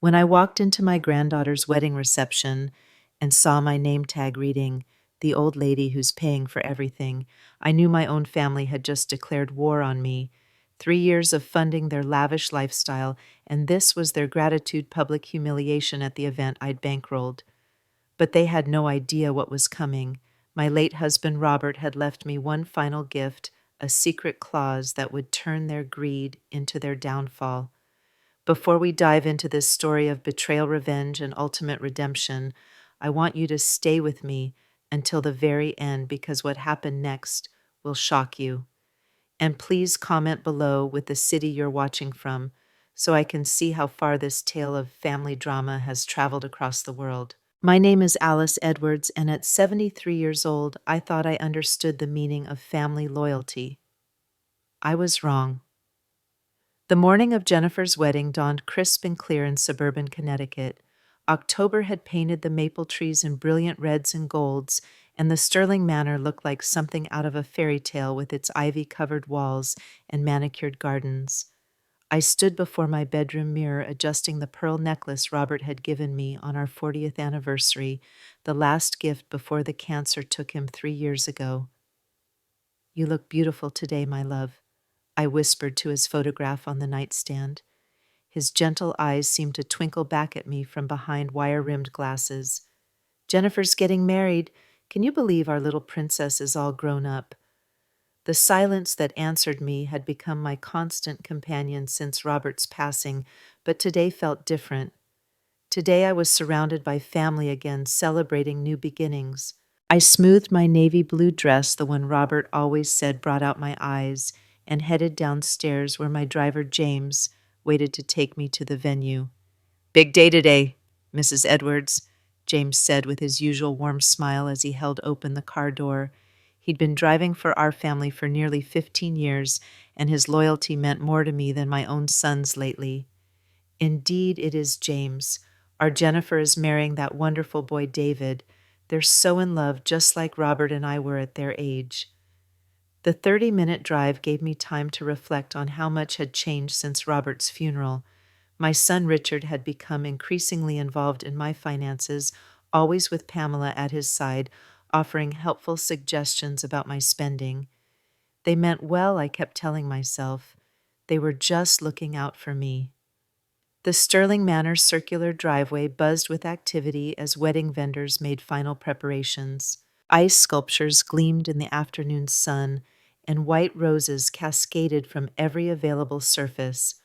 When I walked into my granddaughter's wedding reception and saw my name tag reading, "The old lady who's paying for everything," I knew my own family had just declared war on me. 3 years of funding their lavish lifestyle, and this was their gratitude public humiliation at the event I'd bankrolled. But they had no idea what was coming. My late husband Robert had left me one final gift, a secret clause that would turn their greed into their downfall. Before we dive into this story of betrayal, revenge, and ultimate redemption, I want you to stay with me until the very end because what happened next will shock you. And please comment below with the city you're watching from so I can see how far this tale of family drama has traveled across the world. My name is Alice Edwards, and at 73 years old, I thought I understood the meaning of family loyalty. I was wrong. The morning of Jennifer's wedding dawned crisp and clear in suburban Connecticut. October had painted the maple trees in brilliant reds and golds, and the Sterling Manor looked like something out of a fairy tale with its ivy-covered walls and manicured gardens. I stood before my bedroom mirror adjusting the pearl necklace Robert had given me on our 40th anniversary, the last gift before the cancer took him 3 years ago. "You look beautiful today, my love," I whispered to his photograph on the nightstand. His gentle eyes seemed to twinkle back at me from behind wire-rimmed glasses. "Jennifer's getting married. Can you believe our little princess is all grown up?" The silence that answered me had become my constant companion since Robert's passing, but today felt different. Today I was surrounded by family again, celebrating new beginnings. I smoothed my navy blue dress, the one Robert always said brought out my eyes, and headed downstairs where my driver, James, waited to take me to the venue. "Big day today, Mrs. Edwards," James said with his usual warm smile as he held open the car door. He'd been driving for our family for nearly 15 years, and his loyalty meant more to me than my own sons lately. "Indeed it is, James. Our Jennifer is marrying that wonderful boy, David. They're so in love, just like Robert and I were at their age." The 30-minute drive gave me time to reflect on how much had changed since Robert's funeral. My son Richard had become increasingly involved in my finances, always with Pamela at his side, offering helpful suggestions about my spending. They meant well, I kept telling myself. They were just looking out for me. The Sterling Manor circular driveway buzzed with activity as wedding vendors made final preparations. Ice sculptures gleamed in the afternoon sun, and white roses cascaded from every available surface.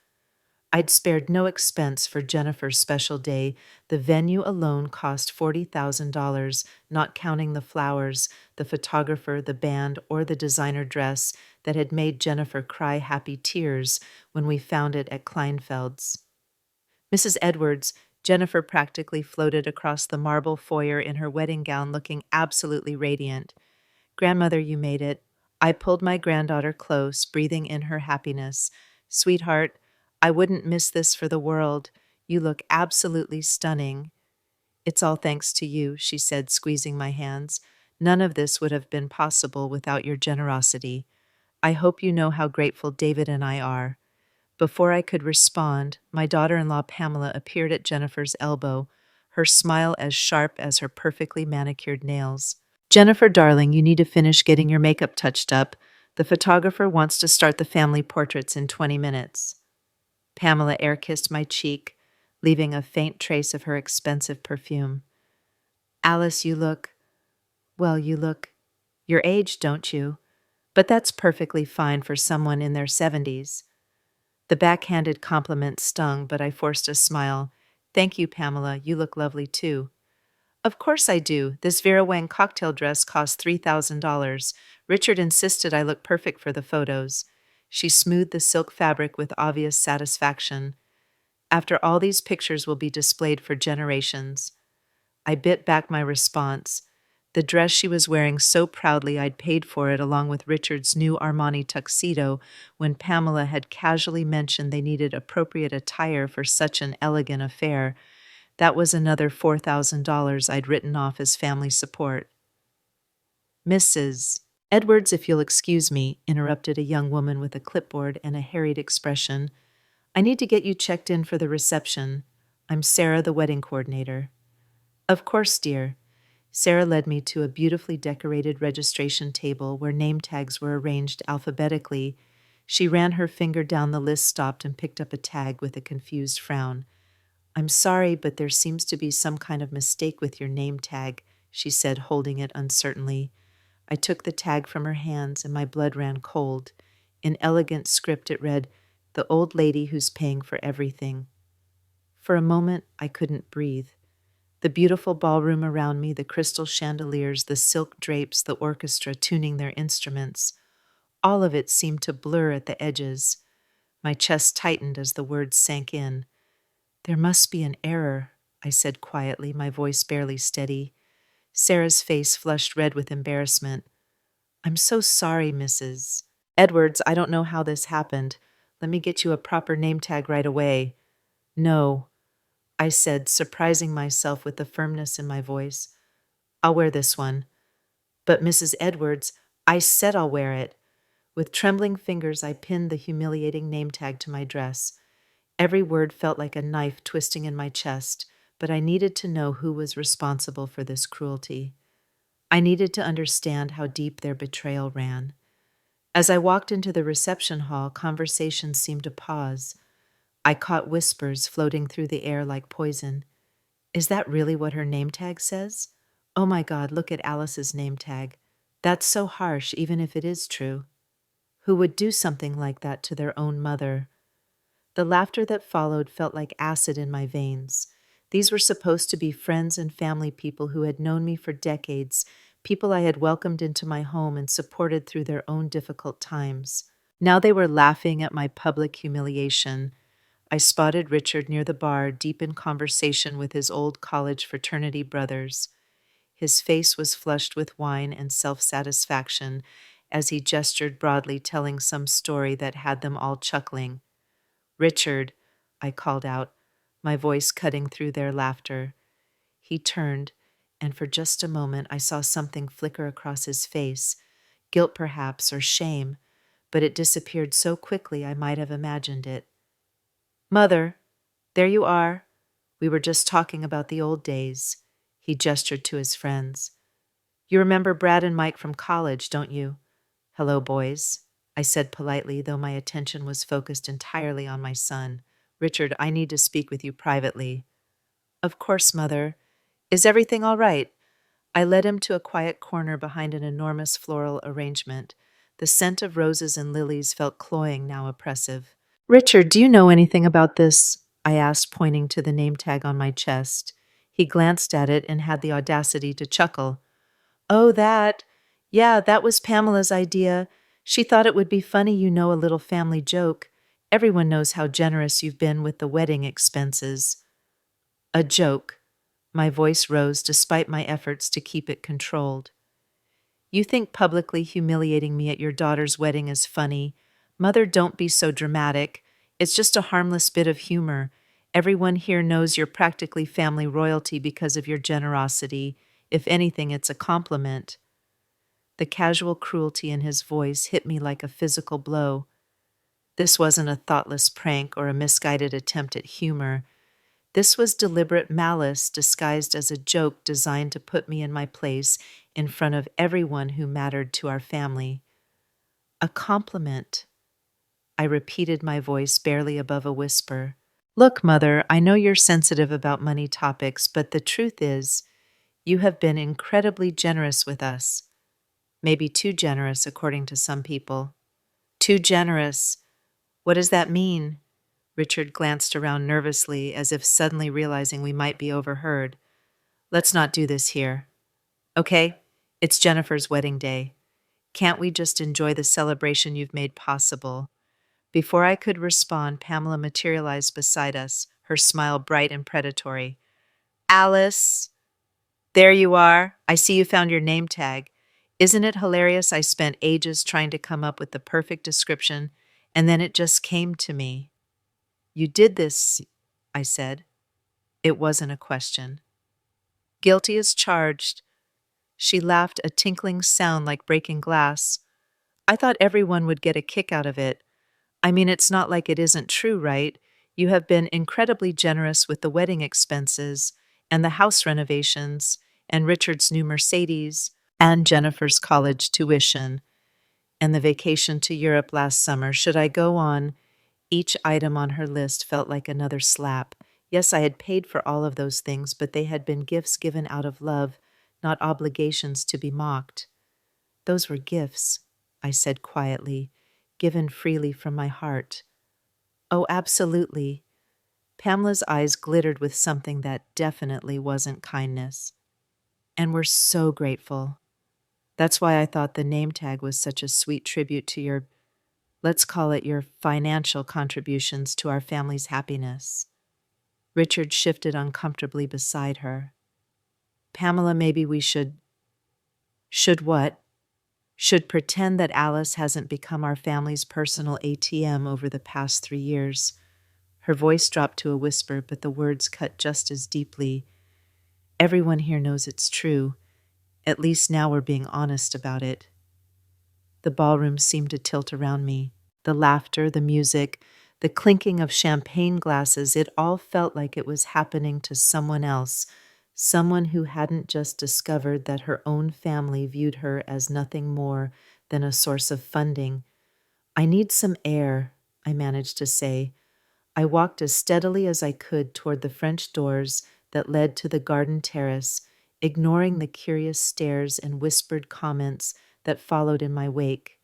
I'd spared no expense for Jennifer's special day. The venue alone cost $40,000, not counting the flowers, the photographer, the band, or the designer dress that had made Jennifer cry happy tears when we found it at Kleinfeld's. Mrs. Edwards, Jennifer practically floated across the marble foyer in her wedding gown looking absolutely radiant. "Grandmother, you made it." I pulled my granddaughter close, breathing in her happiness. "Sweetheart, I wouldn't miss this for the world. You look absolutely stunning." "It's all thanks to you," she said, squeezing my hands. "None of this would have been possible without your generosity. I hope you know how grateful David and I are." Before I could respond, my daughter-in-law Pamela appeared at Jennifer's elbow, her smile as sharp as her perfectly manicured nails. "Jennifer, darling, you need to finish getting your makeup touched up. The photographer wants to start the family portraits in 20 minutes. Pamela air-kissed my cheek, leaving a faint trace of her expensive perfume. "Alice, you look your age, don't you? But that's perfectly fine for someone in their 70s. The backhanded compliment stung, but I forced a smile. "Thank you, Pamela. You look lovely, too." "Of course I do. This Vera Wang cocktail dress cost $3,000. Richard insisted I look perfect for the photos." She smoothed the silk fabric with obvious satisfaction. "After all, these pictures will be displayed for generations." I bit back my response. The dress she was wearing so proudly I'd paid for it along with Richard's new Armani tuxedo when Pamela had casually mentioned they needed appropriate attire for such an elegant affair. That was another $4,000 I'd written off as family support. "Mrs. Edwards, if you'll excuse me," interrupted a young woman with a clipboard and a harried expression. "I need to get you checked in for the reception. I'm Sarah, the wedding coordinator. Of course, dear. Sarah led me to a beautifully decorated registration table where name tags were arranged alphabetically. She ran her finger down the list, stopped, and picked up a tag with a confused frown. I'm sorry, but there seems to be some kind of mistake with your name tag, she said, holding it uncertainly. I took the tag from her hands and my blood ran cold. In elegant script it read, "The old lady who's paying for everything." For a moment, I couldn't breathe. The beautiful ballroom around me, the crystal chandeliers, the silk drapes, the orchestra tuning their instruments, all of it seemed to blur at the edges. My chest tightened as the words sank in. There must be an error, I said quietly, my voice barely steady. Sarah's face flushed red with embarrassment. I'm so sorry, Mrs. Edwards. I don't know how this happened. Let me get you a proper name tag right away. No, I said, surprising myself with the firmness in my voice. I'll wear this one. But Mrs. Edwards, I said I'll wear it. With trembling fingers, I pinned the humiliating name tag to my dress. Every word felt like a knife twisting in my chest, but I needed to know who was responsible for this cruelty. I needed to understand how deep their betrayal ran. As I walked into the reception hall, conversation seemed to pause. I caught whispers floating through the air like poison. Is that really what her name tag says? Oh my God, look at Alice's name tag. That's so harsh, even if it is true. Who would do something like that to their own mother? The laughter that followed felt like acid in my veins. These were supposed to be friends and family, people who had known me for decades, people I had welcomed into my home and supported through their own difficult times. Now they were laughing at my public humiliation. I spotted Richard near the bar, deep in conversation with his old college fraternity brothers. His face was flushed with wine and self-satisfaction as he gestured broadly, telling some story that had them all chuckling. Richard, I called out, my voice cutting through their laughter. He turned, and for just a moment I saw something flicker across his face, guilt perhaps, or shame, but it disappeared so quickly I might have imagined it. Mother, there you are. We were just talking about the old days. He gestured to his friends. You remember Brad and Mike from college, don't you? Hello, boys, I said politely, though my attention was focused entirely on my son. Richard, I need to speak with you privately. Of course, Mother. Is everything all right? I led him to a quiet corner behind an enormous floral arrangement. The scent of roses and lilies felt cloying, now oppressive. Richard, do you know anything about this? I asked, pointing to the name tag on my chest. He glanced at it and had the audacity to chuckle. Oh, that. Yeah, that was Pamela's idea. She thought it would be funny, a little family joke. Everyone knows how generous you've been with the wedding expenses. A joke. My voice rose despite my efforts to keep it controlled. You think publicly humiliating me at your daughter's wedding is funny. Mother, don't be so dramatic. It's just a harmless bit of humor. Everyone here knows you're practically family royalty because of your generosity. If anything, it's a compliment. The casual cruelty in his voice hit me like a physical blow. This wasn't a thoughtless prank or a misguided attempt at humor. This was deliberate malice disguised as a joke designed to put me in my place in front of everyone who mattered to our family. A compliment. I repeated, my voice barely above a whisper. Look, Mother, I know you're sensitive about money topics, but the truth is, you have been incredibly generous with us. Maybe too generous, according to some people. Too generous. What does that mean? Richard glanced around nervously, as if suddenly realizing we might be overheard. Let's not do this here. Okay, it's Jennifer's wedding day. Can't we just enjoy the celebration you've made possible? Before I could respond, Pamela materialized beside us, her smile bright and predatory. Alice, there you are. I see you found your name tag. Isn't it hilarious? I spent ages trying to come up with the perfect description, and then it just came to me. You did this, I said. It wasn't a question. Guilty as charged. She laughed, a tinkling sound like breaking glass. I thought everyone would get a kick out of it. I mean, it's not like it isn't true, right? You have been incredibly generous with the wedding expenses and the house renovations and Richard's new Mercedes and Jennifer's college tuition and the vacation to Europe last summer. Should I go on? Each item on her list felt like another slap. Yes, I had paid for all of those things, but they had been gifts given out of love, not obligations to be mocked. Those were gifts, I said quietly, given freely from my heart. Oh, absolutely. Pamela's eyes glittered with something that definitely wasn't kindness. And we're so grateful. That's why I thought the name tag was such a sweet tribute to your, let's call it your financial contributions to our family's happiness. Richard shifted uncomfortably beside her. Pamela, maybe we should. Should what? Should pretend that Alice hasn't become our family's personal ATM over the past 3 years. Her voice dropped to a whisper, but the words cut just as deeply. Everyone here knows it's true. At least now we're being honest about it. The ballroom seemed to tilt around me. The laughter, the music, the clinking of champagne glasses, it all felt like it was happening to someone else, someone who hadn't just discovered that her own family viewed her as nothing more than a source of funding. I need some air, I managed to say. I walked as steadily as I could toward the French doors that led to the garden terrace, ignoring the curious stares and whispered comments that followed in my wake.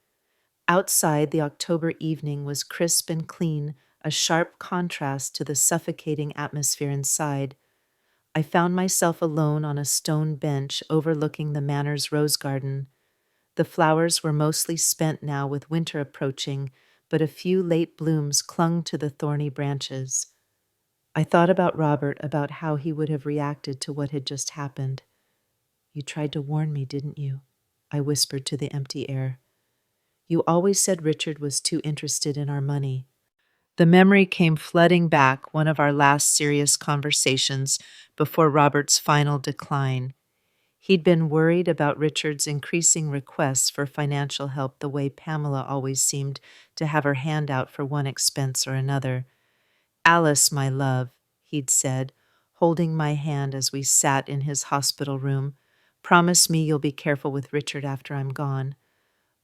Outside, the October evening was crisp and clean, a sharp contrast to the suffocating atmosphere inside. I found myself alone on a stone bench overlooking the manor's rose garden. The flowers were mostly spent now with winter approaching, but a few late blooms clung to the thorny branches. I thought about Robert, about how he would have reacted to what had just happened. "You tried to warn me, didn't you?" I whispered to the empty air. "You always said Richard was too interested in our money." The memory came flooding back, one of our last serious conversations before Robert's final decline. He'd been worried about Richard's increasing requests for financial help the way Pamela always seemed to have her hand out for one expense or another. "Alice, my love," he'd said, holding my hand as we sat in his hospital room, "promise me you'll be careful with Richard after I'm gone.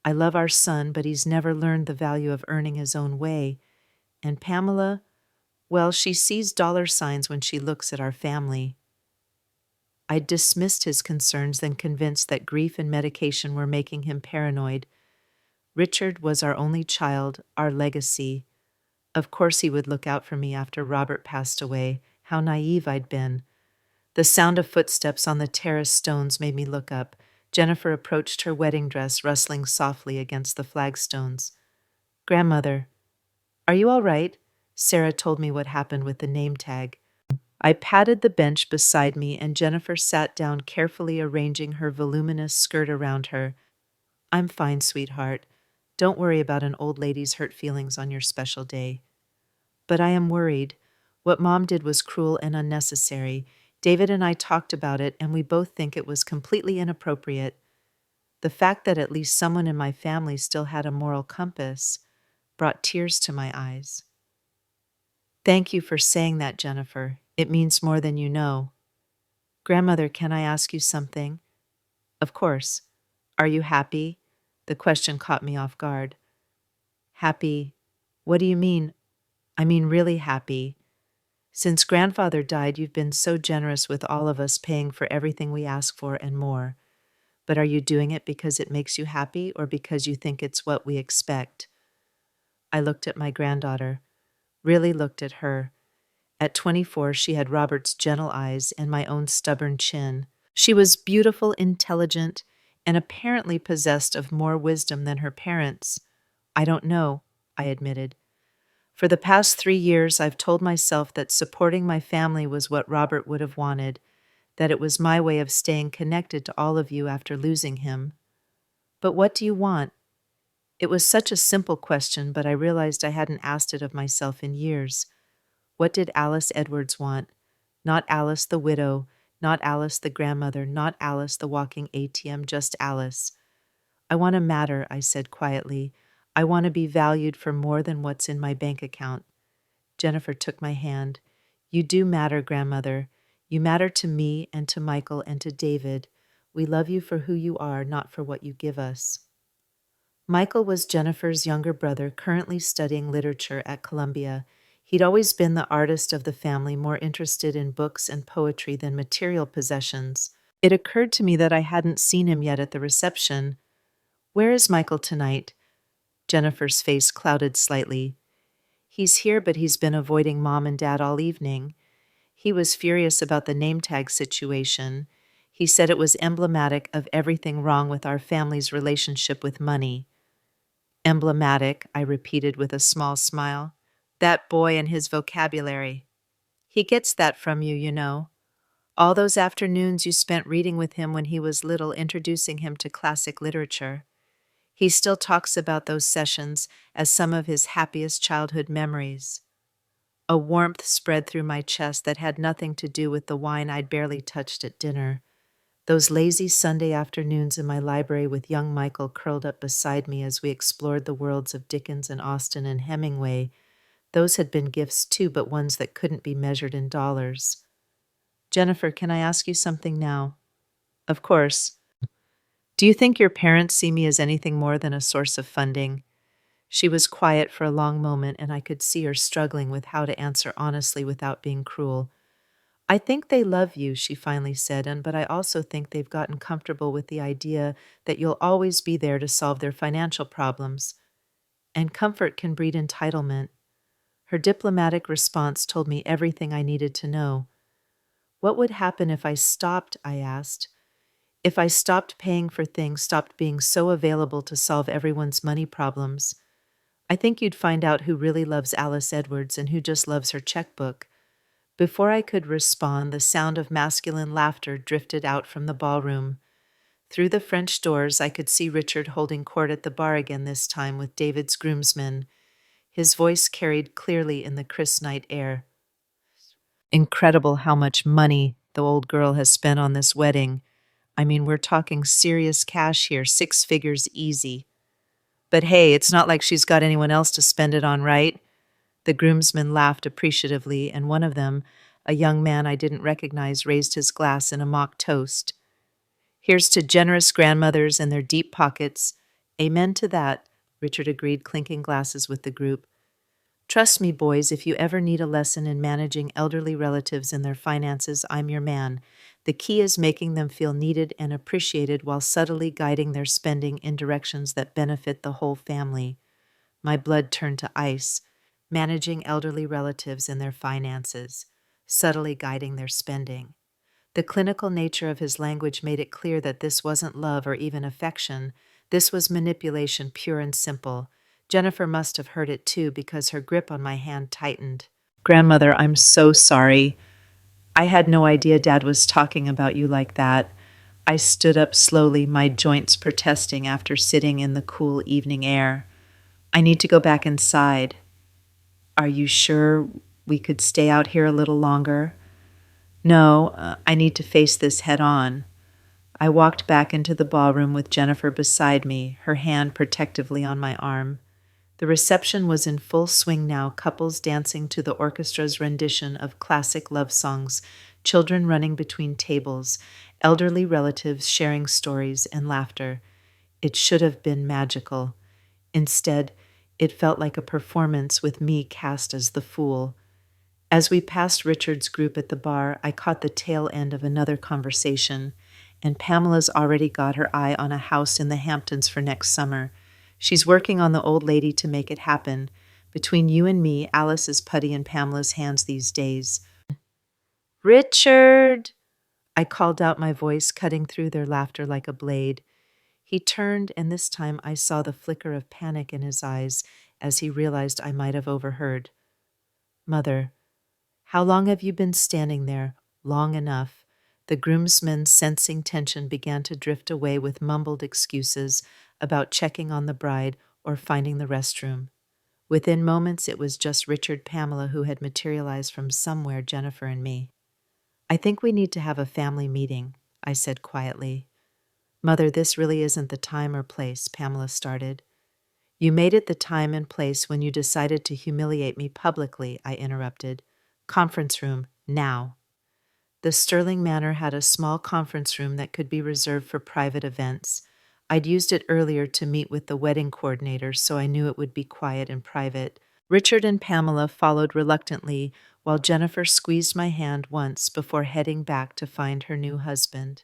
I love our son, but he's never learned the value of earning his own way. And Pamela, well, she sees dollar signs when she looks at our family." I dismissed his concerns, then convinced that grief and medication were making him paranoid. Richard was our only child, our legacy. Of course he would look out for me after Robert passed away. How naive I'd been. The sound of footsteps on the terrace stones made me look up. Jennifer approached, her wedding dress rustling softly against the flagstones. "Grandmother, are you all right?" Sarah told me what happened with the name tag. I patted the bench beside me, and Jennifer sat down, carefully arranging her voluminous skirt around her. "I'm fine, sweetheart. Don't worry about an old lady's hurt feelings on your special day." "But I am worried. What Mom did was cruel and unnecessary. David and I talked about it, and we both think it was completely inappropriate. The fact that at least someone in my family still had a moral compass brought tears to my eyes." "Thank you for saying that, Jennifer. It means more than you know." "Grandmother, can I ask you something?" "Of course. Are you happy?" The question caught me off guard. "Happy? What do you mean?" "I mean really happy. Since Grandfather died, you've been so generous with all of us, paying for everything we ask for and more. But are you doing it because it makes you happy or because you think it's what we expect?" I looked at my granddaughter, really looked at her. At 24, she had Robert's gentle eyes and my own stubborn chin. She was beautiful, intelligent, and apparently possessed of more wisdom than her parents. "I don't know," I admitted. "For the past 3 years, I've told myself that supporting my family was what Robert would have wanted, that it was my way of staying connected to all of you after losing him." "But what do you want?" It was such a simple question, but I realized I hadn't asked it of myself in years. What did Alice Edwards want? Not Alice the widow, not Alice the grandmother, not Alice the walking ATM, just Alice. "I want to matter," I said quietly. "I want to be valued for more than what's in my bank account." Jennifer took my hand. You do matter, grandmother. You matter to me and to Michael and to David. We love you for who you are, not for what you give us. Michael was Jennifer's younger brother, currently studying literature at Columbia. He'd always been the artist of the family, more interested in books and poetry than material possessions. It occurred to me that I hadn't seen him yet at the reception. Where is Michael tonight? Jennifer's face clouded slightly. He's here, but he's been avoiding Mom and Dad all evening. He was furious about the name tag situation. He said it was emblematic of everything wrong with our family's relationship with money. Emblematic, I repeated with a small smile. That boy and his vocabulary. He gets that from you, you know. All those afternoons you spent reading with him when he was little, introducing him to classic literature. He still talks about those sessions as some of his happiest childhood memories. A warmth spread through my chest that had nothing to do with the wine I'd barely touched at dinner. Those lazy Sunday afternoons in my library with young Michael curled up beside me as we explored the worlds of Dickens and Austen and Hemingway, those had been gifts too, but ones that couldn't be measured in dollars. Jennifer, can I ask you something now? Of course. Do you think your parents see me as anything more than a source of funding? She was quiet for a long moment, and I could see her struggling with how to answer honestly without being cruel. I think they love you, she finally said, but I also think they've gotten comfortable with the idea that you'll always be there to solve their financial problems. And comfort can breed entitlement. Her diplomatic response told me everything I needed to know. What would happen if I stopped, I asked. If I stopped paying for things, stopped being so available to solve everyone's money problems? I think you'd find out who really loves Alice Edwards and who just loves her checkbook. Before I could respond, the sound of masculine laughter drifted out from the ballroom. Through the French doors, I could see Richard holding court at the bar again, this time with David's groomsmen. His voice carried clearly in the crisp night air. Incredible how much money the old girl has spent on this wedding. I mean, we're talking serious cash here, 6 figures easy. But hey, it's not like she's got anyone else to spend it on, right? The groomsmen laughed appreciatively, and one of them, a young man I didn't recognize, raised his glass in a mock toast. Here's to generous grandmothers and their deep pockets. Amen to that, Richard agreed, clinking glasses with the group. Trust me, boys, if you ever need a lesson in managing elderly relatives and their finances, I'm your man. The key is making them feel needed and appreciated while subtly guiding their spending in directions that benefit the whole family. My blood turned to ice. Managing elderly relatives and their finances, subtly guiding their spending. The clinical nature of his language made it clear that this wasn't love or even affection. This was manipulation, pure and simple. Jennifer must have heard it too, because her grip on my hand tightened. Grandmother, I'm so sorry. I had no idea Dad was talking about you like that. I stood up slowly, my joints protesting after sitting in the cool evening air. I need to go back inside. Are you sure we could stay out here a little longer? No, I need to face this head on. I walked back into the ballroom with Jennifer beside me, her hand protectively on my arm. The reception was in full swing now, couples dancing to the orchestra's rendition of classic love songs, children running between tables, elderly relatives sharing stories and laughter. It should have been magical. Instead, it felt like a performance with me cast as the fool. As we passed Richard's group at the bar, I caught the tail end of another conversation, and Pamela's already got her eye on a house in the Hamptons for next summer. She's working on the old lady to make it happen. Between you and me, Alice is putty in Pamela's hands these days. Richard! I called out, my voice cutting through their laughter like a blade. He turned, and this time I saw the flicker of panic in his eyes as he realized I might have overheard. Mother, how long have you been standing there? Long enough. The groomsmen, sensing tension, began to drift away with mumbled excuses about checking on the bride or finding the restroom. Within moments, it was just Richard Pamela who had materialized from somewhere, Jennifer and me. I think we need to have a family meeting, I said quietly. Mother, this really isn't the time or place, Pamela started. You made it the time and place when you decided to humiliate me publicly, I interrupted. Conference room, now. The Sterling Manor had a small conference room that could be reserved for private events. I'd used it earlier to meet with the wedding coordinator, so I knew it would be quiet and private. Richard and Pamela followed reluctantly, while Jennifer squeezed my hand once before heading back to find her new husband.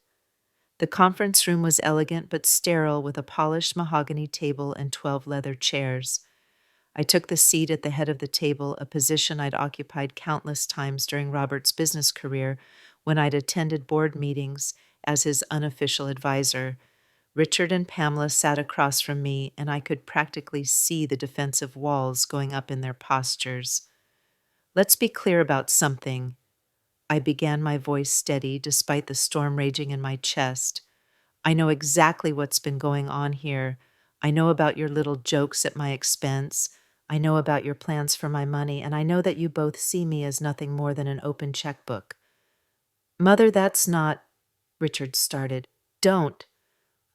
The conference room was elegant but sterile, with a polished mahogany table and 12 leather chairs. I took the seat at the head of the table, a position I'd occupied countless times during Robert's business career when I'd attended board meetings as his unofficial advisor. Richard and Pamela sat across from me, and I could practically see the defensive walls going up in their postures. Let's be clear about something. I began, my voice steady despite the storm raging in my chest. I know exactly what's been going on here. I know about your little jokes at my expense. I know about your plans for my money, and I know that you both see me as nothing more than an open checkbook. Mother, that's not... Richard started. Don't.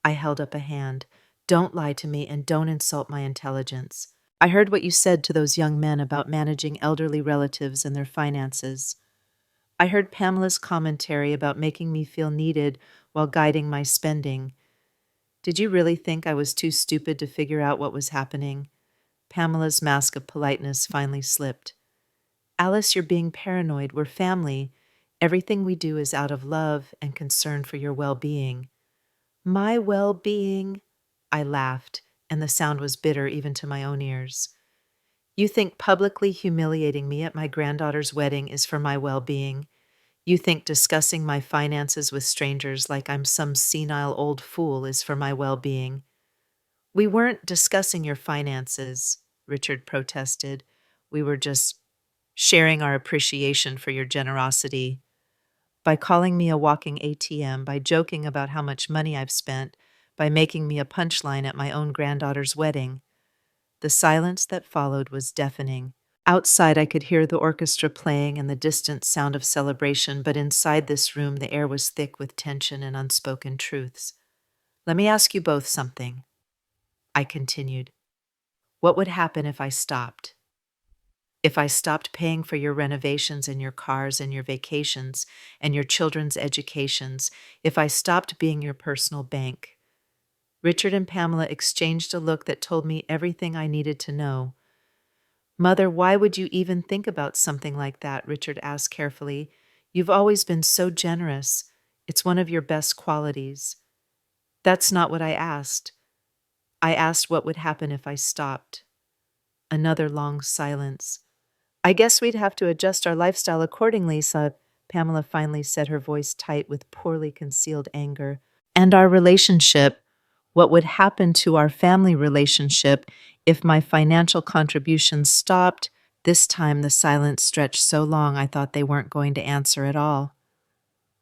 I held up a hand. Don't lie to me and don't insult my intelligence. I heard what you said to those young men about managing elderly relatives and their finances. I heard Pamela's commentary about making me feel needed while guiding my spending. Did you really think I was too stupid to figure out what was happening? Pamela's mask of politeness finally slipped. Alice, you're being paranoid. We're family. Everything we do is out of love and concern for your well-being. My well-being? I laughed, and the sound was bitter even to my own ears. You think publicly humiliating me at my granddaughter's wedding is for my well-being. You think discussing my finances with strangers like I'm some senile old fool is for my well-being. We weren't discussing your finances, Richard protested. We were just sharing our appreciation for your generosity. By calling me a walking ATM, by joking about how much money I've spent, by making me a punchline at my own granddaughter's wedding. The silence that followed was deafening. Outside, I could hear the orchestra playing and the distant sound of celebration, but inside this room, the air was thick with tension and unspoken truths. Let me ask you both something, I continued. What would happen if I stopped? If I stopped paying for your renovations and your cars and your vacations and your children's educations, if I stopped being your personal bank? Richard and Pamela exchanged a look that told me everything I needed to know. Mother, why would you even think about something like that? Richard asked carefully. You've always been so generous. It's one of your best qualities. That's not what I asked. I asked what would happen if I stopped. Another long silence. I guess we'd have to adjust our lifestyle accordingly, so Pamela finally said, her voice tight with poorly concealed anger. And our relationship, what would happen to our family relationship if my financial contributions stopped? This time the silence stretched so long I thought they weren't going to answer at all.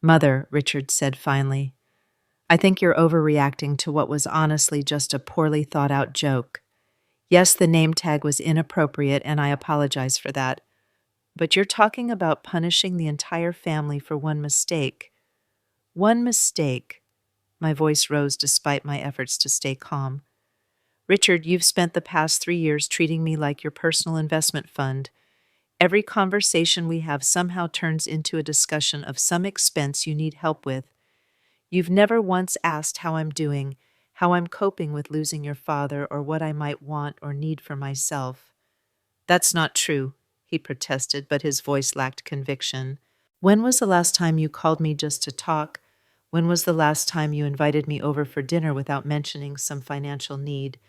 Mother, Richard said finally, I think you're overreacting to what was honestly just a poorly thought out joke. Yes, the name tag was inappropriate, and I apologize for that. But you're talking about punishing the entire family for one mistake. One mistake. My voice rose despite my efforts to stay calm. Richard, you've spent the past 3 years treating me like your personal investment fund. Every conversation we have somehow turns into a discussion of some expense you need help with. You've never once asked how I'm doing, how I'm coping with losing your father, or what I might want or need for myself. That's not true, he protested, but his voice lacked conviction. When was the last time you called me just to talk? When was the last time you invited me over for dinner without mentioning some financial need?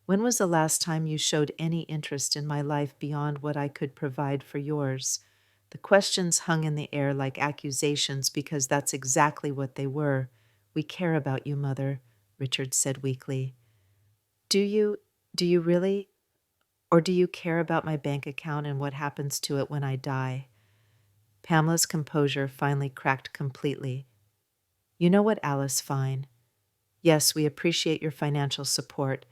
When was the last time you showed any interest in my life beyond what I could provide for yours? The questions hung in the air like accusations because that's exactly what they were. We care about you, Mother, Richard said weakly. Do you? Do you really? Or do you care about my bank account and what happens to it when I die? Pamela's composure finally cracked completely. You know what, Alice, fine. Yes, we appreciate your financial support.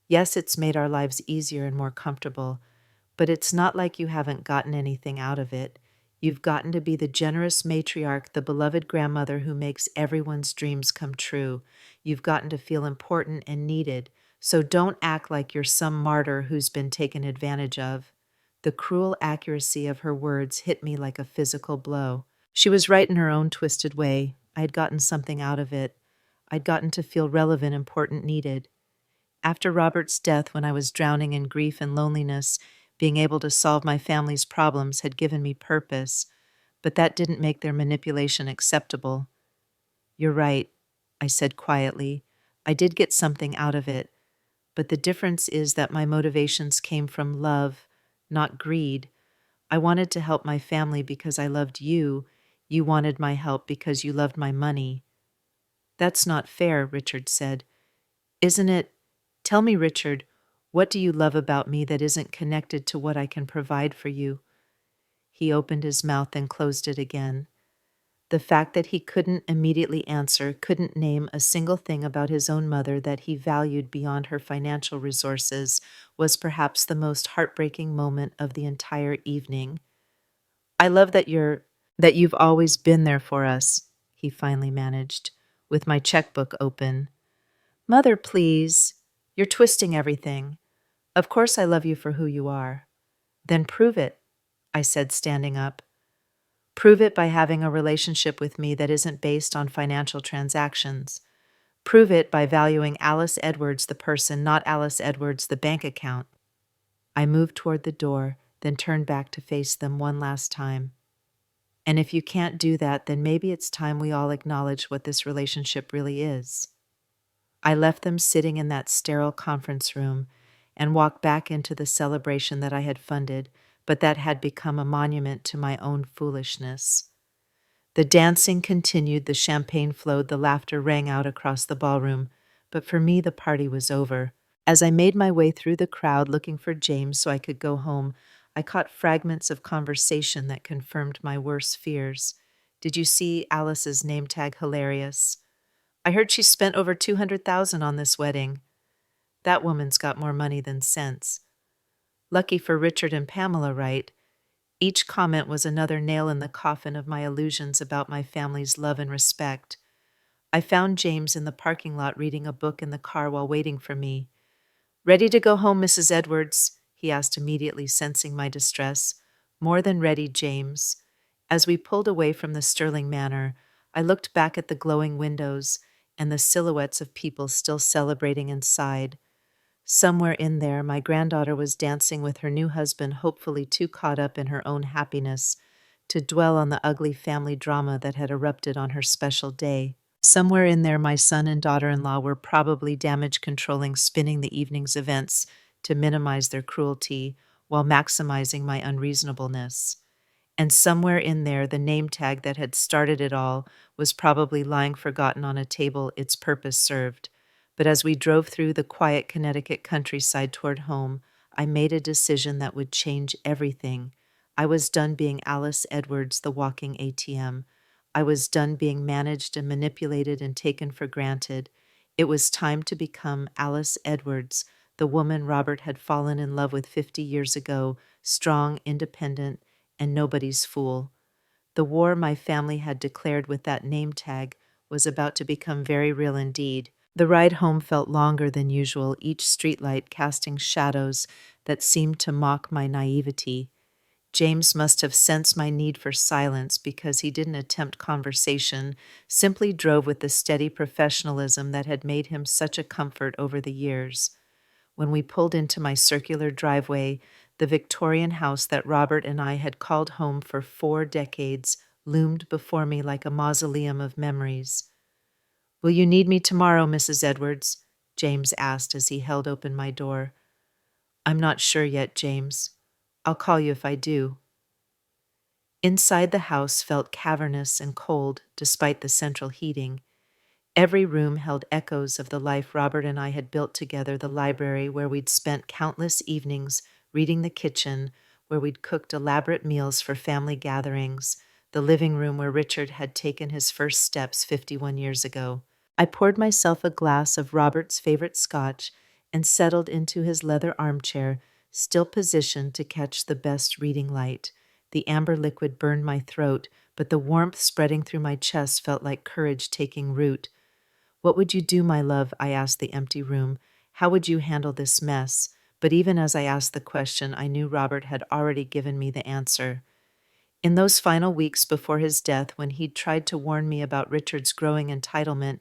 Yes, it's made our lives easier and more comfortable, but it's not like you haven't gotten anything out of it. You've gotten to be the generous matriarch, the beloved grandmother who makes everyone's dreams come true. You've gotten to feel important and needed. So don't act like you're some martyr who's been taken advantage of." The cruel accuracy of her words hit me like a physical blow. She was right in her own twisted way. I had gotten something out of it. I'd gotten to feel relevant, important, needed. After Robert's death, when I was drowning in grief and loneliness, being able to solve my family's problems had given me purpose, but that didn't make their manipulation acceptable. "You're right," I said quietly. "I did get something out of it, but the difference is that my motivations came from love, not greed. I wanted to help my family because I loved you. You wanted my help because you loved my money." "That's not fair," Richard said. "Isn't it? Tell me, Richard, what do you love about me that isn't connected to what I can provide for you?" He opened his mouth and closed it again. The fact that he couldn't immediately answer, couldn't name a single thing about his own mother that he valued beyond her financial resources, was perhaps the most heartbreaking moment of the entire evening. "I love that you've always been there for us," he finally managed, with my checkbook open. "Mother, please. You're twisting everything. Of course I love you for who you are." "Then prove it," I said, standing up. "Prove it by having a relationship with me that isn't based on financial transactions. Prove it by valuing Alice Edwards the person, not Alice Edwards the bank account." I moved toward the door, then turned back to face them one last time. "And if you can't do that, then maybe it's time we all acknowledge what this relationship really is." I left them sitting in that sterile conference room and walked back into the celebration that I had funded, but that had become a monument to my own foolishness. The dancing continued, the champagne flowed, the laughter rang out across the ballroom, but for me the party was over. As I made my way through the crowd looking for James so I could go home, I caught fragments of conversation that confirmed my worst fears. "Did you see Alice's name tag hilarious? I heard she spent over 200,000 on this wedding. That woman's got more money than sense." Lucky for Richard and Pamela, right? Each comment was another nail in the coffin of my illusions about my family's love and respect. I found James in the parking lot reading a book in the car while waiting for me. "Ready to go home, Mrs. Edwards?" he asked immediately, sensing my distress. "More than ready, James." As we pulled away from the Sterling Manor, I looked back at the glowing windows and the silhouettes of people still celebrating inside. Somewhere in there, my granddaughter was dancing with her new husband, hopefully too caught up in her own happiness to dwell on the ugly family drama that had erupted on her special day. Somewhere in there, my son and daughter-in-law were probably damage controlling, spinning the evening's events to minimize their cruelty while maximizing my unreasonableness. And somewhere in there, the name tag that had started it all was probably lying forgotten on a table its purpose served. But as we drove through the quiet Connecticut countryside toward home, I made a decision that would change everything. I was done being Alice Edwards, the walking ATM. I was done being managed and manipulated and taken for granted. It was time to become Alice Edwards, the woman Robert had fallen in love with 50 years ago, strong, independent, and nobody's fool. The war my family had declared with that name tag was about to become very real indeed. The ride home felt longer than usual, each streetlight casting shadows that seemed to mock my naivety. James must have sensed my need for silence because he didn't attempt conversation, simply drove with the steady professionalism that had made him such a comfort over the years. When we pulled into my circular driveway, the Victorian house that Robert and I had called home for 4 decades loomed before me like a mausoleum of memories. "Will you need me tomorrow, Mrs. Edwards?" James asked as he held open my door. "I'm not sure yet, James. I'll call you if I do." Inside the house felt cavernous and cold despite the central heating. Every room held echoes of the life Robert and I had built together, the library where we'd spent countless evenings reading, the kitchen where we'd cooked elaborate meals for family gatherings, the living room where Richard had taken his first steps 51 years ago. I poured myself a glass of Robert's favorite scotch and settled into his leather armchair, still positioned to catch the best reading light. The amber liquid burned my throat, but the warmth spreading through my chest felt like courage taking root. "What would you do, my love?" I asked the empty room. How would you handle this mess? But even as I asked the question, I knew Robert had already given me the answer. In those final weeks before his death, when he'd tried to warn me about Richard's growing entitlement,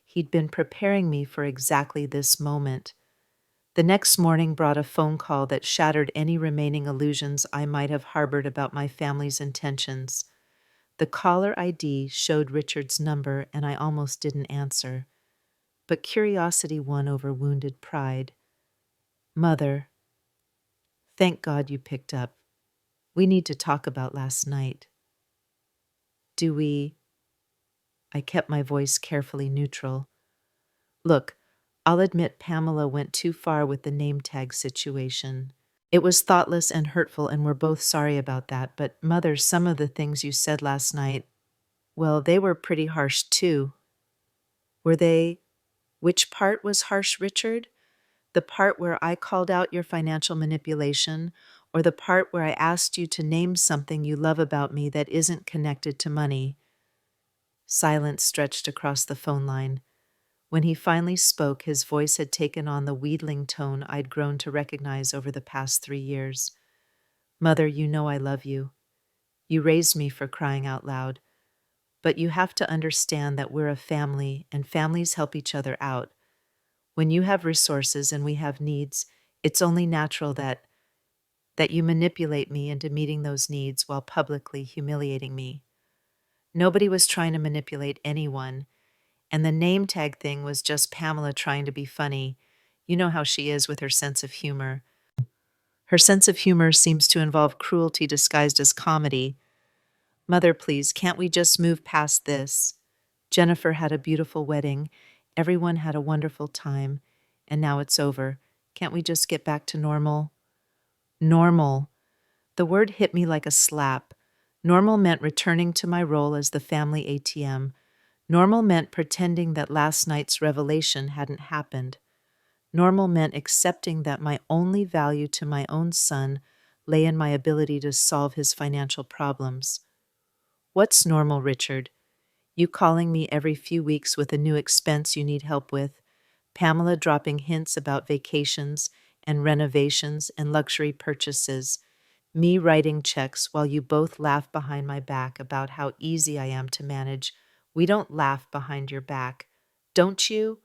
he'd been preparing me for exactly this moment. The next morning brought a phone call that shattered any remaining illusions I might have harbored about my family's intentions. The caller ID showed Richard's number, and I almost didn't answer. But curiosity won over wounded pride. Mother, thank God you picked up. We need to talk about last night. Do we? I kept my voice carefully neutral. Look, I'll admit Pamela went too far with the name tag situation. It was thoughtless and hurtful, and we're both sorry about that. But, Mother, some of the things you said last night, well, they were pretty harsh, too. Were they? Which part was harsh, Richard? The part where I called out your financial manipulation, or the part where I asked you to name something you love about me that isn't connected to money? Silence stretched across the phone line. When he finally spoke, his voice had taken on the wheedling tone I'd grown to recognize over the past 3 years. Mother, you know I love you. You raised me, for crying out loud. But you have to understand that we're a family, and families help each other out. When you have resources and we have needs, it's only natural that you manipulate me into meeting those needs while publicly humiliating me. Nobody was trying to manipulate anyone, and the name tag thing was just Pamela trying to be funny. You know how she is with her sense of humor. Her sense of humor seems to involve cruelty disguised as comedy. Mother, please, can't we just move past this? Jennifer had a beautiful wedding. Everyone had a wonderful time. And now it's over. Can't we just get back to normal? Normal. The word hit me like a slap. Normal meant returning to my role as the family ATM. Normal meant pretending that last night's revelation hadn't happened. Normal meant accepting that my only value to my own son lay in my ability to solve his financial problems. What's normal, Richard? You calling me every few weeks with a new expense you need help with, Pamela dropping hints about vacations and renovations and luxury purchases, me writing checks while you both laugh behind my back about how easy I am to manage. We don't laugh behind your back. Don't you?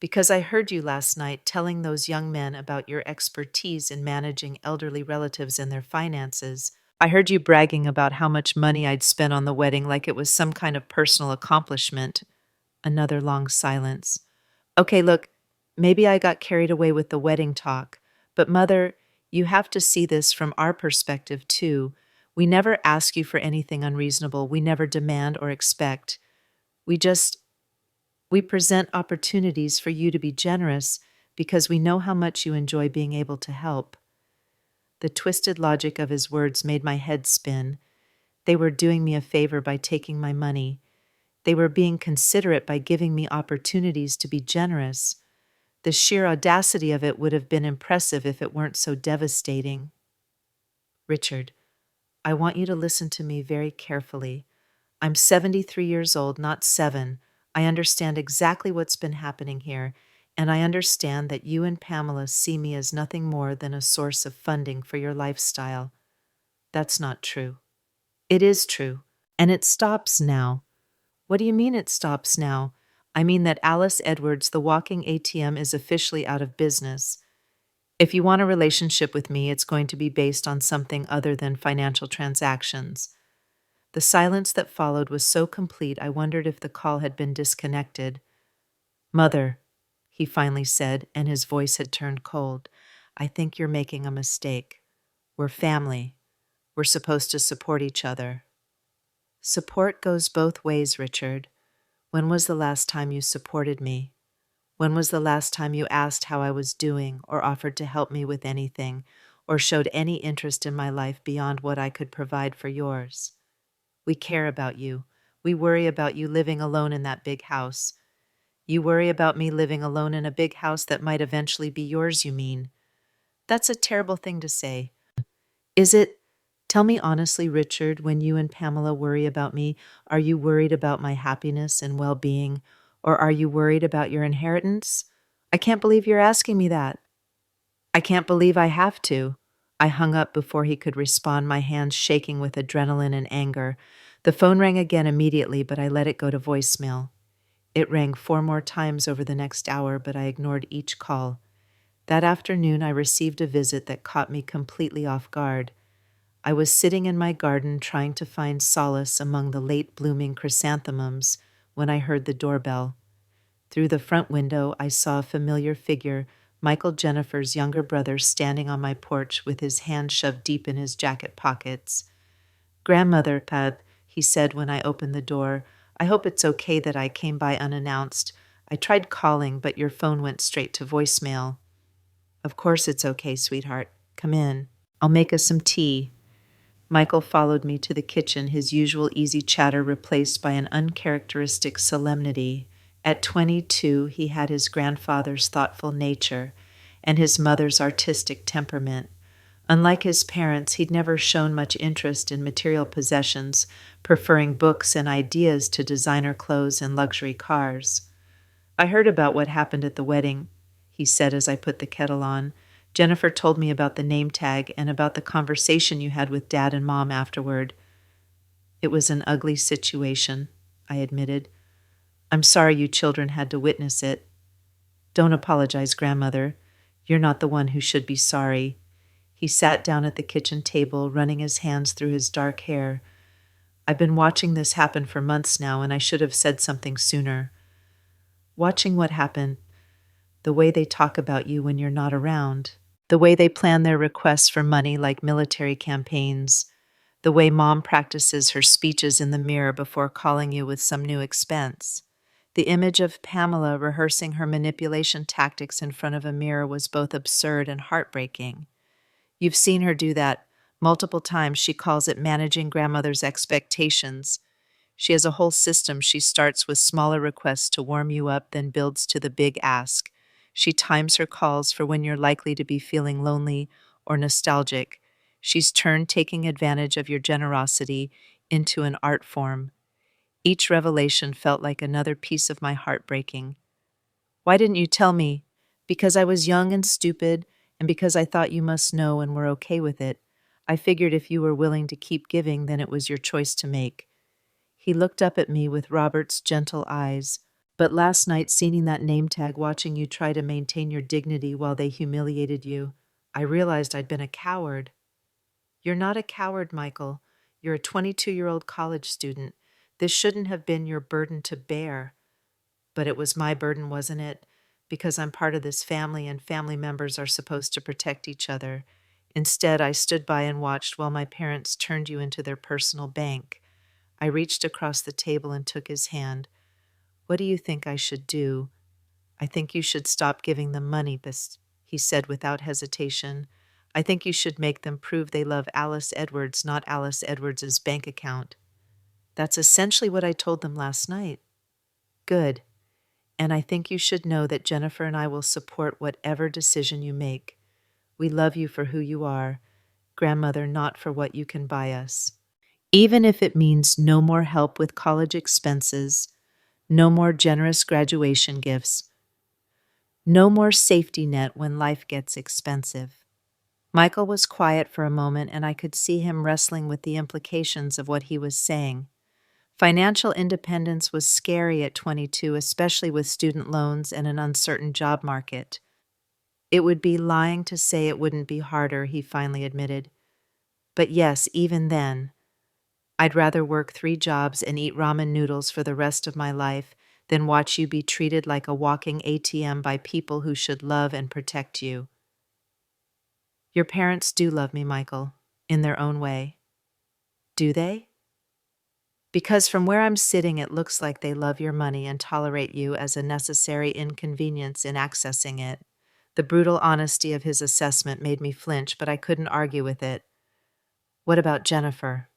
Because I heard you last night telling those young men about your expertise in managing elderly relatives and their finances. I heard you bragging about how much money I'd spent on the wedding like it was some kind of personal accomplishment. Another long silence. Okay, look, maybe I got carried away with the wedding talk, but Mother, you have to see this from our perspective too. We never ask you for anything unreasonable. We never demand or expect. We present opportunities for you to be generous because we know how much you enjoy being able to help. The twisted logic of his words made my head spin. They were doing me a favor by taking my money. They were being considerate by giving me opportunities to be generous. The sheer audacity of it would have been impressive if it weren't so devastating. Richard, I want you to listen to me very carefully. I'm 73 years old, not 7. I understand exactly what's been happening here, and I understand that you and Pamela see me as nothing more than a source of funding for your lifestyle. That's not true. It is true, and it stops now. What do you mean it stops now? I mean that Alice Edwards, the walking ATM, is officially out of business. If you want a relationship with me, it's going to be based on something other than financial transactions. The silence that followed was so complete I wondered if the call had been disconnected. Mother, he finally said, and his voice had turned cold, I think you're making a mistake. We're family. We're supposed to support each other. Support goes both ways, Richard. When was the last time you supported me? When was the last time you asked how I was doing or offered to help me with anything or showed any interest in my life beyond what I could provide for yours? We care about you. We worry about you living alone in that big house. You worry about me living alone in a big house that might eventually be yours, you mean? That's a terrible thing to say. Is it? Tell me honestly, Richard, when you and Pamela worry about me, are you worried about my happiness and well-being, or are you worried about your inheritance? I can't believe you're asking me that. I can't believe I have to. I hung up before he could respond, my hands shaking with adrenaline and anger. The phone rang again immediately, but I let it go to voicemail. It rang 4 more times over the next hour, but I ignored each call. That afternoon, I received a visit that caught me completely off guard. I was sitting in my garden trying to find solace among the late-blooming chrysanthemums when I heard the doorbell. Through the front window, I saw a familiar figure, Michael Jennifer's younger brother, standing on my porch with his hands shoved deep in his jacket pockets. "Grandmother, Pab," he said when I opened the door. "I hope it's okay that I came by unannounced. I tried calling, but your phone went straight to voicemail." "Of course it's okay, sweetheart. Come in. I'll make us some tea." Michael followed me to the kitchen, his usual easy chatter replaced by an uncharacteristic solemnity. At 22, he had his grandfather's thoughtful nature and his mother's artistic temperament. Unlike his parents, he'd never shown much interest in material possessions, preferring books and ideas to designer clothes and luxury cars. "I heard about what happened at the wedding," he said as I put the kettle on. "Jennifer told me about the name tag and about the conversation you had with Dad and Mom afterward." "It was an ugly situation," I admitted. "I'm sorry you children had to witness it." "Don't apologize, Grandmother. You're not the one who should be sorry." He sat down at the kitchen table, running his hands through his dark hair. "I've been watching this happen for months now, and I should have said something sooner." "Watching what happened?" "The way they talk about you when you're not around. The way they plan their requests for money like military campaigns. The way Mom practices her speeches in the mirror before calling you with some new expense. The image of Pamela rehearsing her manipulation tactics in front of a mirror was both absurd and heartbreaking. You've seen her do that multiple times. She calls it managing grandmother's expectations. She has a whole system. She starts with smaller requests to warm you up, then builds to the big ask. She times her calls for when you're likely to be feeling lonely or nostalgic. She's turned taking advantage of your generosity into an art form. Each revelation felt like another piece of my heart breaking. "Why didn't you tell me?" "Because I was young and stupid, and because I thought you must know and were okay with it. I figured if you were willing to keep giving, then it was your choice to make." He looked up at me with Robert's gentle eyes. "But last night, seeing that name tag, watching you try to maintain your dignity while they humiliated you, I realized I'd been a coward." "You're not a coward, Michael. You're a 22-year-old college student. This shouldn't have been your burden to bear." "But it was my burden, wasn't it? Because I'm part of this family and family members are supposed to protect each other. Instead, I stood by and watched while my parents turned you into their personal bank." I reached across the table and took his hand. "What do you think I should do?" "I think you should stop giving them money," he said without hesitation. "I think you should make them prove they love Alice Edwards, not Alice Edwards's bank account." "That's essentially what I told them last night." "Good. And I think you should know that Jennifer and I will support whatever decision you make. We love you for who you are, Grandmother, not for what you can buy us. Even if it means no more help with college expenses, no more generous graduation gifts, no more safety net when life gets expensive." Michael was quiet for a moment, and I could see him wrestling with the implications of what he was saying. Financial independence was scary at 22, especially with student loans and an uncertain job market. "It would be lying to say it wouldn't be harder," he finally admitted. "But yes, even then, I'd rather work 3 jobs and eat ramen noodles for the rest of my life than watch you be treated like a walking ATM by people who should love and protect you." "Your parents do love me, Michael, in their own way." "Do they?" "Because from where I'm sitting, it looks like they love your money and tolerate you as a necessary inconvenience in accessing it." The brutal honesty of his assessment made me flinch, but I couldn't argue with it. "What about Jennifer?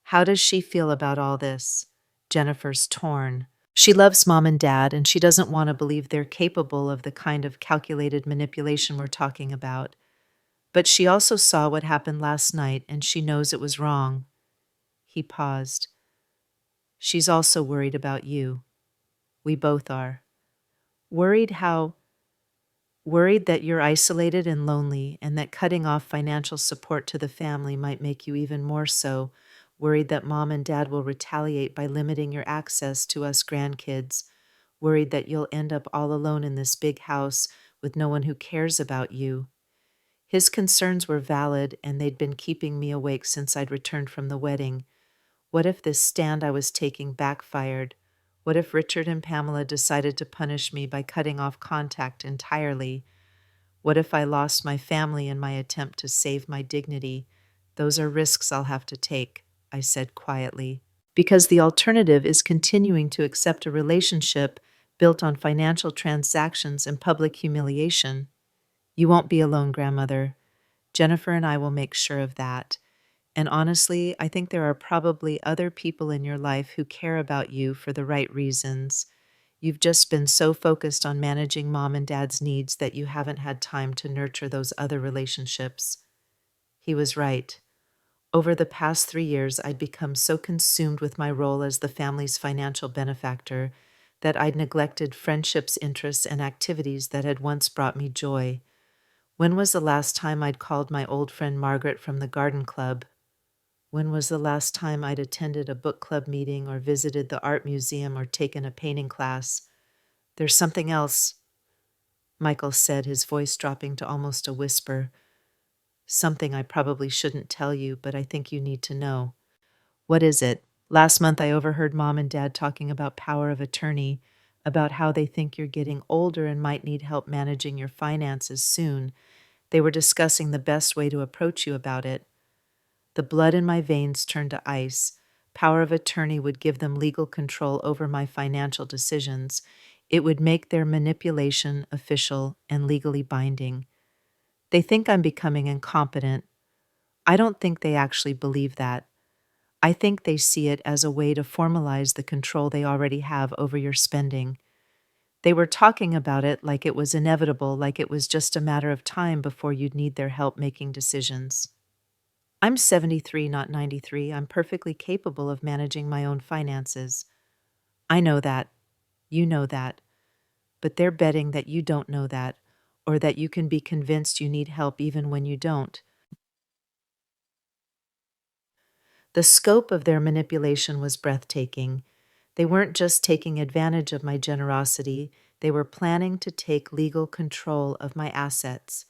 How does she feel about all this?" "Jennifer's torn. She loves Mom and Dad, and she doesn't want to believe they're capable of the kind of calculated manipulation we're talking about. But she also saw what happened last night, and she knows it was wrong." He paused. "She's also worried about you. We both are." Worried how Worried that you're isolated and lonely, and that cutting off financial support to the family might make you even more so. Worried that mom and dad will retaliate by limiting your access to us grandkids. Worried that you'll end up all alone in this big house with no one who cares about you. His concerns were valid, and they'd been keeping me awake since I'd returned from the wedding. What if this stand I was taking backfired? What if Richard and Pamela decided to punish me by cutting off contact entirely? What if I lost my family in my attempt to save my dignity? Those are risks I'll have to take, I said quietly. Because the alternative is continuing to accept a relationship built on financial transactions and public humiliation. You won't be alone, grandmother. Jennifer and I will make sure of that. And honestly, I think there are probably other people in your life who care about you for the right reasons. You've just been so focused on managing mom and dad's needs that you haven't had time to nurture those other relationships. He was right. Over the past 3 years, I'd become so consumed with my role as the family's financial benefactor that I'd neglected friendships, interests, and activities that had once brought me joy. When was the last time I'd called my old friend Margaret from the garden club? When was the last time I'd attended a book club meeting or visited the art museum or taken a painting class? There's something else, Michael said, his voice dropping to almost a whisper. Something I probably shouldn't tell you, but I think you need to know. What is it? Last month I overheard Mom and Dad talking about power of attorney, about how they think you're getting older and might need help managing your finances soon. They were discussing the best way to approach you about it. The blood in my veins turned to ice. Power of attorney would give them legal control over my financial decisions. It would make their manipulation official and legally binding. They think I'm becoming incompetent. I don't think they actually believe that. I think they see it as a way to formalize the control they already have over your spending. They were talking about it like it was inevitable, like it was just a matter of time before you'd need their help making decisions. I'm 73, not 93. I'm perfectly capable of managing my own finances. I know that. You know that. But they're betting that you don't know that, or that you can be convinced you need help even when you don't. The scope of their manipulation was breathtaking. They weren't just taking advantage of my generosity, they were planning to take legal control of my assets.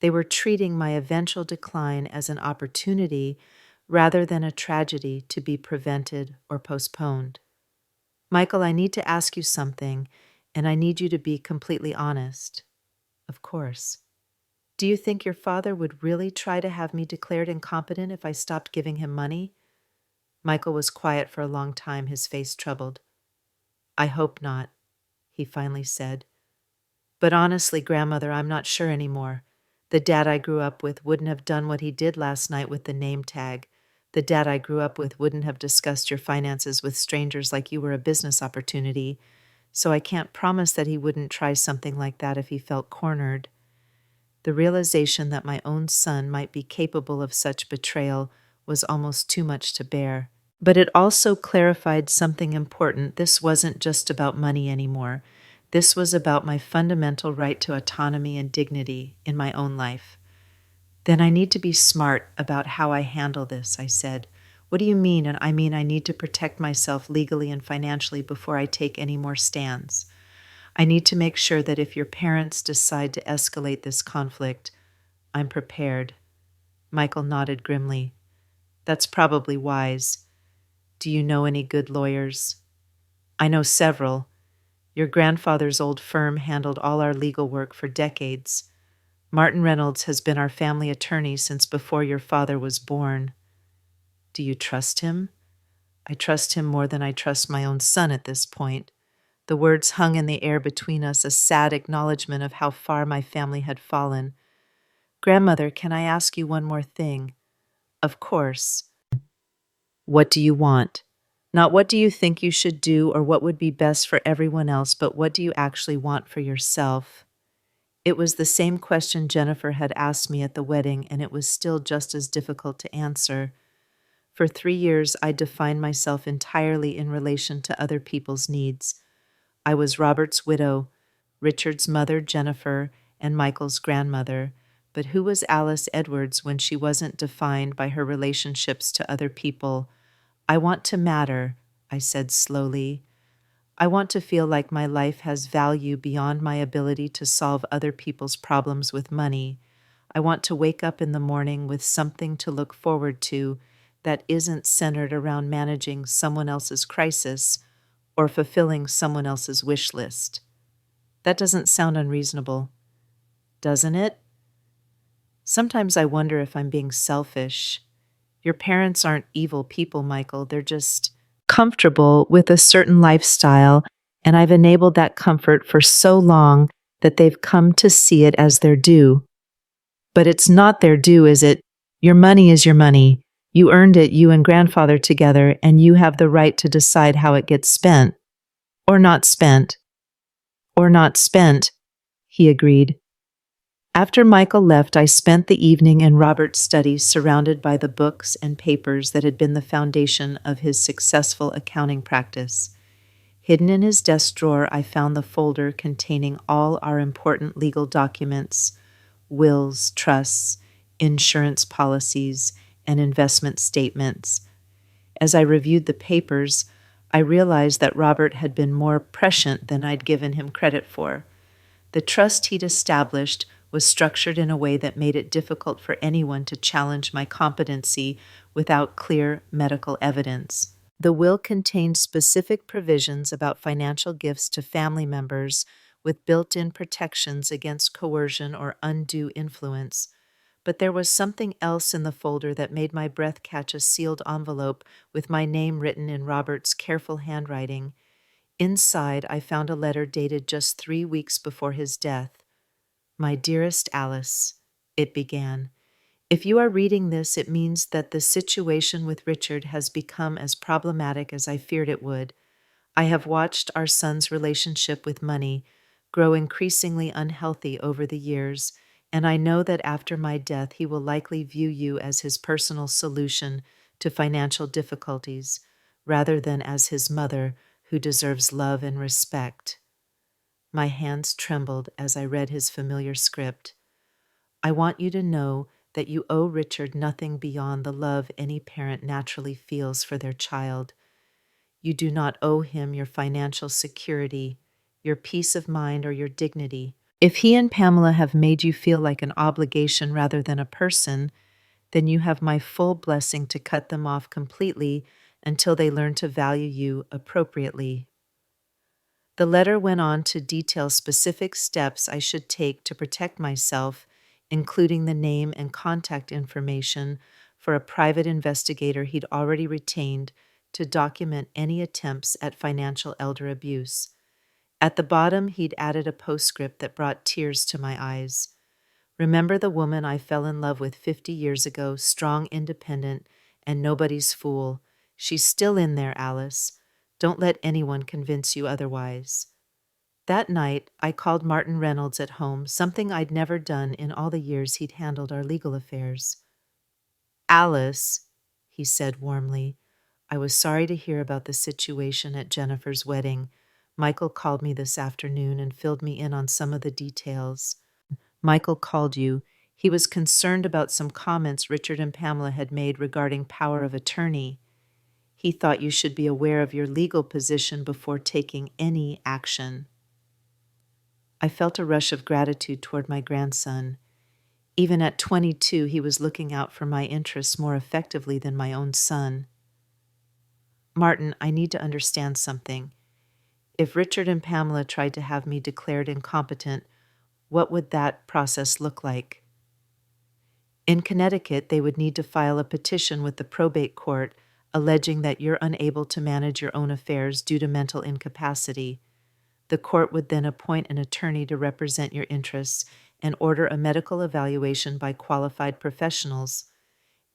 They were treating my eventual decline as an opportunity rather than a tragedy to be prevented or postponed. Michael, I need to ask you something, and I need you to be completely honest. Of course. Do you think your father would really try to have me declared incompetent if I stopped giving him money? Michael was quiet for a long time, his face troubled. I hope not, he finally said. But honestly, grandmother, I'm not sure anymore. The dad I grew up with wouldn't have done what he did last night with the name tag. The dad I grew up with wouldn't have discussed your finances with strangers like you were a business opportunity. So I can't promise that he wouldn't try something like that if he felt cornered. The realization that my own son might be capable of such betrayal was almost too much to bear. But it also clarified something important. This wasn't just about money anymore. This was about my fundamental right to autonomy and dignity in my own life. Then I need to be smart about how I handle this, I said. What do you mean? And I mean I need to protect myself legally and financially before I take any more stands. I need to make sure that if your parents decide to escalate this conflict, I'm prepared. Michael nodded grimly. That's probably wise. Do you know any good lawyers? I know several. Your grandfather's old firm handled all our legal work for decades. Martin Reynolds has been our family attorney since before your father was born. Do you trust him? I trust him more than I trust my own son at this point. The words hung in the air between us, a sad acknowledgement of how far my family had fallen. Grandmother, can I ask you one more thing? Of course. What do you want? Not what do you think you should do or what would be best for everyone else, but what do you actually want for yourself? It was the same question Jennifer had asked me at the wedding, and it was still just as difficult to answer. For 3 years, I defined myself entirely in relation to other people's needs. I was Robert's widow, Richard's mother, Jennifer, and Michael's grandmother, but who was Alice Edwards when she wasn't defined by her relationships to other people? I want to matter, I said slowly. I want to feel like my life has value beyond my ability to solve other people's problems with money. I want to wake up in the morning with something to look forward to that isn't centered around managing someone else's crisis or fulfilling someone else's wish list. That doesn't sound unreasonable, doesn't it? Sometimes I wonder if I'm being selfish. Your parents aren't evil people, Michael. They're just comfortable with a certain lifestyle, and I've enabled that comfort for so long that they've come to see it as their due. But it's not their due, is it? Your money is your money. You earned it, you and grandfather together, and you have the right to decide how it gets spent. Or not spent. Or not spent, he agreed. After Michael left, I spent the evening in Robert's study surrounded by the books and papers that had been the foundation of his successful accounting practice. Hidden in his desk drawer, I found the folder containing all our important legal documents, wills, trusts, insurance policies, and investment statements. As I reviewed the papers, I realized that Robert had been more prescient than I'd given him credit for. The trust he'd established was structured in a way that made it difficult for anyone to challenge my competency without clear medical evidence. The will contained specific provisions about financial gifts to family members with built-in protections against coercion or undue influence. But there was something else in the folder that made my breath catch a sealed envelope with my name written in Robert's careful handwriting. Inside, I found a letter dated just 3 weeks before his death. My dearest Alice, it began. If you are reading this, it means that the situation with Richard has become as problematic as I feared it would. I have watched our son's relationship with money grow increasingly unhealthy over the years, and I know that after my death he will likely view you as his personal solution to financial difficulties, rather than as his mother who deserves love and respect. My hands trembled as I read his familiar script. I want you to know that you owe Richard nothing beyond the love any parent naturally feels for their child. You do not owe him your financial security, your peace of mind, or your dignity. If he and Pamela have made you feel like an obligation rather than a person, then you have my full blessing to cut them off completely until they learn to value you appropriately. The letter went on to detail specific steps I should take to protect myself, including the name and contact information for a private investigator he'd already retained to document any attempts at financial elder abuse. At the bottom, he'd added a postscript that brought tears to my eyes. Remember the woman I fell in love with 50 years ago, strong, independent, and nobody's fool. She's still in there, Alice. Don't let anyone convince you otherwise. That night, I called Martin Reynolds at home, something I'd never done in all the years he'd handled our legal affairs. Alice, he said warmly, I was sorry to hear about the situation at Jennifer's wedding. Michael called me this afternoon and filled me in on some of the details. Michael called you. He was concerned about some comments Richard and Pamela had made regarding power of attorney. He thought you should be aware of your legal position before taking any action. I felt a rush of gratitude toward my grandson. Even at 22, he was looking out for my interests more effectively than my own son. Martin, I need to understand something. If Richard and Pamela tried to have me declared incompetent, what would that process look like? In Connecticut, they would need to file a petition with the probate court alleging that you're unable to manage your own affairs due to mental incapacity. The court would then appoint an attorney to represent your interests and order a medical evaluation by qualified professionals.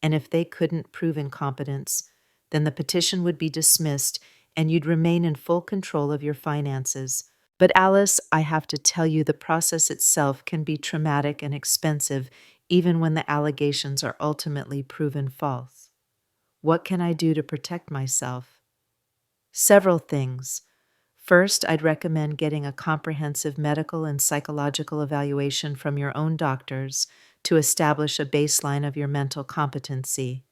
And if they couldn't prove incompetence, then the petition would be dismissed and you'd remain in full control of your finances. But Alice, I have to tell you, the process itself can be traumatic and expensive, even when the allegations are ultimately proven false. What can I do to protect myself? Several things. First, I'd recommend getting a comprehensive medical and psychological evaluation from your own doctors to establish a baseline of your mental competency.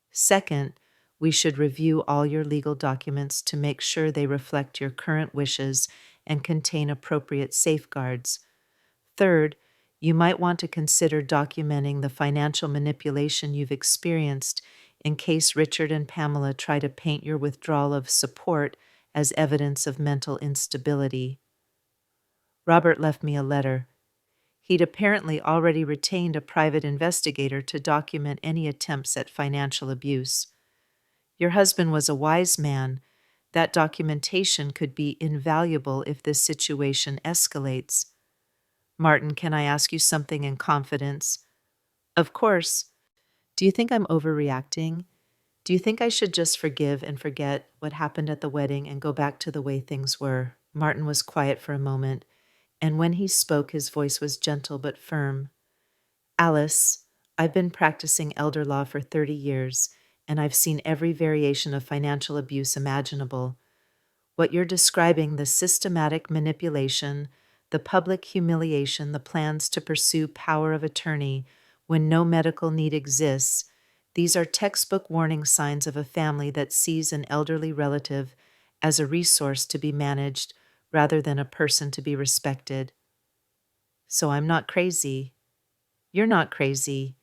Second, we should review all your legal documents to make sure they reflect your current wishes and contain appropriate safeguards. Third, you might want to consider documenting the financial manipulation you've experienced in case Richard and Pamela try to paint your withdrawal of support as evidence of mental instability. Robert left me a letter. He'd apparently already retained a private investigator to document any attempts at financial abuse. Your husband was a wise man. That documentation could be invaluable if this situation escalates. Martin, can I ask you something in confidence? Of course. Do you think I'm overreacting? Do you think I should just forgive and forget what happened at the wedding and go back to the way things were? Martin was quiet for a moment, and when he spoke, his voice was gentle but firm. Alice, I've been practicing elder law for 30 years, and I've seen every variation of financial abuse imaginable. What you're describing, the systematic manipulation, the public humiliation, the plans to pursue power of attorney when no medical need exists, these are textbook warning signs of a family that sees an elderly relative as a resource to be managed rather than a person to be respected. So I'm not crazy. You're not crazy.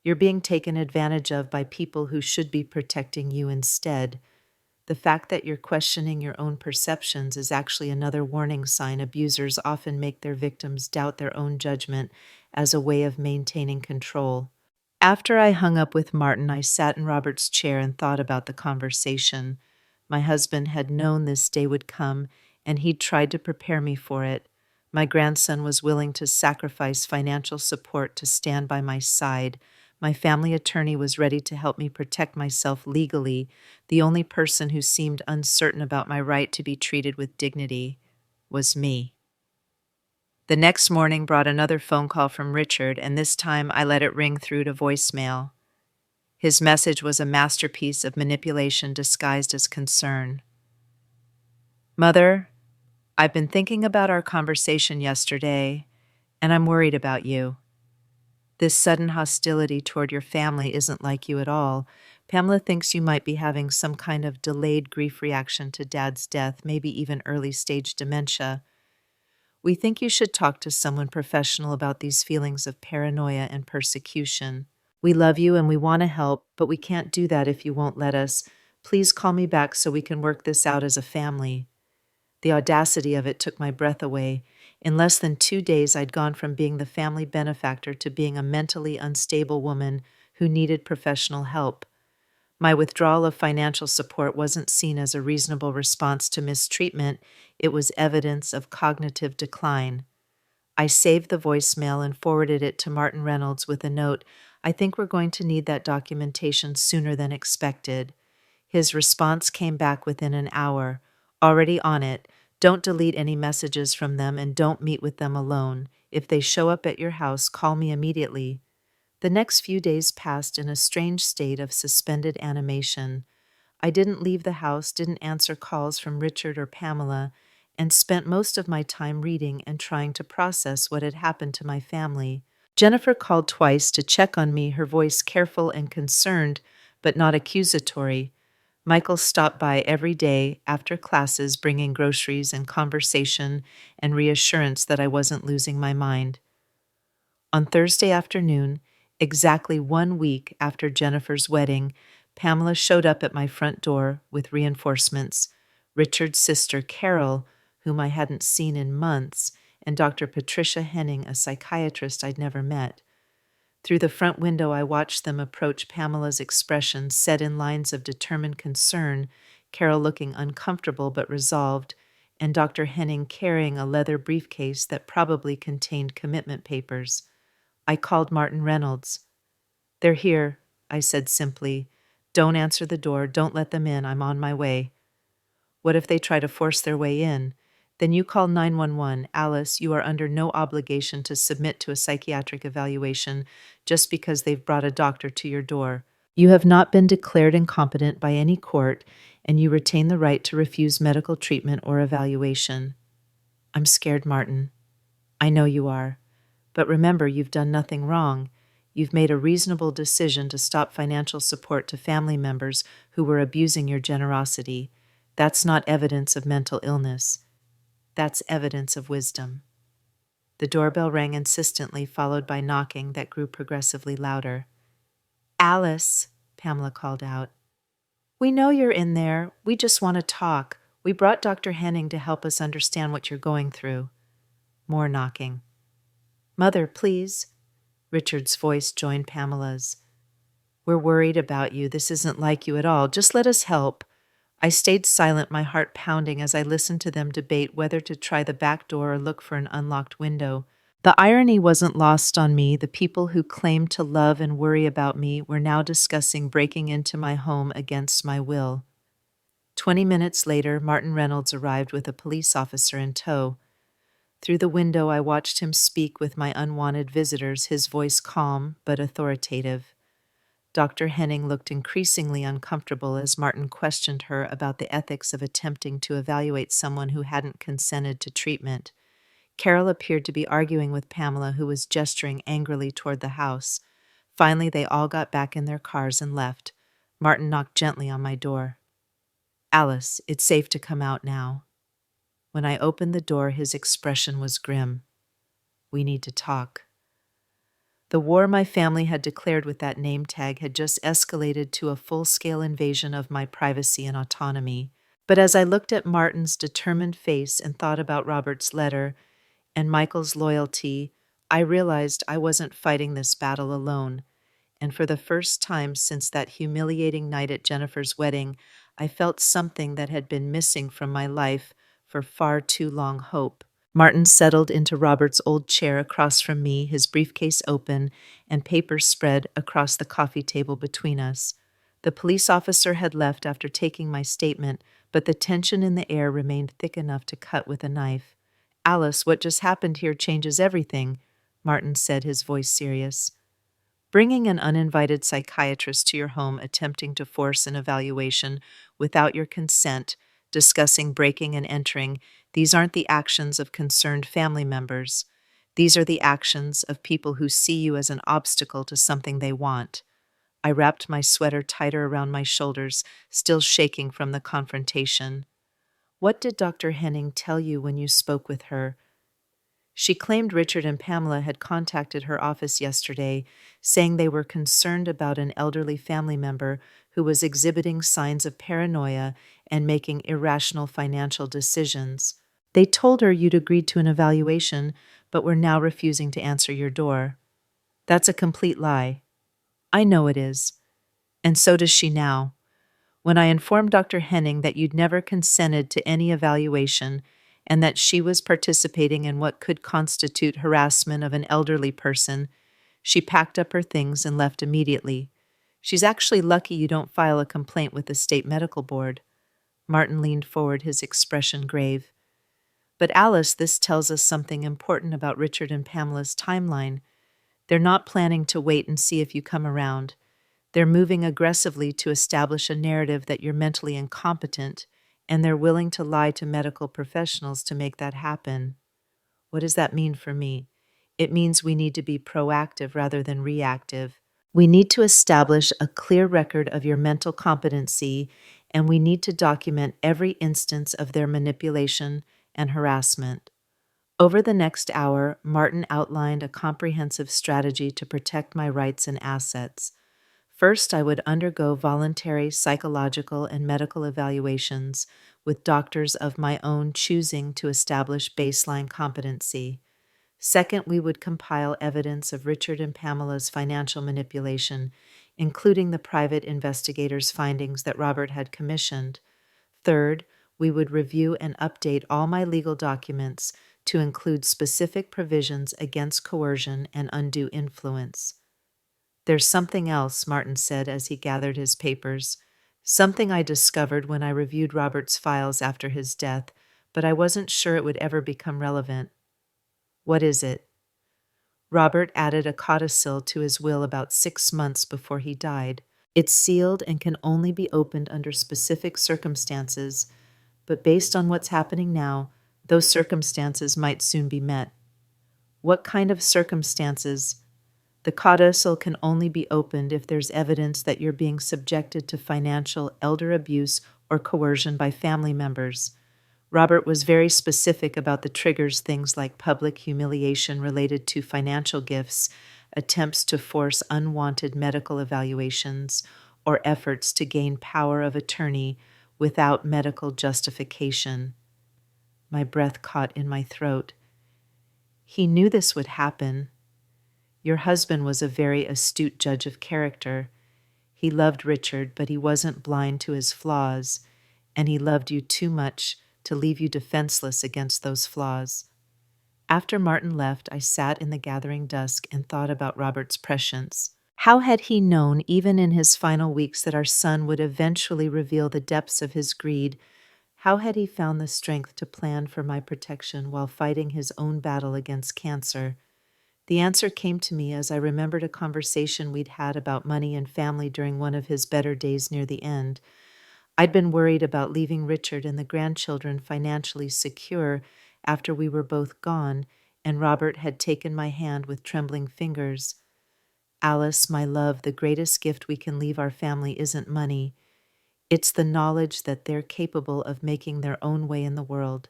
You're being taken advantage of by people who should be protecting you instead. The fact that you're questioning your own perceptions is actually another warning sign. Abusers often make their victims doubt their own judgment as a way of maintaining control. After I hung up with Martin, I sat in Robert's chair and thought about the conversation. My husband had known this day would come, and he'd tried to prepare me for it. My grandson was willing to sacrifice financial support to stand by my side. My family attorney was ready to help me protect myself legally. The only person who seemed uncertain about my right to be treated with dignity was me. The next morning brought another phone call from Richard, and this time I let it ring through to voicemail. His message was a masterpiece of manipulation disguised as concern. Mother, I've been thinking about our conversation yesterday, and I'm worried about you. This sudden hostility toward your family isn't like you at all. Pamela thinks you might be having some kind of delayed grief reaction to Dad's death, maybe even early-stage dementia. We think you should talk to someone professional about these feelings of paranoia and persecution. We love you and we want to help, but we can't do that if you won't let us. Please call me back so we can work this out as a family. The audacity of it took my breath away. In less than 2 days, I'd gone from being the family benefactor to being a mentally unstable woman who needed professional help. My withdrawal of financial support wasn't seen as a reasonable response to mistreatment. It was evidence of cognitive decline. I saved the voicemail and forwarded it to Martin Reynolds with a note, "I think we're going to need that documentation sooner than expected." His response came back within an hour. "Already on it. Don't delete any messages from them and don't meet with them alone. If they show up at your house, call me immediately." The next few days passed in a strange state of suspended animation. I didn't leave the house, didn't answer calls from Richard or Pamela, and spent most of my time reading and trying to process what had happened to my family. Jennifer called twice to check on me, her voice careful and concerned, but not accusatory. Michael stopped by every day after classes, bringing groceries and conversation and reassurance that I wasn't losing my mind. On Thursday afternoon, exactly 1 week after Jennifer's wedding, Pamela showed up at my front door with reinforcements. Richard's sister, Carol, whom I hadn't seen in months, and Dr. Patricia Henning, a psychiatrist I'd never met. Through the front window, I watched them approach. Pamela's expression set in lines of determined concern, Carol looking uncomfortable but resolved, and Dr. Henning carrying a leather briefcase that probably contained commitment papers. I called Martin Reynolds. "They're here," I said simply. "Don't answer the door. Don't let them in. I'm on my way." "What if they try to force their way in? Then you call 911. Alice, you are under no obligation to submit to a psychiatric evaluation just because they've brought a doctor to your door. You have not been declared incompetent by any court, and you retain the right to refuse medical treatment or evaluation. I'm scared, Martin. I know you are. But remember, you've done nothing wrong. You've made a reasonable decision to stop financial support to family members who were abusing your generosity. That's not evidence of mental illness. That's evidence of wisdom. The doorbell rang insistently, followed by knocking that grew progressively louder. Alice, Pamela called out. We know you're in there. We just want to talk. We brought Dr. Henning to help us understand what you're going through. More knocking. Mother, please. Richard's voice joined Pamela's. We're worried about you. This isn't like you at all. Just let us help. I stayed silent, my heart pounding as I listened to them debate whether to try the back door or look for an unlocked window. The irony wasn't lost on me. The people who claimed to love and worry about me were now discussing breaking into my home against my will. 20 minutes later, Martin Reynolds arrived with a police officer in tow. Through the window, I watched him speak with my unwanted visitors, his voice calm but authoritative. Dr. Henning looked increasingly uncomfortable as Martin questioned her about the ethics of attempting to evaluate someone who hadn't consented to treatment. Carol appeared to be arguing with Pamela, who was gesturing angrily toward the house. Finally, they all got back in their cars and left. Martin knocked gently on my door. Alice, it's safe to come out now. When I opened the door, his expression was grim. We need to talk. The war my family had declared with that name tag had just escalated to a full-scale invasion of my privacy and autonomy. But as I looked at Martin's determined face and thought about Robert's letter and Michael's loyalty, I realized I wasn't fighting this battle alone. And for the first time since that humiliating night at Jennifer's wedding, I felt something that had been missing from my life for far too long: hope. Martin settled into Robert's old chair across from me, his briefcase open and papers spread across the coffee table between us. The police officer had left after taking my statement, but the tension in the air remained thick enough to cut with a knife. Alice, what just happened here changes everything, Martin said, his voice serious. Bringing an uninvited psychiatrist to your home, attempting to force an evaluation without your consent, discussing breaking and entering, these aren't the actions of concerned family members. These are the actions of people who see you as an obstacle to something they want. I wrapped my sweater tighter around my shoulders, still shaking from the confrontation. What did Dr. Henning tell you when you spoke with her? She claimed Richard and Pamela had contacted her office yesterday, saying they were concerned about an elderly family member who was exhibiting signs of paranoia and making irrational financial decisions. They told her you'd agreed to an evaluation, but were now refusing to answer your door. That's a complete lie. I know it is. And so does she now. When I informed Dr. Henning that you'd never consented to any evaluation and that she was participating in what could constitute harassment of an elderly person, she packed up her things and left immediately. She's actually lucky you don't file a complaint with the state medical board. Martin leaned forward, his expression grave. But Alice, this tells us something important about Richard and Pamela's timeline. They're not planning to wait and see if you come around. They're moving aggressively to establish a narrative that you're mentally incompetent, and they're willing to lie to medical professionals to make that happen. What does that mean for me? It means we need to be proactive rather than reactive. We need to establish a clear record of your mental competency, and we need to document every instance of their manipulation and harassment. Over the next hour, Martin outlined a comprehensive strategy to protect my rights and assets. First, I would undergo voluntary psychological and medical evaluations with doctors of my own choosing to establish baseline competency. Second, we would compile evidence of Richard and Pamela's financial manipulation, including the private investigator's findings that Robert had commissioned. Third, we would review and update all my legal documents to include specific provisions against coercion and undue influence. There's something else, Martin said as he gathered his papers. Something I discovered when I reviewed Robert's files after his death, but I wasn't sure it would ever become relevant. What is it? Robert added a codicil to his will about 6 months before he died. It's sealed and can only be opened under specific circumstances, but based on what's happening now, those circumstances might soon be met. What kind of circumstances? The codicil can only be opened if there's evidence that you're being subjected to financial elder abuse or coercion by family members. Robert was very specific about the triggers, things like public humiliation related to financial gifts, attempts to force unwanted medical evaluations, or efforts to gain power of attorney without medical justification. My breath caught in my throat. He knew this would happen. Your husband was a very astute judge of character. He loved Richard, but he wasn't blind to his flaws, and he loved you too much to leave you defenseless against those flaws. After Martin left, I sat in the gathering dusk and thought about Robert's prescience. How had he known, even in his final weeks, that our son would eventually reveal the depths of his greed? How had he found the strength to plan for my protection while fighting his own battle against cancer? The answer came to me as I remembered a conversation we'd had about money and family during one of his better days near the end. I'd been worried about leaving Richard and the grandchildren financially secure after we were both gone, and Robert had taken my hand with trembling fingers. Alice, my love, the greatest gift we can leave our family isn't money. It's the knowledge that they're capable of making their own way in the world.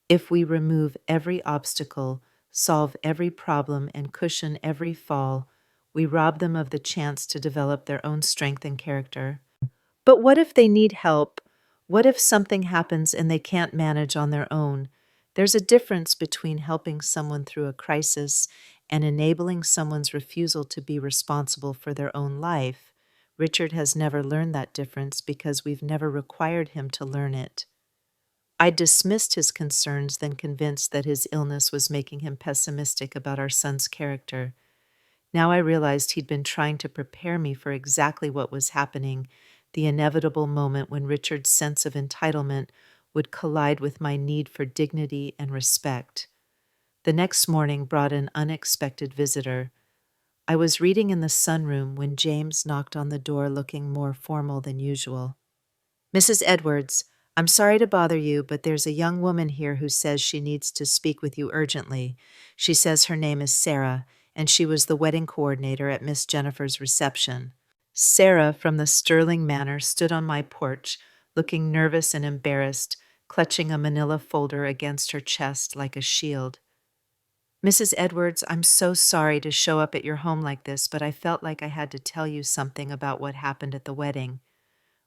If we remove every obstacle, solve every problem, and cushion every fall, we rob them of the chance to develop their own strength and character. But what if they need help? What if something happens and they can't manage on their own? There's a difference between helping someone through a crisis and enabling someone's refusal to be responsible for their own life. Richard has never learned that difference because we've never required him to learn it. I dismissed his concerns, then convinced that his illness was making him pessimistic about our son's character. Now I realized he'd been trying to prepare me for exactly what was happening, the inevitable moment when Richard's sense of entitlement would collide with my need for dignity and respect. The next morning brought an unexpected visitor. I was reading in the sunroom when James knocked on the door looking more formal than usual. "Mrs. Edwards, I'm sorry to bother you, but there's a young woman here who says she needs to speak with you urgently. She says her name is Sarah, and she was the wedding coordinator at Miss Jennifer's reception." Sarah from the Sterling Manor stood on my porch, looking nervous and embarrassed, clutching a manila folder against her chest like a shield. "Mrs. Edwards, I'm so sorry to show up at your home like this, but I felt like I had to tell you something about what happened at the wedding."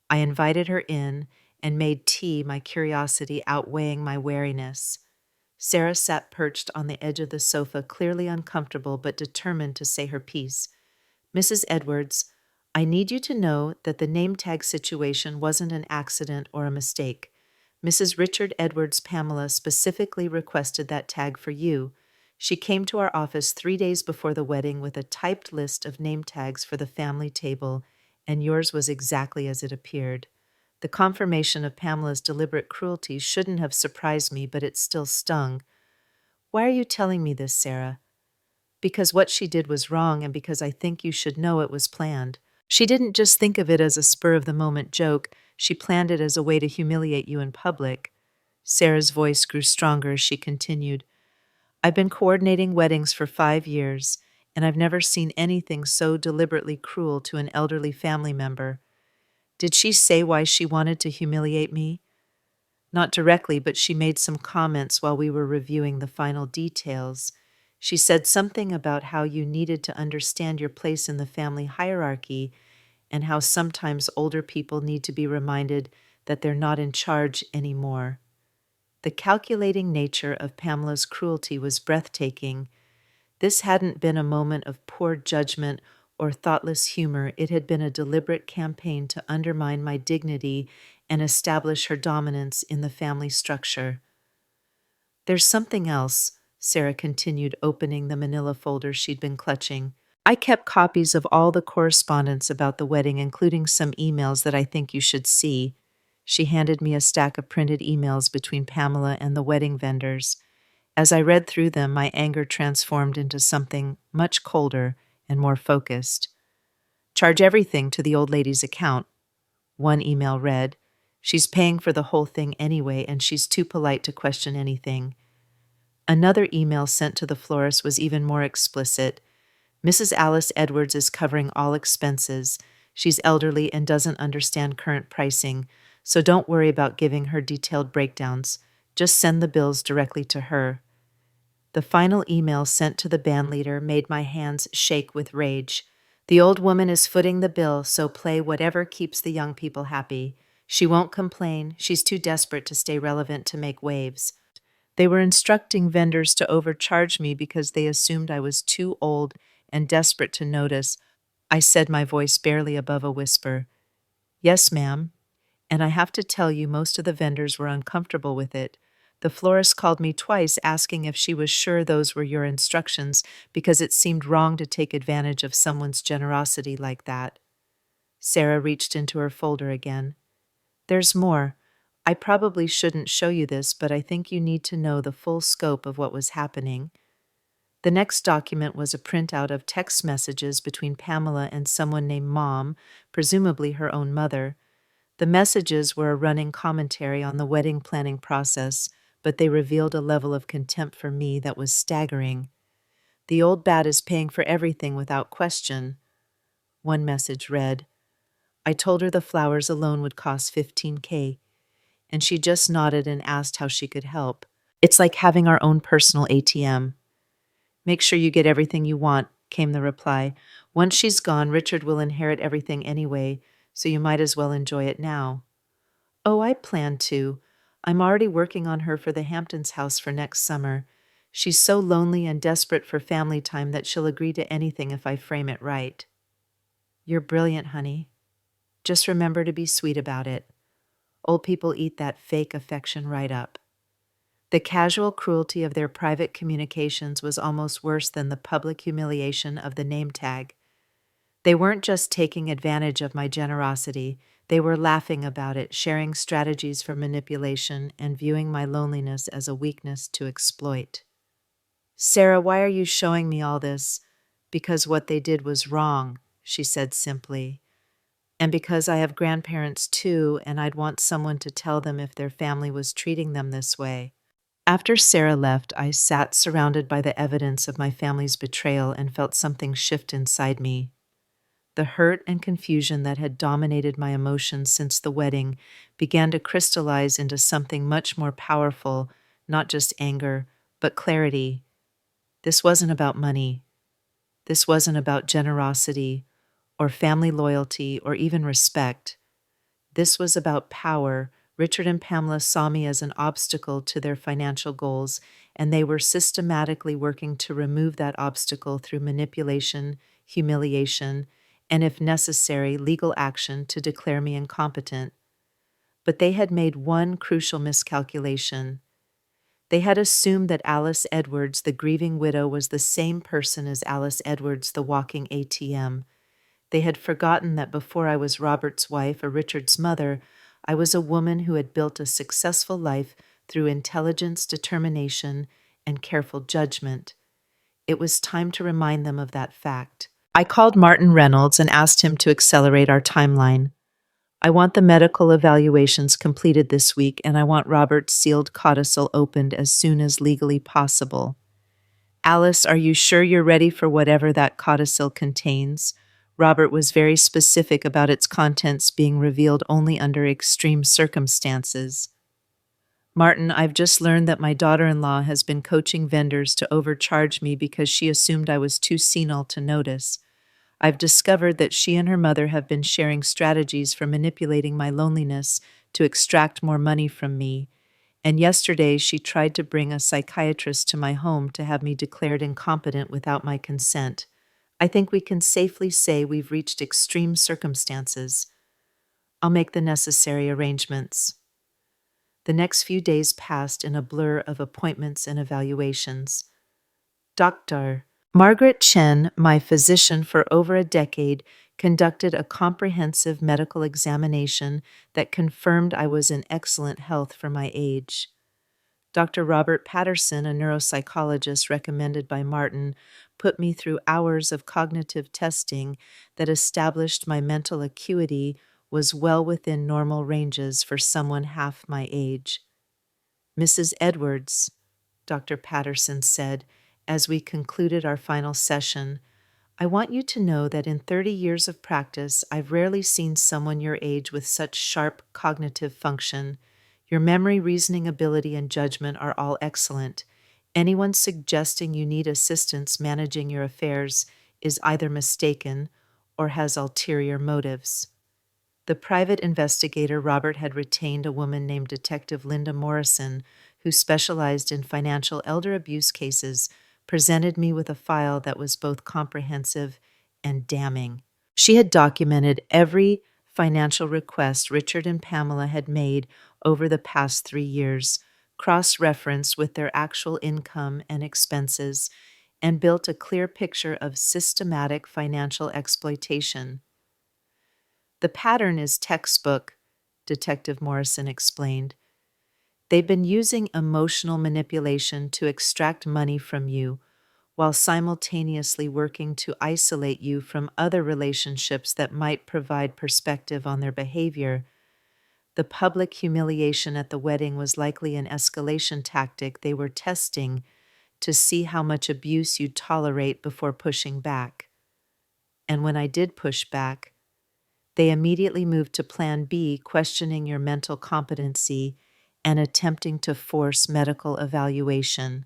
I invited her in and made tea, my curiosity outweighing my wariness. Sarah sat perched on the edge of the sofa, clearly uncomfortable but determined to say her piece. "Mrs. Edwards, I need you to know that the name tag situation wasn't an accident or a mistake. Mrs. Richard Edwards Pamela specifically requested that tag for you. She came to our office 3 days before the wedding with a typed list of name tags for the family table, and yours was exactly as it appeared. The confirmation of Pamela's deliberate cruelty shouldn't have surprised me, but it still stung. Why are you telling me this, Sarah? Because what she did was wrong, and because I think you should know it was planned. She didn't just think of it as a spur-of-the-moment joke. She planned it as a way to humiliate you in public." Sarah's voice grew stronger as she continued. "I've been coordinating weddings for 5 years, and I've never seen anything so deliberately cruel to an elderly family member. Did she say why she wanted to humiliate me?" "Not directly, but she made some comments while we were reviewing the final details. She said something about how you needed to understand your place in the family hierarchy and how sometimes older people need to be reminded that they're not in charge anymore." The calculating nature of Pamela's cruelty was breathtaking. This hadn't been a moment of poor judgment or thoughtless humor. It had been a deliberate campaign to undermine my dignity and establish her dominance in the family structure. "There's something else," Sarah continued, opening the manila folder she'd been clutching. "I kept copies of all the correspondence about the wedding, including some emails that I think you should see." She handed me a stack of printed emails between Pamela and the wedding vendors. As I read through them, my anger transformed into something much colder and more focused. Charge everything to the old lady's account. One email read, "She's paying for the whole thing anyway, and she's too polite to question anything." Another email sent to the florist was even more explicit. "Mrs. Alice Edwards is covering all expenses. She's elderly and doesn't understand current pricing, so don't worry about giving her detailed breakdowns. Just send the bills directly to her." The final email sent to the bandleader made my hands shake with rage. "The old woman is footing the bill, so play whatever keeps the young people happy. She won't complain. She's too desperate to stay relevant to make waves." They were instructing vendors to overcharge me because they assumed I was too old and desperate to notice. I said, my voice barely above a whisper, "Yes, ma'am." And I have to tell you, most of the vendors were uncomfortable with it. The florist called me twice asking if she was sure those were your instructions because it seemed wrong to take advantage of someone's generosity like that. Sarah reached into her folder again. "There's more. I probably shouldn't show you this, but I think you need to know the full scope of what was happening." The next document was a printout of text messages between Pamela and someone named Mom, presumably her own mother. The messages were a running commentary on the wedding planning process, but they revealed a level of contempt for me that was staggering. "The old bat is paying for everything without question." One message read, "I told her the flowers alone would cost $15K, and she just nodded and asked how she could help. It's like having our own personal ATM. "Make sure you get everything you want," came the reply. "Once she's gone, Richard will inherit everything anyway, so you might as well enjoy it now." "Oh, I plan to. I'm already working on her for the Hamptons house for next summer. She's so lonely and desperate for family time that she'll agree to anything if I frame it right." "You're brilliant, honey. Just remember to be sweet about it. Old people eat that fake affection right up." The casual cruelty of their private communications was almost worse than the public humiliation of the name tag. They weren't just taking advantage of my generosity, they were laughing about it, sharing strategies for manipulation, and viewing my loneliness as a weakness to exploit. "Sarah, why are you showing me all this?" "Because what they did was wrong," she said simply. "And because I have grandparents too, and I'd want someone to tell them if their family was treating them this way." After Sarah left, I sat surrounded by the evidence of my family's betrayal and felt something shift inside me. The hurt and confusion that had dominated my emotions since the wedding began to crystallize into something much more powerful, not just anger, but clarity. This wasn't about money. This wasn't about generosity or family loyalty or even respect. This was about power. Richard and Pamela saw me as an obstacle to their financial goals, and they were systematically working to remove that obstacle through manipulation, humiliation, and if necessary, legal action to declare me incompetent. But they had made one crucial miscalculation. They had assumed that Alice Edwards, the grieving widow, was the same person as Alice Edwards, the walking ATM. They had forgotten that before I was Robert's wife or Richard's mother, I was a woman who had built a successful life through intelligence, determination, and careful judgment. It was time to remind them of that fact. I called Martin Reynolds and asked him to accelerate our timeline. "I want the medical evaluations completed this week, and I want Robert's sealed codicil opened as soon as legally possible." "Alice, are you sure you're ready for whatever that codicil contains?" Robert was very specific about its contents being revealed only under extreme circumstances. "Martin, I've just learned that my daughter-in-law has been coaching vendors to overcharge me because she assumed I was too senile to notice. I've discovered that she and her mother have been sharing strategies for manipulating my loneliness to extract more money from me. And yesterday she tried to bring a psychiatrist to my home to have me declared incompetent without my consent. I think we can safely say we've reached extreme circumstances. I'll make the necessary arrangements." The next few days passed in a blur of appointments and evaluations. Dr. Margaret Chen, my physician for over a decade, conducted a comprehensive medical examination that confirmed I was in excellent health for my age. Dr. Robert Patterson, a neuropsychologist recommended by Martin, put me through hours of cognitive testing that established my mental acuity was well within normal ranges for someone half my age. Mrs. Edwards, Dr. Patterson said, as we concluded our final session, I want you to know that in 30 years of practice, I've rarely seen someone your age with such sharp cognitive function. Your memory, reasoning ability, and judgment are all excellent. Anyone suggesting you need assistance managing your affairs is either mistaken or has ulterior motives. The private investigator Robert had retained a woman named Detective Linda Morrison, who specialized in financial elder abuse cases, presented me with a file that was both comprehensive and damning. She had documented every financial request Richard and Pamela had made over the past 3 years, cross-referenced with their actual income and expenses, and built a clear picture of systematic financial exploitation. The pattern is textbook, Detective Morrison explained. They've been using emotional manipulation to extract money from you while simultaneously working to isolate you from other relationships that might provide perspective on their behavior. The public humiliation at the wedding was likely an escalation tactic they were testing to see how much abuse you'd tolerate before pushing back. And when I did push back, they immediately moved to Plan B, questioning your mental competency and attempting to force medical evaluation.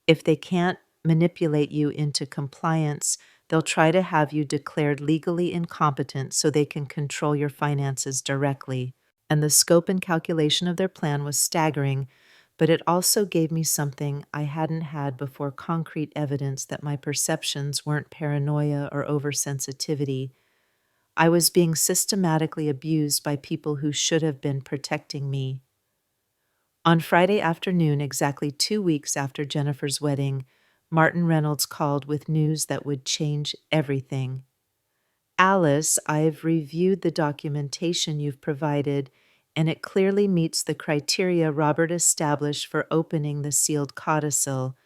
If they can't manipulate you into compliance, they'll try to have you declared legally incompetent so they can control your finances directly. And the scope and calculation of their plan was staggering, but it also gave me something I hadn't had before: concrete evidence that my perceptions weren't paranoia or oversensitivity. I was being systematically abused by people who should have been protecting me. On Friday afternoon, exactly 2 weeks after Jennifer's wedding, Martin Reynolds called with news that would change everything. Alice, I've reviewed the documentation you've provided, and it clearly meets the criteria Robert established for opening the sealed codicil.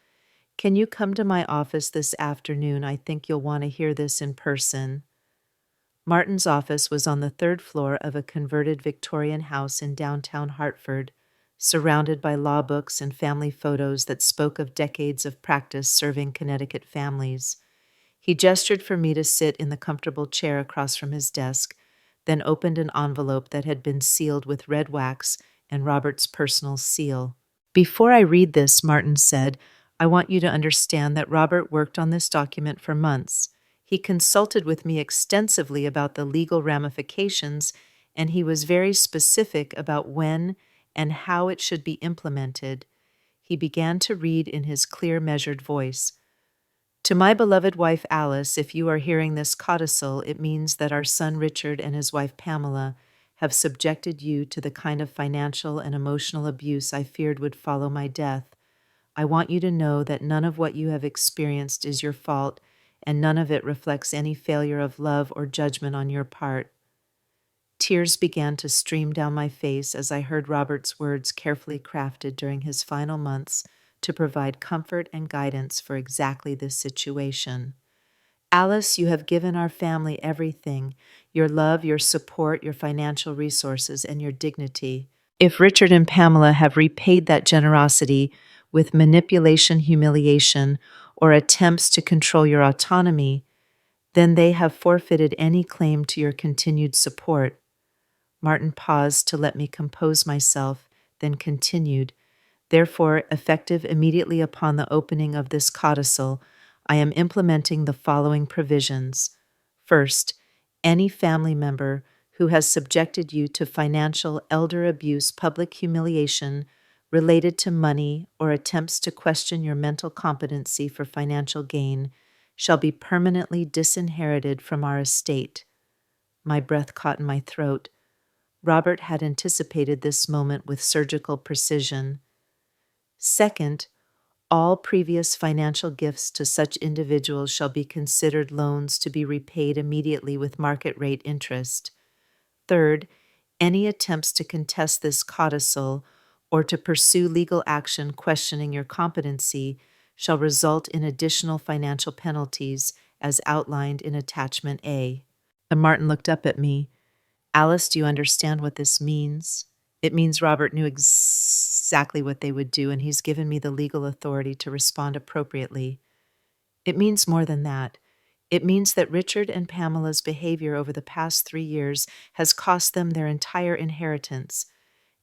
Can you come to my office this afternoon? I think you'll want to hear this in person. Martin's office was on the 3rd floor of a converted Victorian house in downtown Hartford, surrounded by law books and family photos that spoke of decades of practice serving Connecticut families. He gestured for me to sit in the comfortable chair across from his desk, then opened an envelope that had been sealed with red wax and Robert's personal seal. Before I read this, Martin said, I want you to understand that Robert worked on this document for months. He consulted with me extensively about the legal ramifications, and he was very specific about when and how it should be implemented. He began to read in his clear, measured voice. To my beloved wife Alice, if you are hearing this codicil, it means that our son Richard and his wife Pamela have subjected you to the kind of financial and emotional abuse I feared would follow my death. I want you to know that none of what you have experienced is your fault, and none of it reflects any failure of love or judgment on your part. Tears began to stream down my face as I heard Robert's words, carefully crafted during his final months to provide comfort and guidance for exactly this situation. Alice, you have given our family everything: your love, your support, your financial resources, and your dignity. If Richard and Pamela have repaid that generosity with manipulation, humiliation, or attempts to control your autonomy, then they have forfeited any claim to your continued support. Martin paused to let me compose myself, then continued. Therefore, effective immediately upon the opening of this codicil, I am implementing the following provisions. First, any family member who has subjected you to financial elder abuse, public humiliation related to money, or attempts to question your mental competency for financial gain shall be permanently disinherited from our estate. My breath caught in my throat. Robert had anticipated this moment with surgical precision. Second, all previous financial gifts to such individuals shall be considered loans to be repaid immediately with market rate interest. Third, any attempts to contest this codicil or to pursue legal action questioning your competency shall result in additional financial penalties as outlined in Attachment A. And Martin looked up at me. Alice, do you understand what this means? It means Robert knew exactly what they would do, and he's given me the legal authority to respond appropriately. It means more than that. It means that Richard and Pamela's behavior over the past 3 years has cost them their entire inheritance.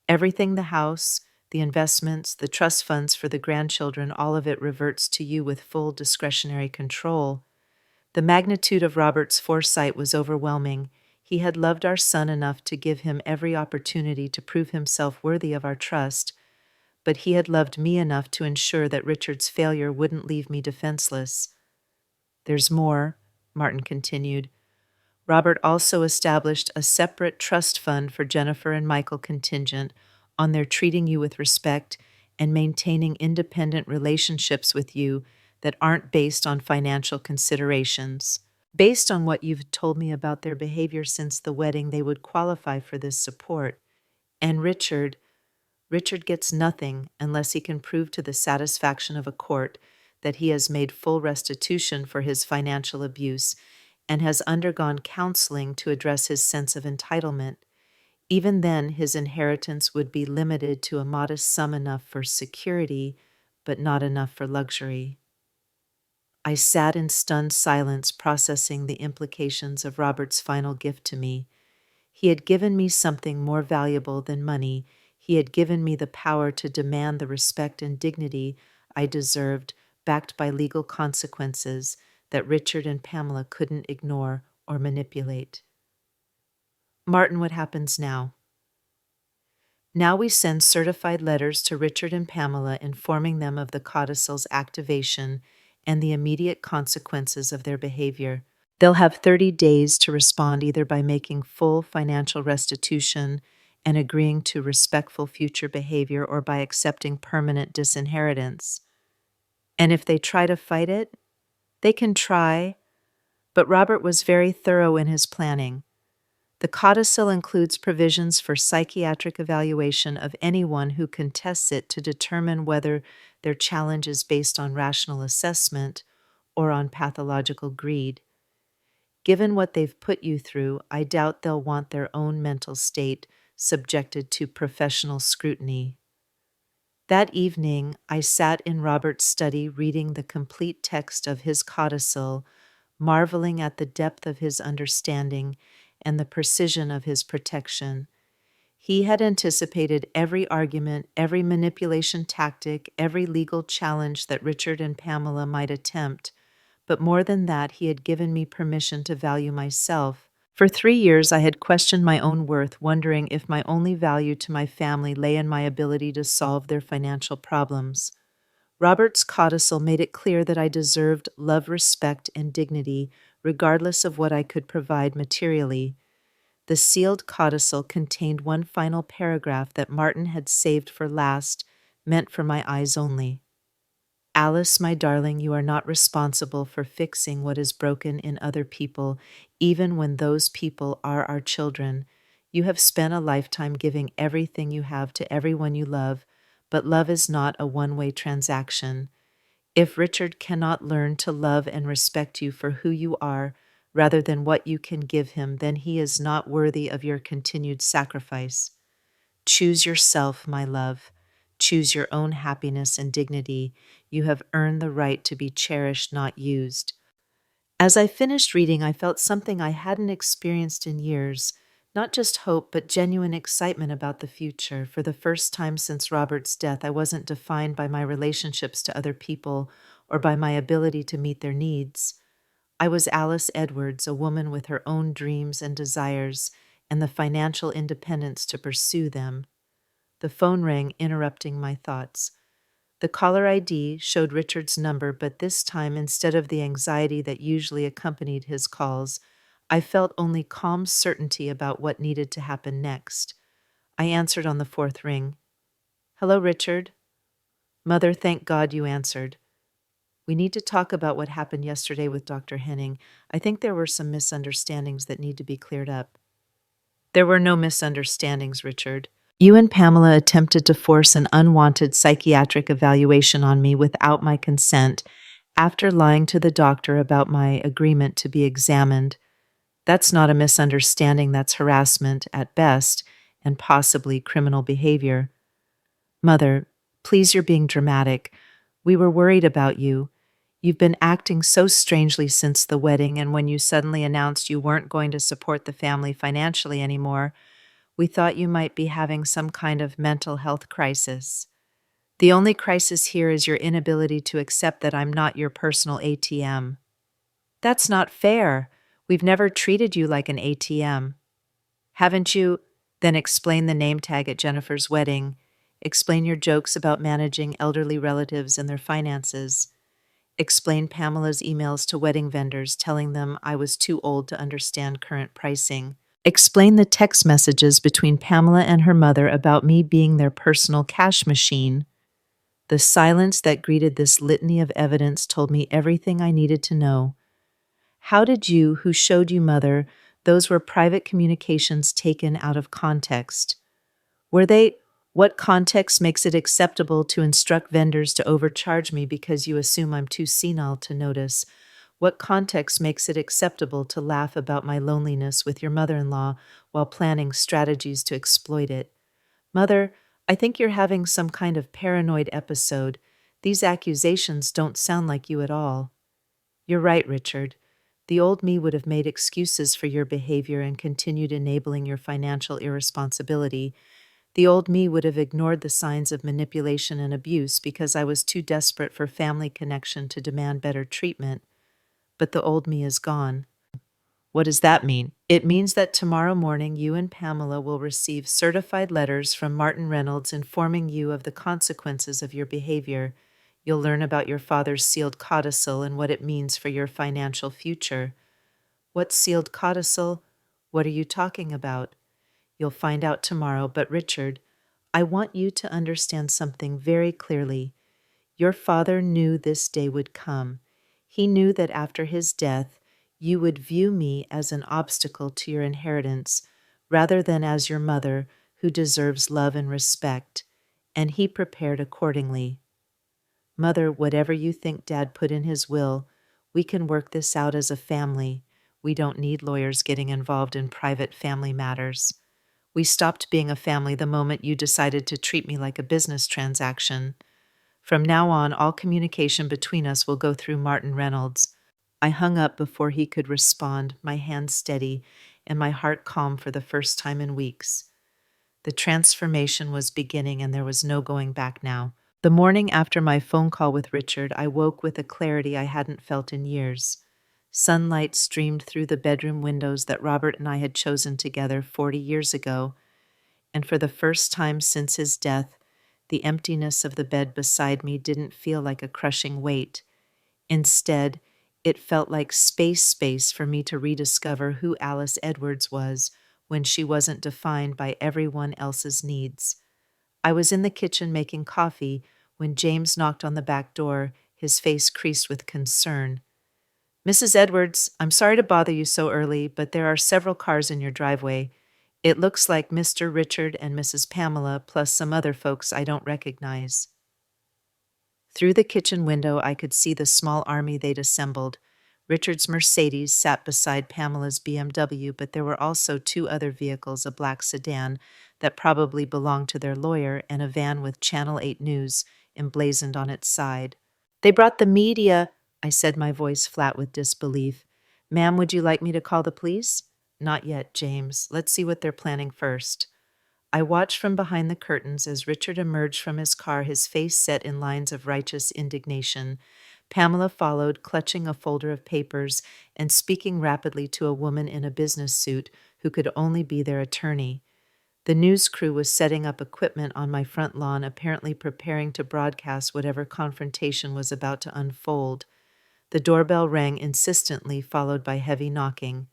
Everything, the house, the investments, the trust funds for the grandchildren, all of it reverts to you with full discretionary control. The magnitude of Robert's foresight was overwhelming. He had loved our son enough to give him every opportunity to prove himself worthy of our trust, but he had loved me enough to ensure that Richard's failure wouldn't leave me defenseless. There's more, Martin continued. Robert also established a separate trust fund for Jennifer and Michael contingent on their treating you with respect and maintaining independent relationships with you that aren't based on financial considerations. Based on what you've told me about their behavior since the wedding, they would qualify for this support. And Richard gets nothing unless he can prove to the satisfaction of a court that he has made full restitution for his financial abuse and has undergone counseling to address his sense of entitlement. Even then, his inheritance would be limited to a modest sum enough for security, but not enough for luxury. I sat in stunned silence, processing the implications of Robert's final gift to me. He had given me something more valuable than money. He had given me the power to demand the respect and dignity I deserved, backed by legal consequences that Richard and Pamela couldn't ignore or manipulate. Martin, what happens now? Now we send certified letters to Richard and Pamela informing them of the codicil's activation and the immediate consequences of their behavior. They'll have 30 days to respond either by making full financial restitution and agreeing to respectful future behavior or by accepting permanent disinheritance. And if they try to fight it, they can try, but Robert was very thorough in his planning. The codicil includes provisions for psychiatric evaluation of anyone who contests it to determine whether their challenge is based on rational assessment or on pathological greed. Given what they've put you through, I doubt they'll want their own mental state subjected to professional scrutiny. That evening, I sat in Robert's study reading the complete text of his codicil, marveling at the depth of his understanding and the precision of his protection. He had anticipated every argument, every manipulation tactic, every legal challenge that Richard and Pamela might attempt, but more than that, he had given me permission to value myself. For 3 years, I had questioned my own worth, wondering if my only value to my family lay in my ability to solve their financial problems. Robert's codicil made it clear that I deserved love, respect, and dignity, regardless of what I could provide materially. The sealed codicil contained one final paragraph that Martin had saved for last, meant for my eyes only. Alice, my darling, you are not responsible for fixing what is broken in other people, even when those people are our children. You have spent a lifetime giving everything you have to everyone you love, but love is not a one-way transaction. If Richard cannot learn to love and respect you for who you are, rather than what you can give him, then he is not worthy of your continued sacrifice. Choose yourself, my love. Choose your own happiness and dignity. You have earned the right to be cherished, not used. As I finished reading, I felt something I hadn't experienced in years, not just hope, but genuine excitement about the future. For the first time since Robert's death, I wasn't defined by my relationships to other people or by my ability to meet their needs. I was Alice Edwards, a woman with her own dreams and desires and the financial independence to pursue them. The phone rang, interrupting my thoughts. The caller ID showed Richard's number, but this time, instead of the anxiety that usually accompanied his calls, I felt only calm certainty about what needed to happen next. I answered on the fourth ring. Hello, Richard. Mother, thank God you answered. We need to talk about what happened yesterday with Dr. Henning. I think there were some misunderstandings that need to be cleared up. There were no misunderstandings, Richard. You and Pamela attempted to force an unwanted psychiatric evaluation on me without my consent after lying to the doctor about my agreement to be examined. That's not a misunderstanding, that's harassment at best and possibly criminal behavior. Mother, please, you're being dramatic. We were worried about you. You've been acting so strangely since the wedding, and when you suddenly announced you weren't going to support the family financially anymore, we thought you might be having some kind of mental health crisis. The only crisis here is your inability to accept that I'm not your personal ATM. That's not fair. We've never treated you like an ATM. Haven't you? Then explain the name tag at Jennifer's wedding. Explain your jokes about managing elderly relatives and their finances. Explain Pamela's emails to wedding vendors telling them I was too old to understand current pricing. Explain the text messages between Pamela and her mother about me being their personal cash machine. The silence that greeted this litany of evidence told me everything I needed to know. How did you, who showed you Mother, those were private communications taken out of context? Were they, what context makes it acceptable to instruct vendors to overcharge me because you assume I'm too senile to notice? What context makes it acceptable to laugh about my loneliness with your mother-in-law while planning strategies to exploit it? Mother, I think you're having some kind of paranoid episode. These accusations don't sound like you at all. You're right, Richard. The old me would have made excuses for your behavior and continued enabling your financial irresponsibility. The old me would have ignored the signs of manipulation and abuse because I was too desperate for family connection to demand better treatment. But the old me is gone. What does that mean? It means that tomorrow morning you and Pamela will receive certified letters from Martin Reynolds informing you of the consequences of your behavior. You'll learn about your father's sealed codicil and what it means for your financial future. What sealed codicil? What are you talking about? You'll find out tomorrow, but Richard, I want you to understand something very clearly. Your father knew this day would come. He knew that after his death, you would view me as an obstacle to your inheritance rather than as your mother who deserves love and respect, and he prepared accordingly. Mother, whatever you think Dad put in his will, we can work this out as a family. We don't need lawyers getting involved in private family matters. We stopped being a family the moment you decided to treat me like a business transaction. From now on, all communication between us will go through Martin Reynolds. I hung up before he could respond, my hands steady and my heart calm for the first time in weeks. The transformation was beginning and there was no going back now. The morning after my phone call with Richard, I woke with a clarity I hadn't felt in years. Sunlight streamed through the bedroom windows that Robert and I had chosen together 40 years ago, and for the first time since his death, the emptiness of the bed beside me didn't feel like a crushing weight. Instead, it felt like space for me to rediscover who Alice Edwards was when she wasn't defined by everyone else's needs. I was in the kitchen making coffee when James knocked on the back door, his face creased with concern. Mrs. Edwards, I'm sorry to bother you so early, but there are several cars in your driveway. It looks like Mr. Richard and Mrs. Pamela, plus some other folks I don't recognize. Through the kitchen window, I could see the small army they'd assembled. Richard's Mercedes sat beside Pamela's BMW, but there were also two other vehicles, a black sedan that probably belonged to their lawyer, and a van with Channel 8 News emblazoned on its side. They brought the media, I said, my voice flat with disbelief. Ma'am, would you like me to call the police? Not yet, James. Let's see what they're planning first. I watched from behind the curtains as Richard emerged from his car, his face set in lines of righteous indignation. Pamela followed, clutching a folder of papers and speaking rapidly to a woman in a business suit who could only be their attorney. The news crew was setting up equipment on my front lawn, apparently preparing to broadcast whatever confrontation was about to unfold. The doorbell rang insistently, followed by heavy knocking.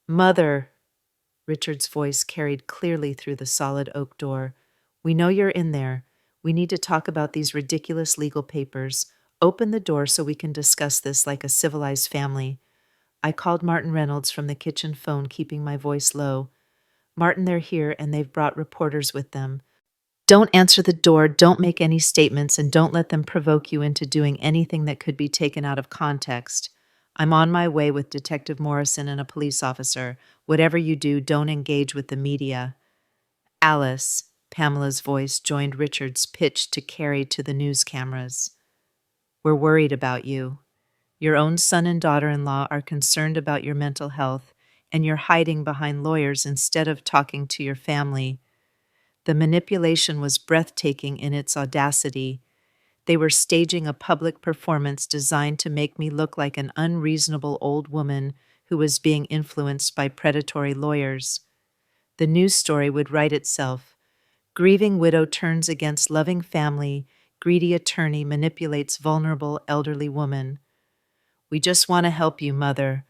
Mother! Richard's voice carried clearly through the solid oak door. We know you're in there. We need to talk about these ridiculous legal papers. Open the door so we can discuss this like a civilized family. I called Martin Reynolds from the kitchen phone, keeping my voice low. Martin, they're here, and they've brought reporters with them. Don't answer the door, don't make any statements, and don't let them provoke you into doing anything that could be taken out of context. I'm on my way with Detective Morrison and a police officer. Whatever you do, don't engage with the media. Alice, Pamela's voice joined Richard's pitch to carry to the news cameras. We're worried about you. Your own son and daughter-in-law are concerned about your mental health, and you're hiding behind lawyers instead of talking to your family. The manipulation was breathtaking in its audacity. They were staging a public performance designed to make me look like an unreasonable old woman who was being influenced by predatory lawyers. The news story would write itself. Grieving widow turns against loving family, greedy attorney manipulates vulnerable elderly woman. We just want to help you, Mother,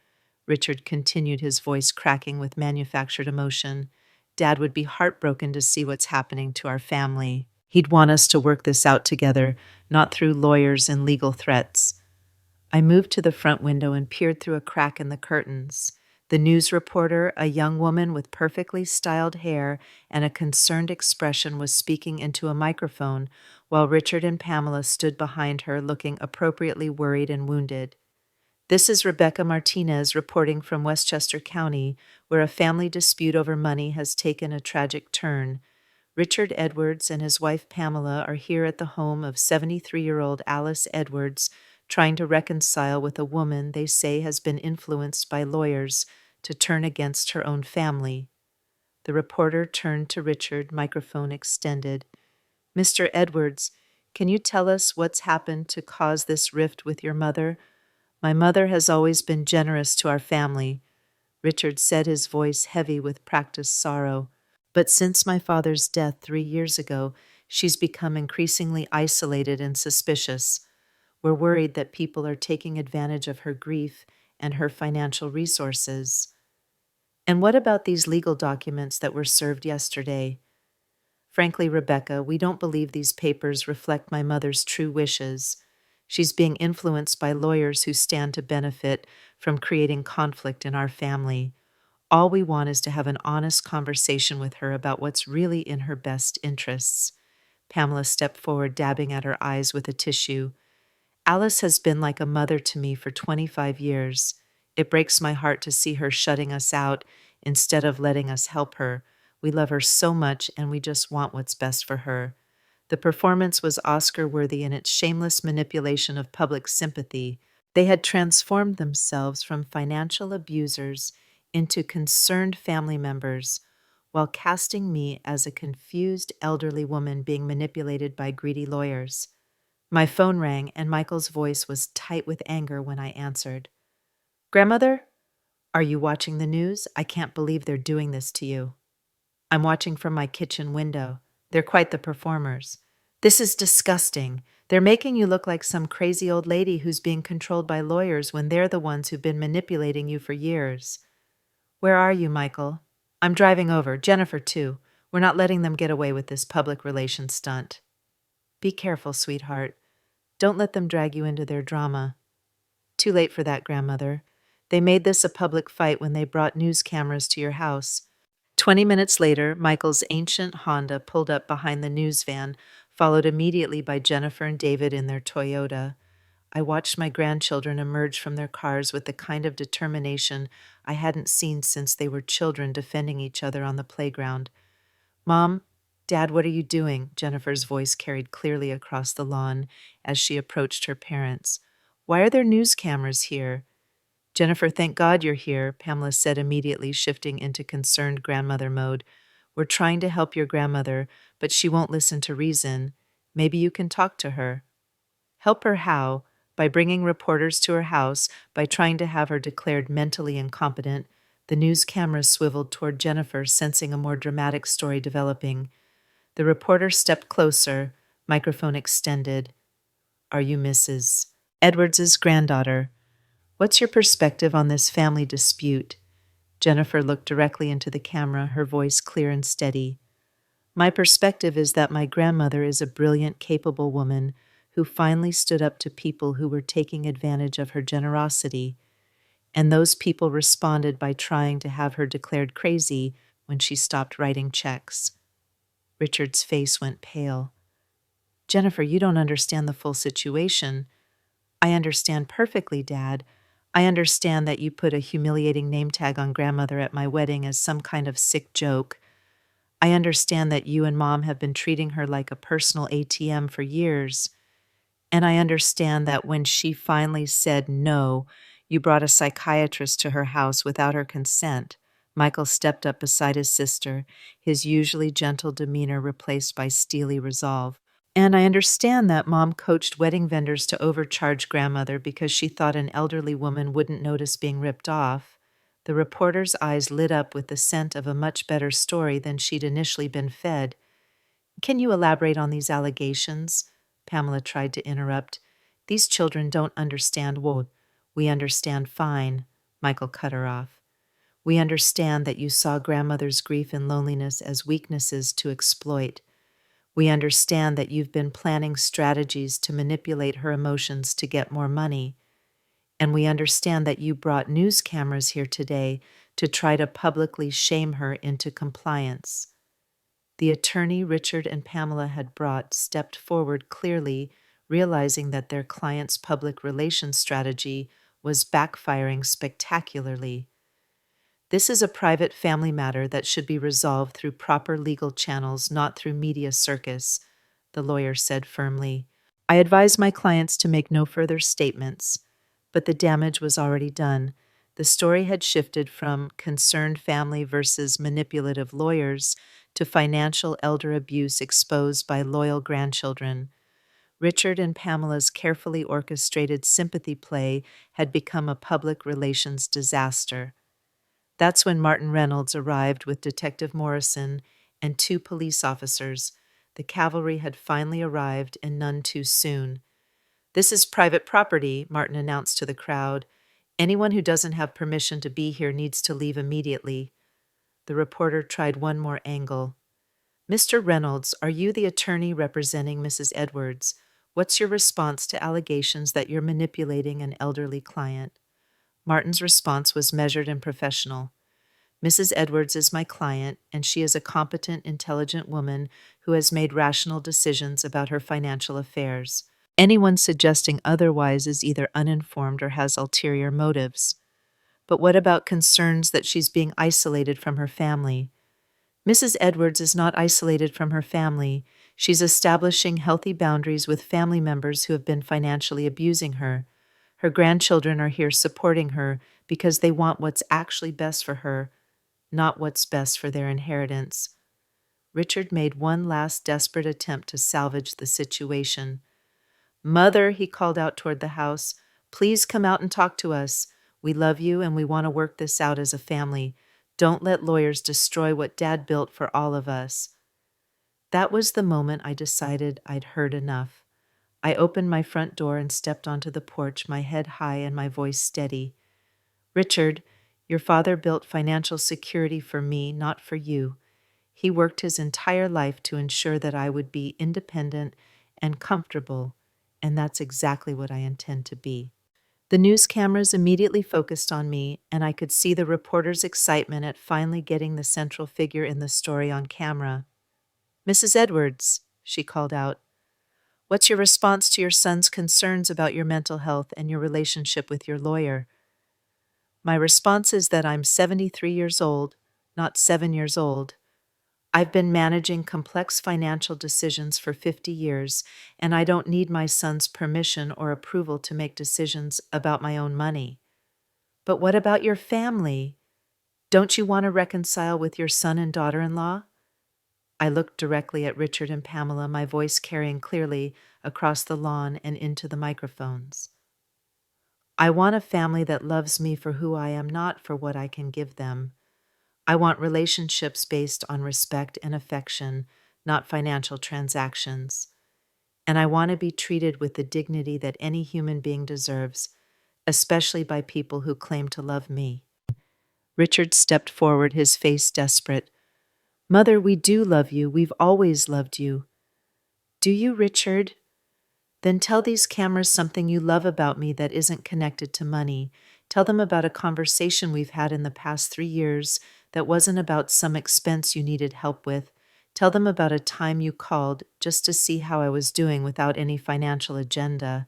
Richard continued, his voice cracking with manufactured emotion. Dad would be heartbroken to see what's happening to our family. He'd want us to work this out together, not through lawyers and legal threats. I moved to the front window and peered through a crack in the curtains. The news reporter, a young woman with perfectly styled hair and a concerned expression, was speaking into a microphone, while Richard and Pamela stood behind her, looking appropriately worried and wounded. This is Rebecca Martinez reporting from Westchester County, where a family dispute over money has taken a tragic turn. Richard Edwards and his wife Pamela are here at the home of 73-year-old Alice Edwards, trying to reconcile with a woman they say has been influenced by lawyers to turn against her own family. The reporter turned to Richard, microphone extended. Mr. Edwards, can you tell us what's happened to cause this rift with your mother? My mother has always been generous to our family, Richard said, his voice heavy with practiced sorrow. But since my father's death 3 years ago, she's become increasingly isolated and suspicious. We're worried that people are taking advantage of her grief and her financial resources. And what about these legal documents that were served yesterday? Frankly, Rebecca, we don't believe these papers reflect my mother's true wishes. She's being influenced by lawyers who stand to benefit from creating conflict in our family. All we want is to have an honest conversation with her about what's really in her best interests. Pamela stepped forward, dabbing at her eyes with a tissue. Alice has been like a mother to me for 25 years. It breaks my heart to see her shutting us out instead of letting us help her. We love her so much, and we just want what's best for her. The performance was Oscar-worthy in its shameless manipulation of public sympathy. They had transformed themselves from financial abusers into concerned family members, while casting me as a confused elderly woman being manipulated by greedy lawyers. My phone rang, and Michael's voice was tight with anger when I answered. Grandmother, are you watching the news? I can't believe they're doing this to you. I'm watching from my kitchen window. They're quite the performers. This is disgusting. They're making you look like some crazy old lady who's being controlled by lawyers when they're the ones who've been manipulating you for years. Where are you, Michael? I'm driving over. Jennifer, too. We're not letting them get away with this public relations stunt. Be careful, sweetheart. Don't let them drag you into their drama. Too late for that, grandmother. They made this a public fight when they brought news cameras to your house. 20 minutes later, Michael's ancient Honda pulled up behind the news van, followed immediately by Jennifer and David in their Toyota. I watched my grandchildren emerge from their cars with the kind of determination I hadn't seen since they were children defending each other on the playground. Mom, Dad, what are you doing? Jennifer's voice carried clearly across the lawn as she approached her parents. Why are there news cameras here? Jennifer, thank God you're here, Pamela said immediately, shifting into concerned grandmother mode. We're trying to help your grandmother, but she won't listen to reason. Maybe you can talk to her. Help her how? By bringing reporters to her house, by trying to have her declared mentally incompetent. The news cameras swiveled toward Jennifer, sensing a more dramatic story developing. The reporter stepped closer, microphone extended. Are you Mrs. Edwards's granddaughter? What's your perspective on this family dispute? Jennifer looked directly into the camera, her voice clear and steady. My perspective is that my grandmother is a brilliant, capable woman who finally stood up to people who were taking advantage of her generosity, and those people responded by trying to have her declared crazy, when she stopped writing checks. Richard's face went pale. Jennifer, you don't understand the full situation. I understand perfectly, Dad. I understand that you put a humiliating name tag on Grandmother at my wedding as some kind of sick joke. I understand that you and Mom have been treating her like a personal ATM for years. And I understand that when she finally said no, you brought a psychiatrist to her house without her consent. Michael stepped up beside his sister, his usually gentle demeanor replaced by steely resolve. And I understand that Mom coached wedding vendors to overcharge Grandmother because she thought an elderly woman wouldn't notice being ripped off. The reporter's eyes lit up with the scent of a much better story than she'd initially been fed. Can you elaborate on these allegations? Pamela tried to interrupt. These children don't understand. Whoa, we understand fine. Michael cut her off. We understand that you saw Grandmother's grief and loneliness as weaknesses to exploit. We understand that you've been planning strategies to manipulate her emotions to get more money. And we understand that you brought news cameras here today to try to publicly shame her into compliance. The attorney Richard and Pamela had brought stepped forward clearly, realizing that their client's public relations strategy was backfiring spectacularly. This is a private family matter that should be resolved through proper legal channels, not through media circus, the lawyer said firmly. I advise my clients to make no further statements, but the damage was already done. The story had shifted from concerned family versus manipulative lawyers to financial elder abuse exposed by loyal grandchildren. Richard and Pamela's carefully orchestrated sympathy play had become a public relations disaster. That's when Martin Reynolds arrived with Detective Morrison and 2 police officers. The cavalry had finally arrived, and none too soon. This is private property, Martin announced to the crowd. Anyone who doesn't have permission to be here needs to leave immediately. The reporter tried one more angle. Mr. Reynolds, are you the attorney representing Mrs. Edwards? What's your response to allegations that you're manipulating an elderly client? Martin's response was measured and professional. Mrs. Edwards is my client, and she is a competent, intelligent woman who has made rational decisions about her financial affairs. Anyone suggesting otherwise is either uninformed or has ulterior motives. But what about concerns that she's being isolated from her family? Mrs. Edwards is not isolated from her family. She's establishing healthy boundaries with family members who have been financially abusing her. Her grandchildren are here supporting her because they want what's actually best for her, not what's best for their inheritance. Richard made one last desperate attempt to salvage the situation. Mother, he called out toward the house, please come out and talk to us. We love you and we want to work this out as a family. Don't let lawyers destroy what Dad built for all of us. That was the moment I decided I'd heard enough. I opened my front door and stepped onto the porch, my head high and my voice steady. Richard, your father built financial security for me, not for you. He worked his entire life to ensure that I would be independent and comfortable, and that's exactly what I intend to be. The news cameras immediately focused on me, and I could see the reporter's excitement at finally getting the central figure in the story on camera. Mrs. Edwards, she called out, what's your response to your son's concerns about your mental health and your relationship with your lawyer? My response is that I'm 73 years old, not 7 years old. I've been managing complex financial decisions for 50 years, and I don't need my son's permission or approval to make decisions about my own money. But what about your family? Don't you want to reconcile with your son and daughter-in-law? I looked directly at Richard and Pamela, my voice carrying clearly across the lawn and into the microphones. I want a family that loves me for who I am, not for what I can give them. I want relationships based on respect and affection, not financial transactions. And I want to be treated with the dignity that any human being deserves, especially by people who claim to love me. Richard stepped forward, his face desperate. Mother, we do love you. We've always loved you. Do you, Richard? Then tell these cameras something you love about me that isn't connected to money. Tell them about a conversation we've had in the past 3 years that wasn't about some expense you needed help with. Tell them about a time you called just to see how I was doing without any financial agenda.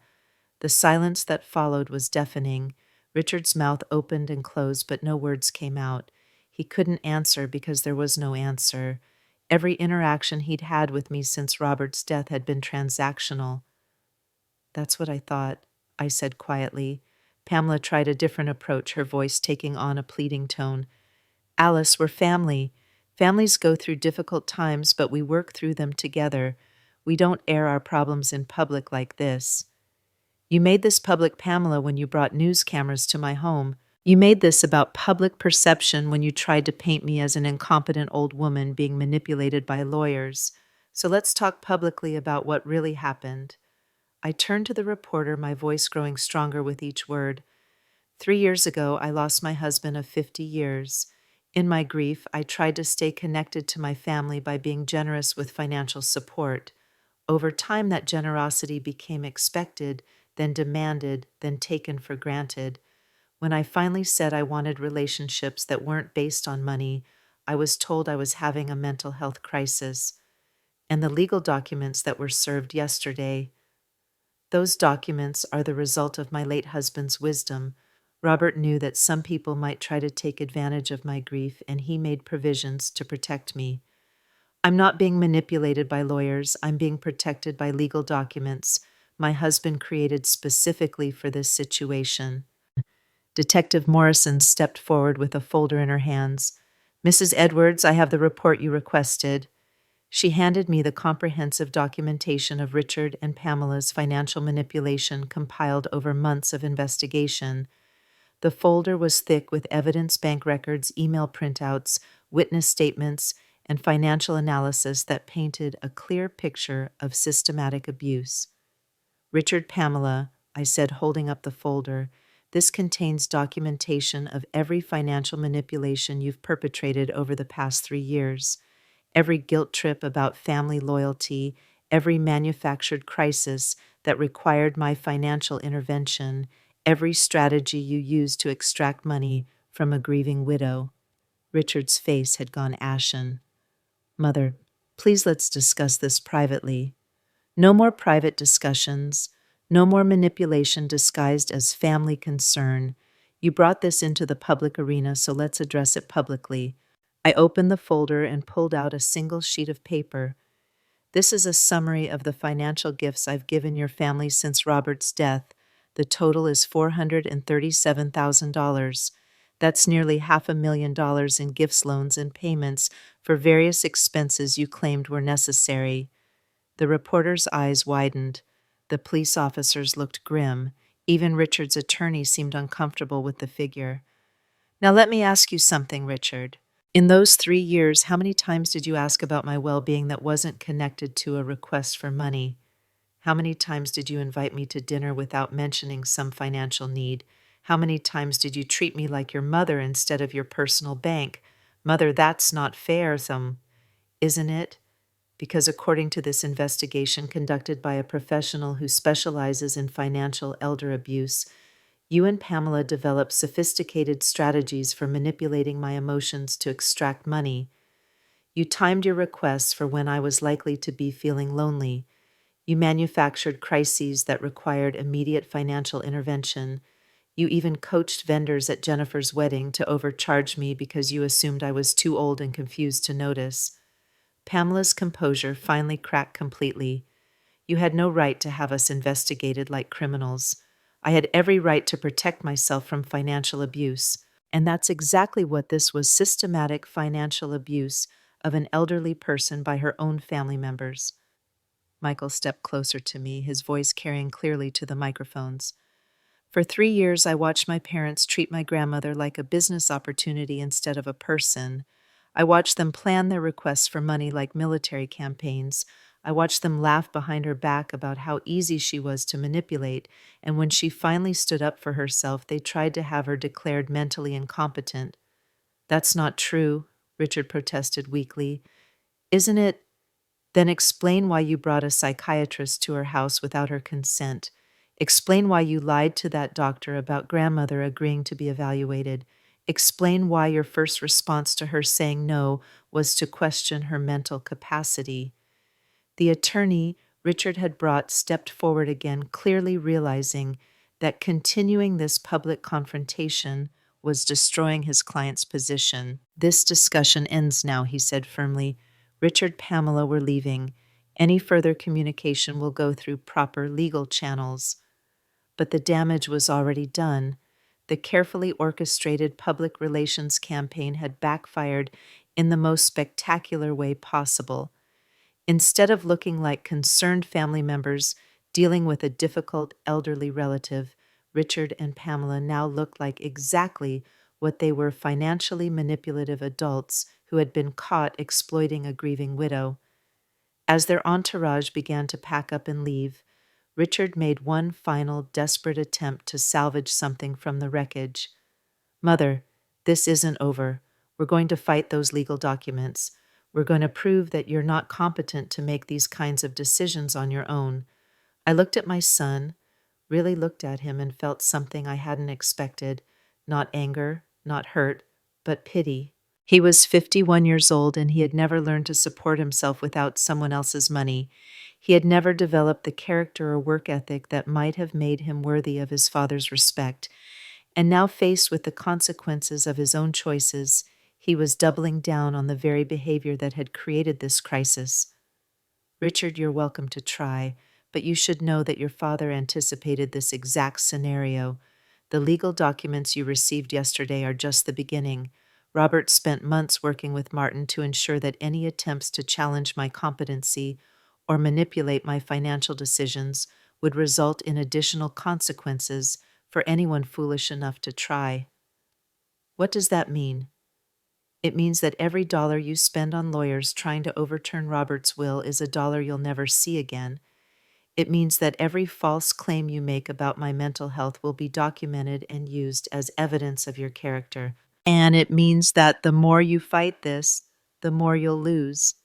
The silence that followed was deafening. Richard's mouth opened and closed, but no words came out. He couldn't answer because there was no answer. Every interaction he'd had with me since Robert's death had been transactional. That's what I thought, I said quietly. Pamela tried a different approach, her voice taking on a pleading tone. Alice, we're family. Families go through difficult times, but we work through them together. We don't air our problems in public like this. You made this public, Pamela, when you brought news cameras to my home. You made this about public perception when you tried to paint me as an incompetent old woman being manipulated by lawyers. So let's talk publicly about what really happened. I turned to the reporter, my voice growing stronger with each word. 3 years ago, I lost my husband of 50 years. In my grief, I tried to stay connected to my family by being generous with financial support. Over time, that generosity became expected, then demanded, then taken for granted. When I finally said I wanted relationships that weren't based on money, I was told I was having a mental health crisis. And the legal documents that were served yesterday, those documents are the result of my late husband's wisdom. Robert knew that some people might try to take advantage of my grief, and he made provisions to protect me. I'm not being manipulated by lawyers. I'm being protected by legal documents my husband created specifically for this situation. Detective Morrison stepped forward with a folder in her hands. Mrs. Edwards, I have the report you requested. She handed me the comprehensive documentation of Richard and Pamela's financial manipulation compiled over months of investigation. The folder was thick with evidence, bank records, email printouts, witness statements, and financial analysis that painted a clear picture of systematic abuse. Richard, Pamela, I said, holding up the folder, this contains documentation of every financial manipulation you've perpetrated over the past 3 years. Every guilt trip about family loyalty, every manufactured crisis that required my financial intervention, every strategy you used to extract money from a grieving widow. Richard's face had gone ashen. Mother, please let's discuss this privately. No more private discussions. No more manipulation disguised as family concern. You brought this into the public arena, so let's address it publicly. I opened the folder and pulled out a single sheet of paper. This is a summary of the financial gifts I've given your family since Robert's death. The total is $437,000. That's nearly $500,000 in gifts, loans, and payments for various expenses you claimed were necessary. The reporter's eyes widened. The police officers looked grim. Even Richard's attorney seemed uncomfortable with the figure. Now let me ask you something, Richard. In those 3 years, how many times did you ask about my well-being that wasn't connected to a request for money? How many times did you invite me to dinner without mentioning some financial need? How many times did you treat me like your mother instead of your personal bank? Mother, that's not fair, isn't it? Because according to this investigation conducted by a professional who specializes in financial elder abuse, you and Pamela developed sophisticated strategies for manipulating my emotions to extract money. You timed your requests for when I was likely to be feeling lonely. You manufactured crises that required immediate financial intervention. You even coached vendors at Jennifer's wedding to overcharge me because you assumed I was too old and confused to notice. Pamela's composure finally cracked completely. You had no right to have us investigated like criminals. I had every right to protect myself from financial abuse. And that's exactly what this was: systematic financial abuse of an elderly person by her own family members. Michael stepped closer to me, his voice carrying clearly to the microphones. For 3 years, I watched my parents treat my grandmother like a business opportunity instead of a person. I watched them plan their requests for money like military campaigns. I watched them laugh behind her back about how easy she was to manipulate, and when she finally stood up for herself, they tried to have her declared mentally incompetent. That's not true, Richard protested weakly. Isn't it? Then explain why you brought a psychiatrist to her house without her consent. Explain why you lied to that doctor about grandmother agreeing to be evaluated. Explain why your first response to her saying no was to question her mental capacity. The attorney Richard had brought stepped forward again, clearly realizing that continuing this public confrontation was destroying his client's position. This discussion ends now, he said firmly. Richard, Pamela were leaving. Any further communication will go through proper legal channels. But the damage was already done. The carefully orchestrated public relations campaign had backfired in the most spectacular way possible. Instead of looking like concerned family members dealing with a difficult elderly relative, Richard and Pamela now looked like exactly what they were: financially manipulative adults who had been caught exploiting a grieving widow. As their entourage began to pack up and leave, Richard made one final desperate attempt to salvage something from the wreckage. Mother, this isn't over. We're going to fight those legal documents. We're going to prove that you're not competent to make these kinds of decisions on your own. I looked at my son, really looked at him, and felt something I hadn't expected. Not anger, not hurt, but pity. He was 51 years old, and he had never learned to support himself without someone else's money. He had never developed the character or work ethic that might have made him worthy of his father's respect. And now, faced with the consequences of his own choices, he was doubling down on the very behavior that had created this crisis. Richard, you're welcome to try, but you should know that your father anticipated this exact scenario. The legal documents you received yesterday are just the beginning. Robert spent months working with Martin to ensure that any attempts to challenge my competency or manipulate my financial decisions would result in additional consequences for anyone foolish enough to try. What does that mean? It means that every dollar you spend on lawyers trying to overturn Robert's will is a dollar you'll never see again. It means that every false claim you make about my mental health will be documented and used as evidence of your character. And it means that the more you fight this, the more you'll lose.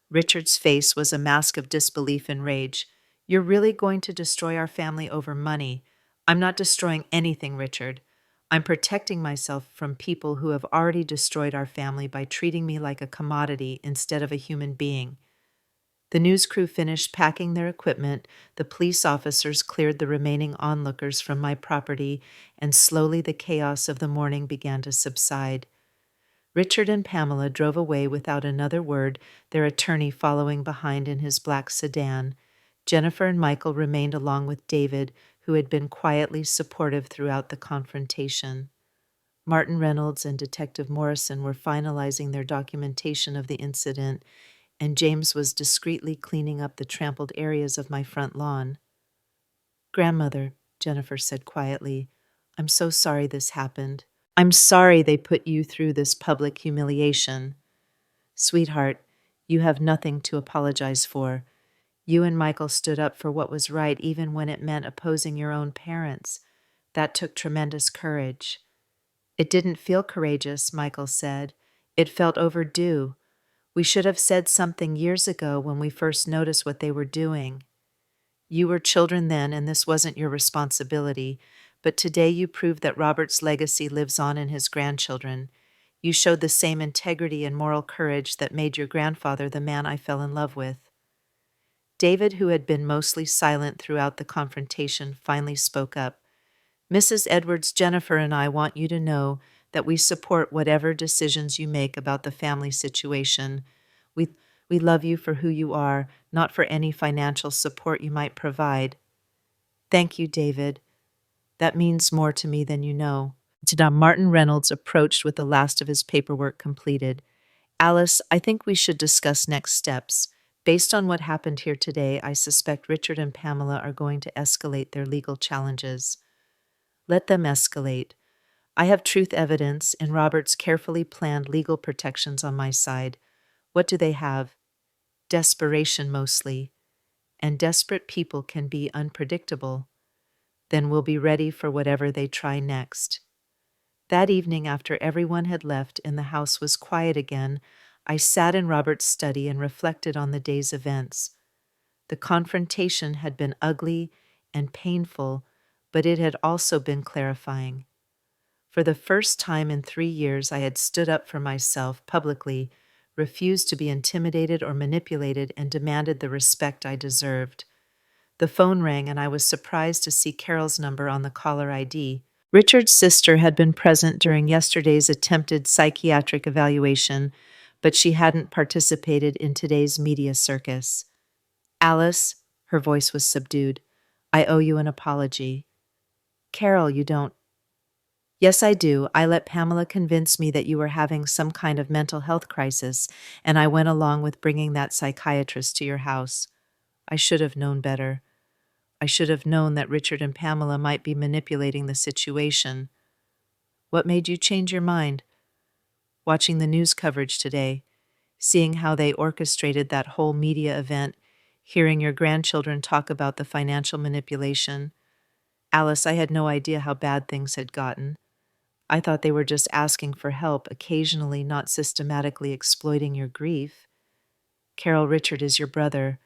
Richard's face was a mask of disbelief and rage. You're really going to destroy our family over money? I'm not destroying anything, Richard. I'm protecting myself from people who have already destroyed our family by treating me like a commodity instead of a human being. The news crew finished packing their equipment, the police officers cleared the remaining onlookers from my property, and slowly the chaos of the morning began to subside. Richard and Pamela drove away without another word, their attorney following behind in his black sedan. Jennifer and Michael remained along with David, who had been quietly supportive throughout the confrontation. Martin Reynolds and Detective Morrison were finalizing their documentation of the incident, and James was discreetly cleaning up the trampled areas of my front lawn. Grandmother, Jennifer said quietly, I'm so sorry this happened. I'm sorry they put you through this public humiliation. Sweetheart, you have nothing to apologize for. You and Michael stood up for what was right even when it meant opposing your own parents. That took tremendous courage. It didn't feel courageous, Michael said. It felt overdue. We should have said something years ago when we first noticed what they were doing. You were children then, and this wasn't your responsibility, but today you proved that Robert's legacy lives on in his grandchildren. You showed the same integrity and moral courage that made your grandfather the man I fell in love with. David, who had been mostly silent throughout the confrontation, finally spoke up. Mrs. Edwards, Jennifer and I want you to know that we support whatever decisions you make about the family situation. We love you for who you are, not for any financial support you might provide. Thank you, David. That means more to me than you know. Martin Reynolds approached with the last of his paperwork completed. Alice, I think we should discuss next steps. Based on what happened here today, I suspect Richard and Pamela are going to escalate their legal challenges. Let them escalate. I have truth evidence and Robert's carefully planned legal protections on my side. What do they have? Desperation mostly. And desperate people can be unpredictable. Then we'll be ready for whatever they try next. That evening, after everyone had left and the house was quiet again, I sat in Robert's study and reflected on the day's events. The confrontation had been ugly and painful, but it had also been clarifying. For the first time in 3 years, I had stood up for myself publicly, refused to be intimidated or manipulated, and demanded the respect I deserved. The phone rang, and I was surprised to see Carol's number on the caller ID. Richard's sister had been present during yesterday's attempted psychiatric evaluation, but she hadn't participated in today's media circus. Alice, her voice was subdued, I owe you an apology. Carol, you don't. Yes, I do. I let Pamela convince me that you were having some kind of mental health crisis, and I went along with bringing that psychiatrist to your house. I should have known better. I should have known that Richard and Pamela might be manipulating the situation. What made you change your mind? Watching the news coverage today, seeing how they orchestrated that whole media event, hearing your grandchildren talk about the financial manipulation. Alice, I had no idea how bad things had gotten. I thought they were just asking for help, occasionally not systematically exploiting your grief. Carol, Richard is your brother.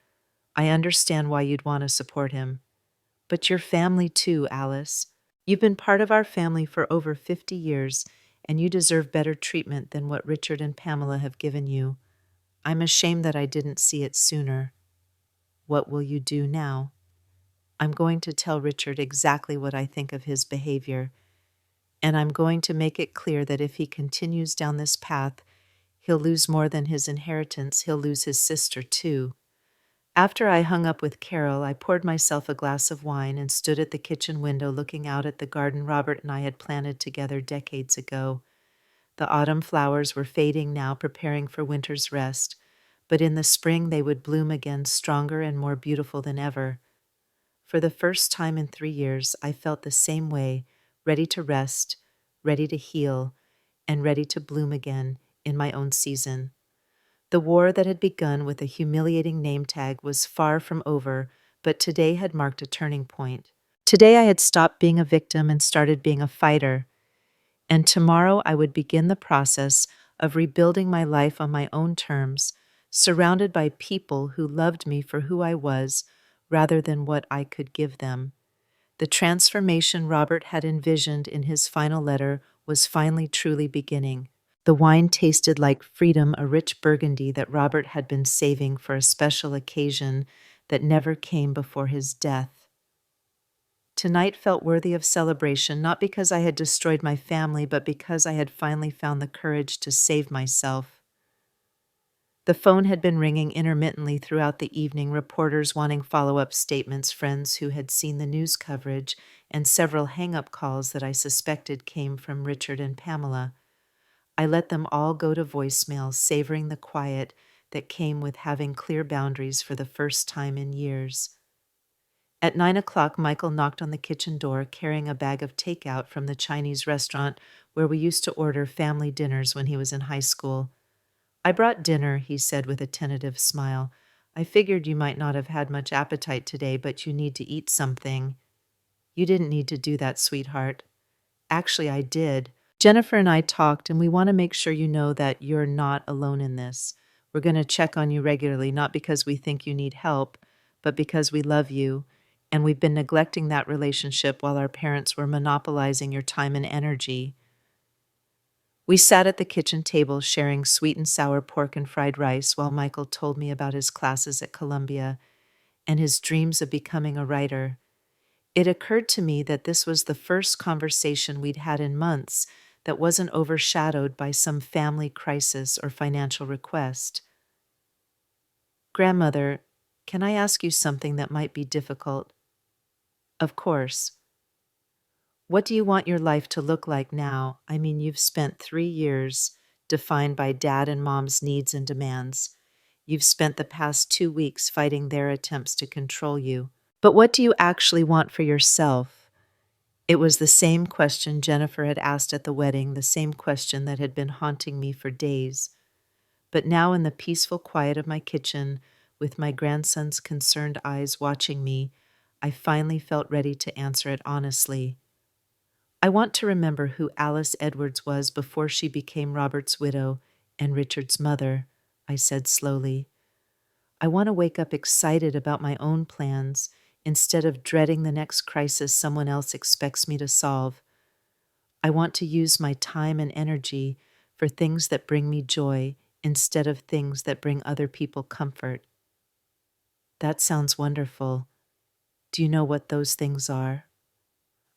I understand why you'd want to support him. But your family too, Alice. You've been part of our family for over 50 years, and you deserve better treatment than what Richard and Pamela have given you. I'm ashamed that I didn't see it sooner. What will you do now? I'm going to tell Richard exactly what I think of his behavior, and I'm going to make it clear that if he continues down this path, he'll lose more than his inheritance. He'll lose his sister, too. After I hung up with Carol, I poured myself a glass of wine and stood at the kitchen window looking out at the garden Robert and I had planted together decades ago. The autumn flowers were fading now, preparing for winter's rest, but in the spring they would bloom again, stronger and more beautiful than ever. For the first time in 3 years, I felt the same way, ready to rest, ready to heal, and ready to bloom again in my own season. The war that had begun with a humiliating name tag was far from over, but today had marked a turning point. Today I had stopped being a victim and started being a fighter, and tomorrow I would begin the process of rebuilding my life on my own terms, surrounded by people who loved me for who I was rather than what I could give them. The transformation Robert had envisioned in his final letter was finally truly beginning. The wine tasted like freedom, a rich burgundy that Robert had been saving for a special occasion that never came before his death. Tonight felt worthy of celebration, not because I had destroyed my family, but because I had finally found the courage to save myself. The phone had been ringing intermittently throughout the evening, reporters wanting follow-up statements, friends who had seen the news coverage, and several hang-up calls that I suspected came from Richard and Pamela. I let them all go to voicemail, savoring the quiet that came with having clear boundaries for the first time in years. At 9 o'clock, Michael knocked on the kitchen door, carrying a bag of takeout from the Chinese restaurant where we used to order family dinners when he was in high school. I brought dinner, he said with a tentative smile. I figured you might not have had much appetite today, but you need to eat something. You didn't need to do that, sweetheart. Actually, I did. Jennifer and I talked, and we want to make sure you know that you're not alone in this. We're going to check on you regularly, not because we think you need help, but because we love you, and we've been neglecting that relationship while our parents were monopolizing your time and energy. We sat at the kitchen table sharing sweet and sour pork and fried rice while Michael told me about his classes at Columbia and his dreams of becoming a writer. It occurred to me that this was the first conversation we'd had in months that wasn't overshadowed by some family crisis or financial request. Grandmother, can I ask you something that might be difficult? Of course. What do you want your life to look like now? I mean, you've spent 3 years defined by Dad and Mom's needs and demands. You've spent the past 2 weeks fighting their attempts to control you. But what do you actually want for yourself? It was the same question Jennifer had asked at the wedding, the same question that had been haunting me for days. But now in the peaceful quiet of my kitchen, with my grandson's concerned eyes watching me, I finally felt ready to answer it honestly. I want to remember who Alice Edwards was before she became Robert's widow and Richard's mother, I said slowly. I want to wake up excited about my own plans instead of dreading the next crisis someone else expects me to solve. I want to use my time and energy for things that bring me joy instead of things that bring other people comfort. That sounds wonderful. Do you know what those things are?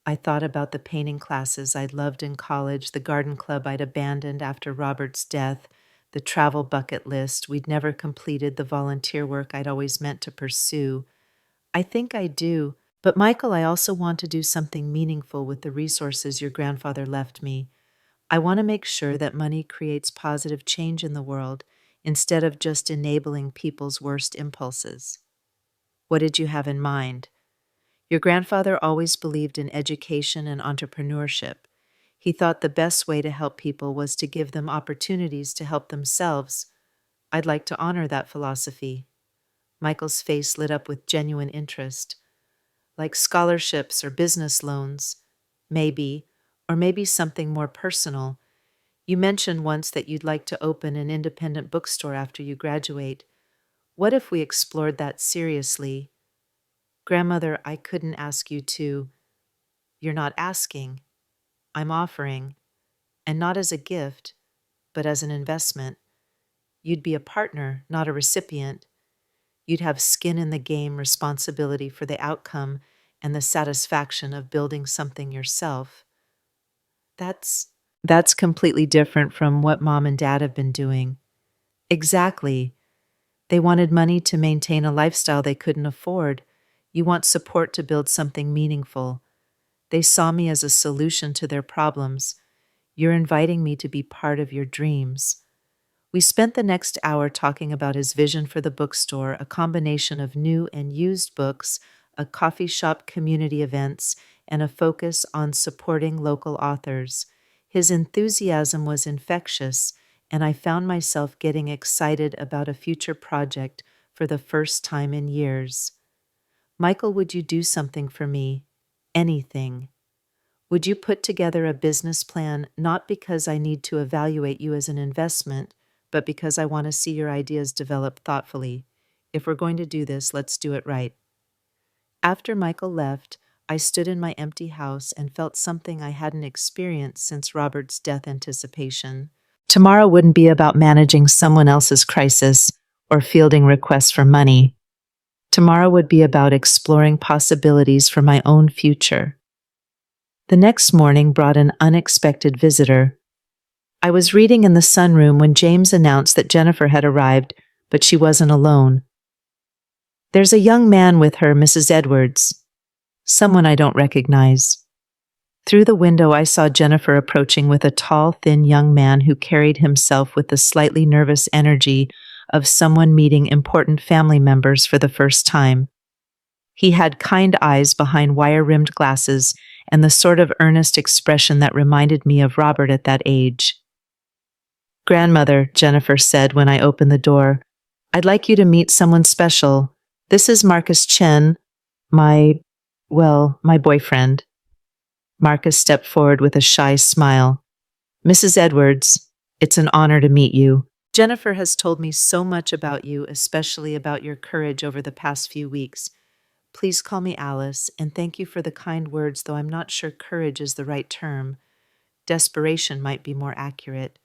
I thought about the painting classes I'd loved in college, the garden club I'd abandoned after Robert's death, the travel bucket list we'd never completed, the volunteer work I'd always meant to pursue. I think I do, but Michael, I also want to do something meaningful with the resources your grandfather left me. I want to make sure that money creates positive change in the world instead of just enabling people's worst impulses. What did you have in mind? Your grandfather always believed in education and entrepreneurship. He thought the best way to help people was to give them opportunities to help themselves. I'd like to honor that philosophy. Michael's face lit up with genuine interest. Like scholarships or business loans. Maybe, or maybe something more personal. You mentioned once that you'd like to open an independent bookstore after you graduate. What if we explored that seriously? Grandmother, I couldn't ask you to. You're not asking. I'm offering. And not as a gift, but as an investment. You'd be a partner, not a recipient. You'd have skin in the game, responsibility for the outcome, and the satisfaction of building something yourself. That's that's completely different from what mom and dad have been doing. Exactly. They wanted money to maintain a lifestyle they couldn't afford. You want support to build something meaningful. They saw me as a solution to their problems. You're inviting me to be part of your dreams. We spent the next hour talking about his vision for the bookstore, a combination of new and used books, a coffee shop community events, and a focus on supporting local authors. His enthusiasm was infectious, and I found myself getting excited about a future project for the first time in years. Michael, would you do something for me? Anything. Would you put together a business plan not because I need to evaluate you as an investment, but because I want to see your ideas develop thoughtfully? If we're going to do this, let's do it right. After Michael left, I stood in my empty house and felt something I hadn't experienced since Robert's death anticipation. Tomorrow wouldn't be about managing someone else's crisis or fielding requests for money. Tomorrow would be about exploring possibilities for my own future. The next morning brought an unexpected visitor. I was reading in the sunroom when James announced that Jennifer had arrived, but she wasn't alone. There's a young man with her, Mrs. Edwards. Someone I don't recognize. Through the window, I saw Jennifer approaching with a tall, thin young man who carried himself with the slightly nervous energy of someone meeting important family members for the first time. He had kind eyes behind wire-rimmed glasses and the sort of earnest expression that reminded me of Robert at that age. "Grandmother," Jennifer said when I opened the door, "I'd like you to meet someone special. This is Marcus Chen, my boyfriend." Marcus stepped forward with a shy smile. "Mrs. Edwards, it's an honor to meet you. Jennifer has told me so much about you, especially about your courage over the past few weeks. Please call me Alice, and thank you for the kind words, though I'm not sure courage is the right term. Desperation might be more accurate."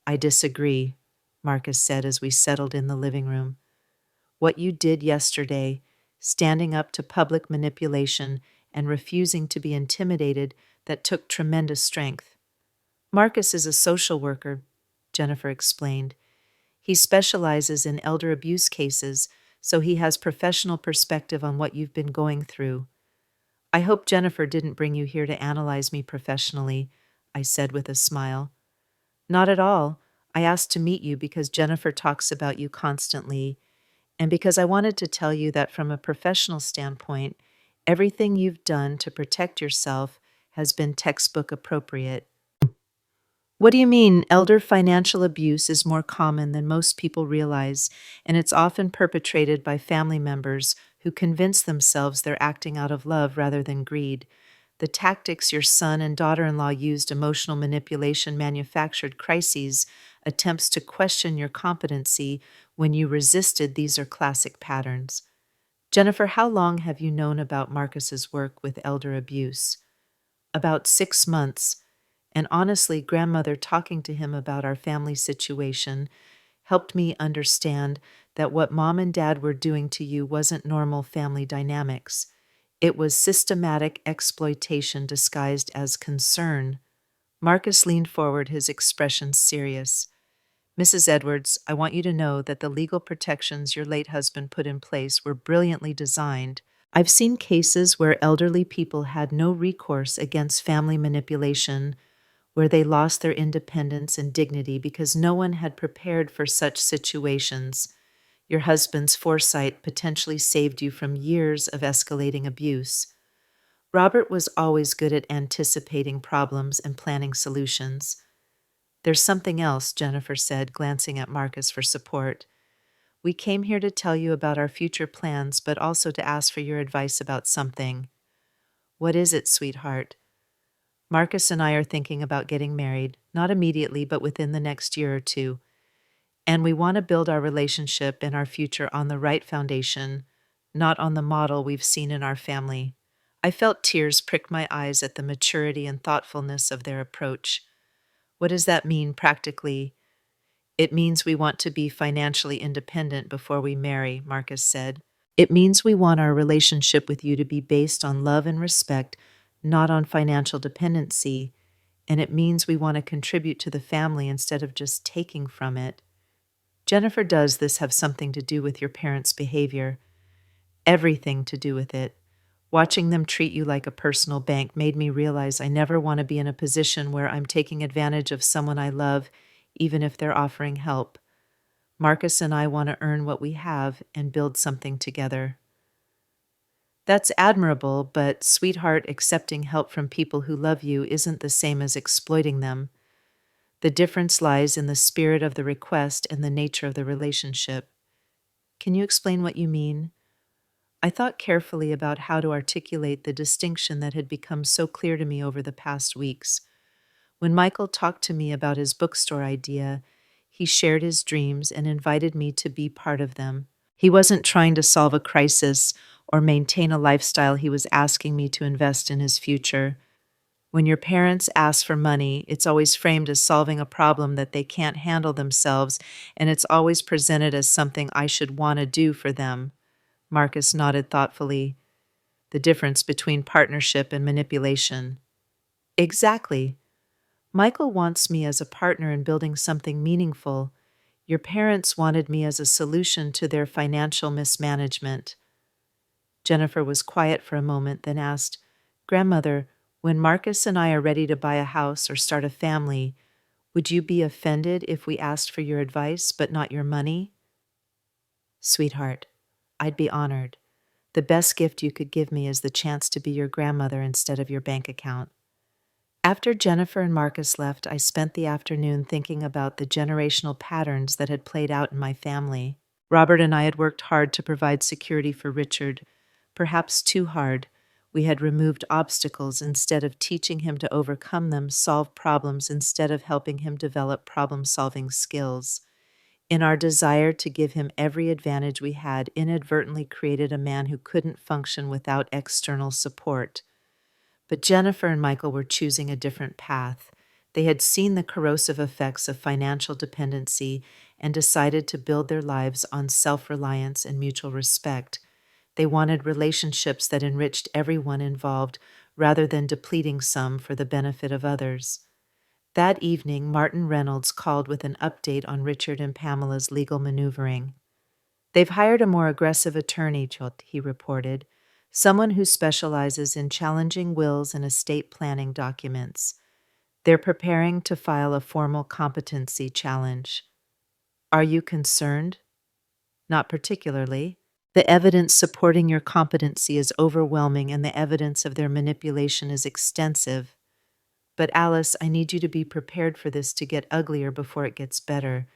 "I disagree," Marcus said as we settled in the living room. "What you did yesterday, standing up to public manipulation and refusing to be intimidated, that took tremendous strength." "Marcus is a social worker," Jennifer explained. "He specializes in elder abuse cases, so he has professional perspective on what you've been going through." "I hope Jennifer didn't bring you here to analyze me professionally," I said with a smile. "Not at all. I asked to meet you because Jennifer talks about you constantly, and because I wanted to tell you that from a professional standpoint, everything you've done to protect yourself has been textbook appropriate." "What do you mean? Elder financial abuse is more common than most people realize, and it's often perpetrated by family members who convince themselves they're acting out of love rather than greed. The tactics your son and daughter-in-law used, emotional manipulation, manufactured crises, attempts to question your competency when you resisted, these are classic patterns." "Jennifer, how long have you known about Marcus's work with elder abuse?" "About 6 months. And honestly, grandmother talking to him about our family situation helped me understand that what mom and dad were doing to you wasn't normal family dynamics. It was systematic exploitation disguised as concern. Marcus leaned forward, his expression serious. Mrs. Edwards, I want you to know that the legal protections your late husband put in place were brilliantly designed. I've seen cases where elderly people had no recourse against family manipulation, where they lost their independence and dignity because no one had prepared for such situations. Your husband's foresight potentially saved you from years of escalating abuse. Robert was always good at anticipating problems and planning solutions. There's something else, Jennifer said, glancing at Marcus for support. We came here to tell you about our future plans, but also to ask for your advice about something. What is it, sweetheart? Marcus and I are thinking about getting married, not immediately, but within the next year or two. And we want to build our relationship and our future on the right foundation, not on the model we've seen in our family. I felt tears prick my eyes at the maturity and thoughtfulness of their approach. What does that mean practically? It means we want to be financially independent before we marry, Marcus said. It means we want our relationship with you to be based on love and respect, not on financial dependency. And it means we want to contribute to the family instead of just taking from it. Jennifer, does this have something to do with your parents' behavior? Everything to do with it. Watching them treat you like a personal bank made me realize I never want to be in a position where I'm taking advantage of someone I love, even if they're offering help. Marcus and I want to earn what we have and build something together. That's admirable, but sweetheart, accepting help from people who love you isn't the same as exploiting them. The difference lies in the spirit of the request and the nature of the relationship. Can you explain what you mean? I thought carefully about how to articulate the distinction that had become so clear to me over the past weeks. When Michael talked to me about his bookstore idea, he shared his dreams and invited me to be part of them. He wasn't trying to solve a crisis or maintain a lifestyle, he was asking me to invest in his future. When your parents ask for money, it's always framed as solving a problem that they can't handle themselves, and it's always presented as something I should want to do for them. Marcus nodded thoughtfully. The difference between partnership and manipulation. Exactly. Michael wants me as a partner in building something meaningful. Your parents wanted me as a solution to their financial mismanagement. Jennifer was quiet for a moment, then asked, Grandmother, when Marcus and I are ready to buy a house or start a family, would you be offended if we asked for your advice but not your money? Sweetheart, I'd be honored. The best gift you could give me is the chance to be your grandmother instead of your bank account. After Jennifer and Marcus left, I spent the afternoon thinking about the generational patterns that had played out in my family. Robert and I had worked hard to provide security for Richard, perhaps too hard. We had removed obstacles instead of teaching him to overcome them, solve problems instead of helping him develop problem-solving skills. In our desire to give him every advantage we had, inadvertently created a man who couldn't function without external support. But Jennifer and Michael were choosing a different path. They had seen the corrosive effects of financial dependency and decided to build their lives on self-reliance and mutual respect. They wanted relationships that enriched everyone involved rather than depleting some for the benefit of others. That evening, Martin Reynolds called with an update on Richard and Pamela's legal maneuvering. They've hired a more aggressive attorney, Chot, he reported, someone who specializes in challenging wills and estate planning documents. They're preparing to file a formal competency challenge. Are you concerned? Not particularly. The evidence supporting your competency is overwhelming and the evidence of their manipulation is extensive. But Alice, I need you to be prepared for this to get uglier before it gets better.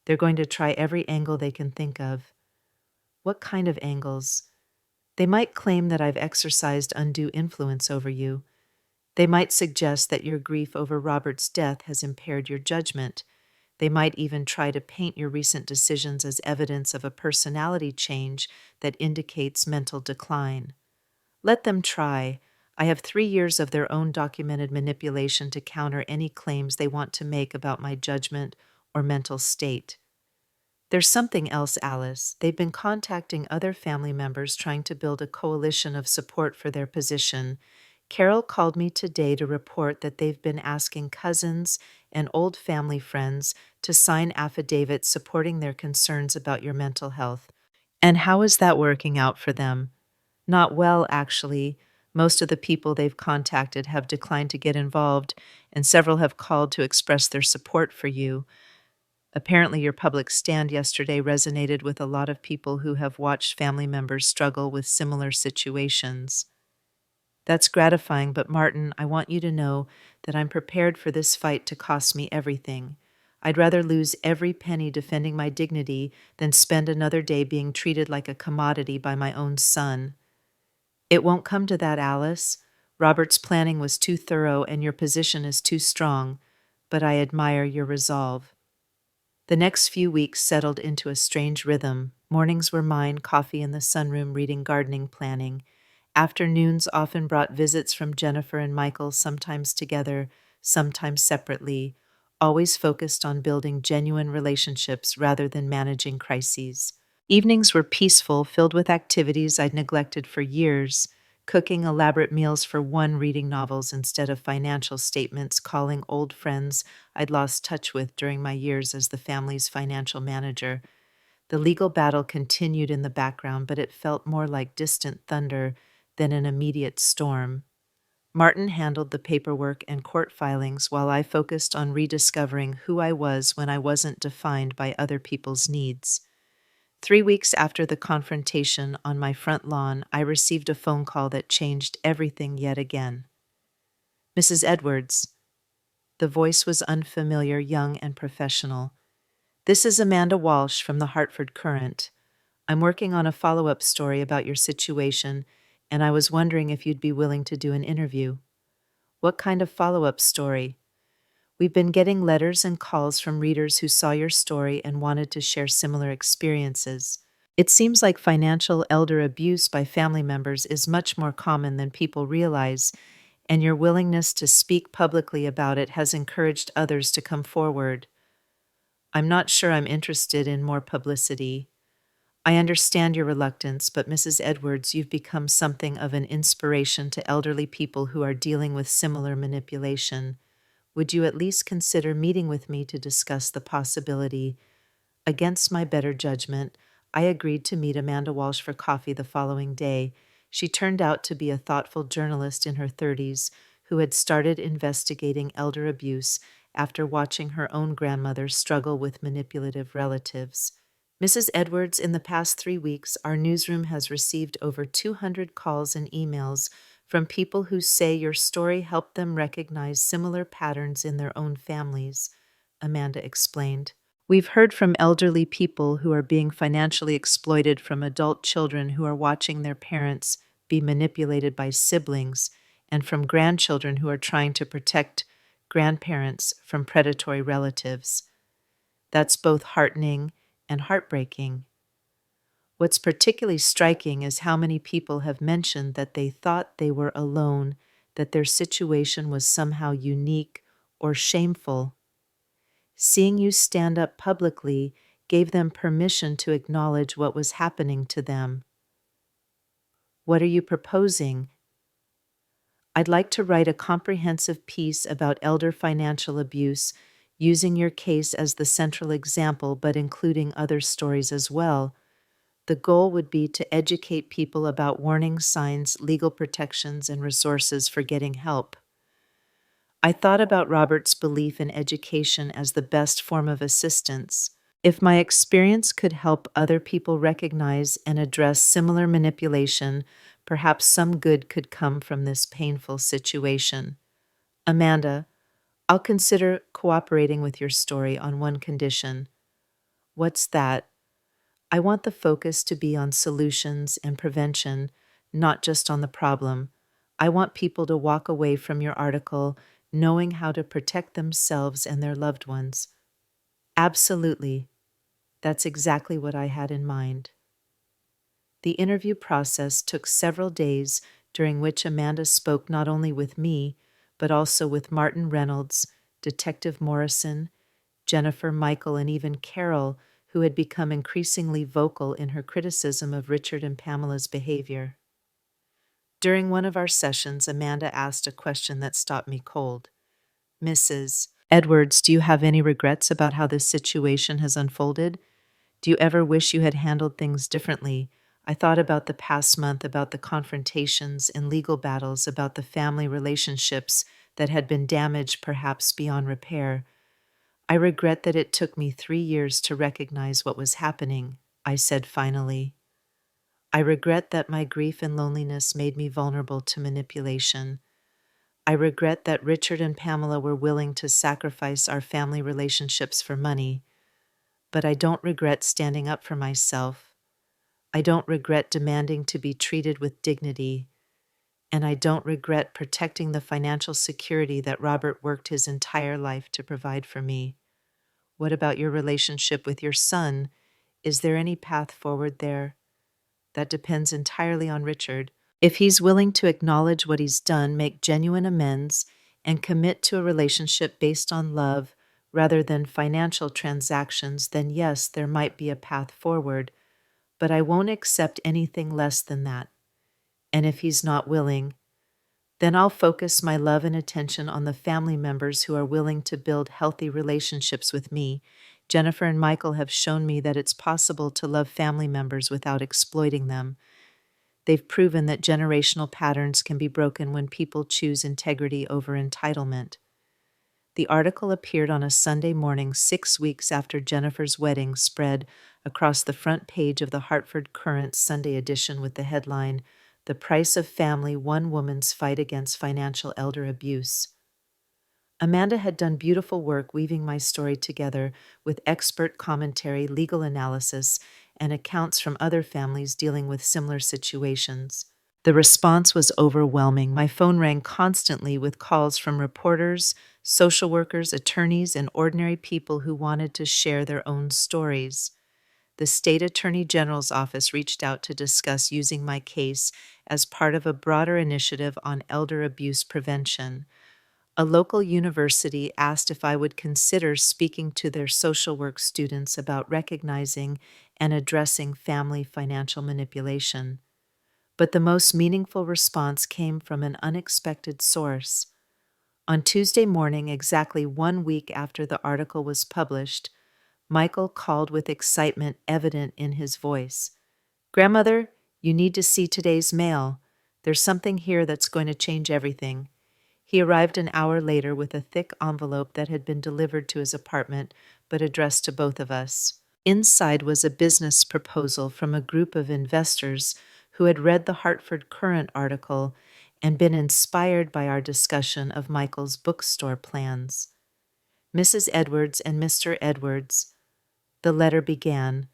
They're going to try every angle they can think of. What kind of angles? They might claim that I've exercised undue influence over you. They might suggest that your grief over Robert's death has impaired your judgment. They might even try to paint your recent decisions as evidence of a personality change that indicates mental decline. Let them try. I have 3 years of their own documented manipulation to counter any claims they want to make about my judgment or mental state. There's something else, Alice. They've been contacting other family members trying to build a coalition of support for their position. Carol called me today to report that they've been asking cousins and old family friends to sign affidavits supporting their concerns about your mental health. And how is that working out for them? Not well, actually. Most of the people they've contacted have declined to get involved, and several have called to express their support for you. Apparently, your public stand yesterday resonated with a lot of people who have watched family members struggle with similar situations. That's gratifying, but Martin, I want you to know that I'm prepared for this fight to cost me everything. I'd rather lose every penny defending my dignity than spend another day being treated like a commodity by my own son. It won't come to that, Alice. Robert's planning was too thorough and your position is too strong, but I admire your resolve. The next few weeks settled into a strange rhythm. Mornings were mine, coffee in the sunroom, reading gardening, planning. Afternoons often brought visits from Jennifer and Michael, sometimes together, sometimes separately, always focused on building genuine relationships rather than managing crises. Evenings were peaceful, filled with activities I'd neglected for years, cooking elaborate meals for one, reading novels instead of financial statements, calling old friends I'd lost touch with during my years as the family's financial manager. The legal battle continued in the background, but it felt more like distant thunder than an immediate storm. Martin handled the paperwork and court filings while I focused on rediscovering who I was when I wasn't defined by other people's needs. 3 weeks after the confrontation on my front lawn, I received a phone call that changed everything yet again. Mrs. Edwards. The voice was unfamiliar, young, and professional. This is Amanda Walsh from the Hartford Courant. I'm working on a follow-up story about your situation, and I was wondering if you'd be willing to do an interview. What kind of follow-up story? We've been getting letters and calls from readers who saw your story and wanted to share similar experiences. It seems like financial elder abuse by family members is much more common than people realize, and your willingness to speak publicly about it has encouraged others to come forward. I'm not sure I'm interested in more publicity. I understand your reluctance, but Mrs. Edwards, you've become something of an inspiration to elderly people who are dealing with similar manipulation. Would you at least consider meeting with me to discuss the possibility? Against my better judgment, I agreed to meet Amanda Walsh for coffee the following day. She turned out to be a thoughtful journalist in her 30s who had started investigating elder abuse after watching her own grandmother struggle with manipulative relatives. Mrs. Edwards, in the past 3 weeks, our newsroom has received over 200 calls and emails from people who say your story helped them recognize similar patterns in their own families, Amanda explained. We've heard from elderly people who are being financially exploited from adult children who are watching their parents be manipulated by siblings, and from grandchildren who are trying to protect grandparents from predatory relatives. That's both heartening and heartbreaking. What's particularly striking is how many people have mentioned that they thought they were alone, that their situation was somehow unique or shameful. Seeing you stand up publicly gave them permission to acknowledge what was happening to them. What are you proposing? I'd like to write a comprehensive piece about elder financial abuse, using your case as the central example, but including other stories as well. The goal would be to educate people about warning signs, legal protections, and resources for getting help. I thought about Robert's belief in education as the best form of assistance. If my experience could help other people recognize and address similar manipulation, perhaps some good could come from this painful situation. Amanda, I'll consider cooperating with your story on one condition. What's that? I want the focus to be on solutions and prevention, not just on the problem. I want people to walk away from your article knowing how to protect themselves and their loved ones. Absolutely. That's exactly what I had in mind. The interview process took several days during which Amanda spoke not only with me, but also with Martin Reynolds, Detective Morrison, Jennifer, Michael, and even Carol, who had become increasingly vocal in her criticism of Richard and Pamela's behavior. During one of our sessions, Amanda asked a question that stopped me cold. Mrs. Edwards, do you have any regrets about how this situation has unfolded? Do you ever wish you had handled things differently? I thought about the past month, about the confrontations and legal battles, about the family relationships that had been damaged perhaps beyond repair. I regret that it took me 3 years to recognize what was happening, I said finally. I regret that my grief and loneliness made me vulnerable to manipulation. I regret that Richard and Pamela were willing to sacrifice our family relationships for money, but I don't regret standing up for myself. I don't regret demanding to be treated with dignity, and I don't regret protecting the financial security that Robert worked his entire life to provide for me. What about your relationship with your son? Is there any path forward there? That depends entirely on Richard. If he's willing to acknowledge what he's done, make genuine amends, and commit to a relationship based on love rather than financial transactions, then yes, there might be a path forward, but I won't accept anything less than that. And if he's not willing, then I'll focus my love and attention on the family members who are willing to build healthy relationships with me. Jennifer and Michael have shown me that it's possible to love family members without exploiting them. They've proven that generational patterns can be broken when people choose integrity over entitlement. The article appeared on a Sunday morning 6 weeks after Jennifer's wedding, spread across the front page of the Hartford Courant Sunday edition with the headline, "The Price of Family, One Woman's Fight Against Financial Elder Abuse." Amanda had done beautiful work weaving my story together with expert commentary, legal analysis, and accounts from other families dealing with similar situations. The response was overwhelming. My phone rang constantly with calls from reporters, social workers, attorneys, and ordinary people who wanted to share their own stories. The state attorney general's office reached out to discuss using my case as part of a broader initiative on elder abuse prevention. A local university asked if I would consider speaking to their social work students about recognizing and addressing family financial manipulation. But the most meaningful response came from an unexpected source. On Tuesday morning, exactly 1 week after the article was published, Michael called with excitement evident in his voice. "Grandmother, you need to see today's mail. There's something here that's going to change everything." He arrived an hour later with a thick envelope that had been delivered to his apartment, but addressed to both of us. Inside was a business proposal from a group of investors who had read the Hartford Courant article and been inspired by our discussion of Michael's bookstore plans. "Mrs. Edwards and Mr. Edwards," the letter began,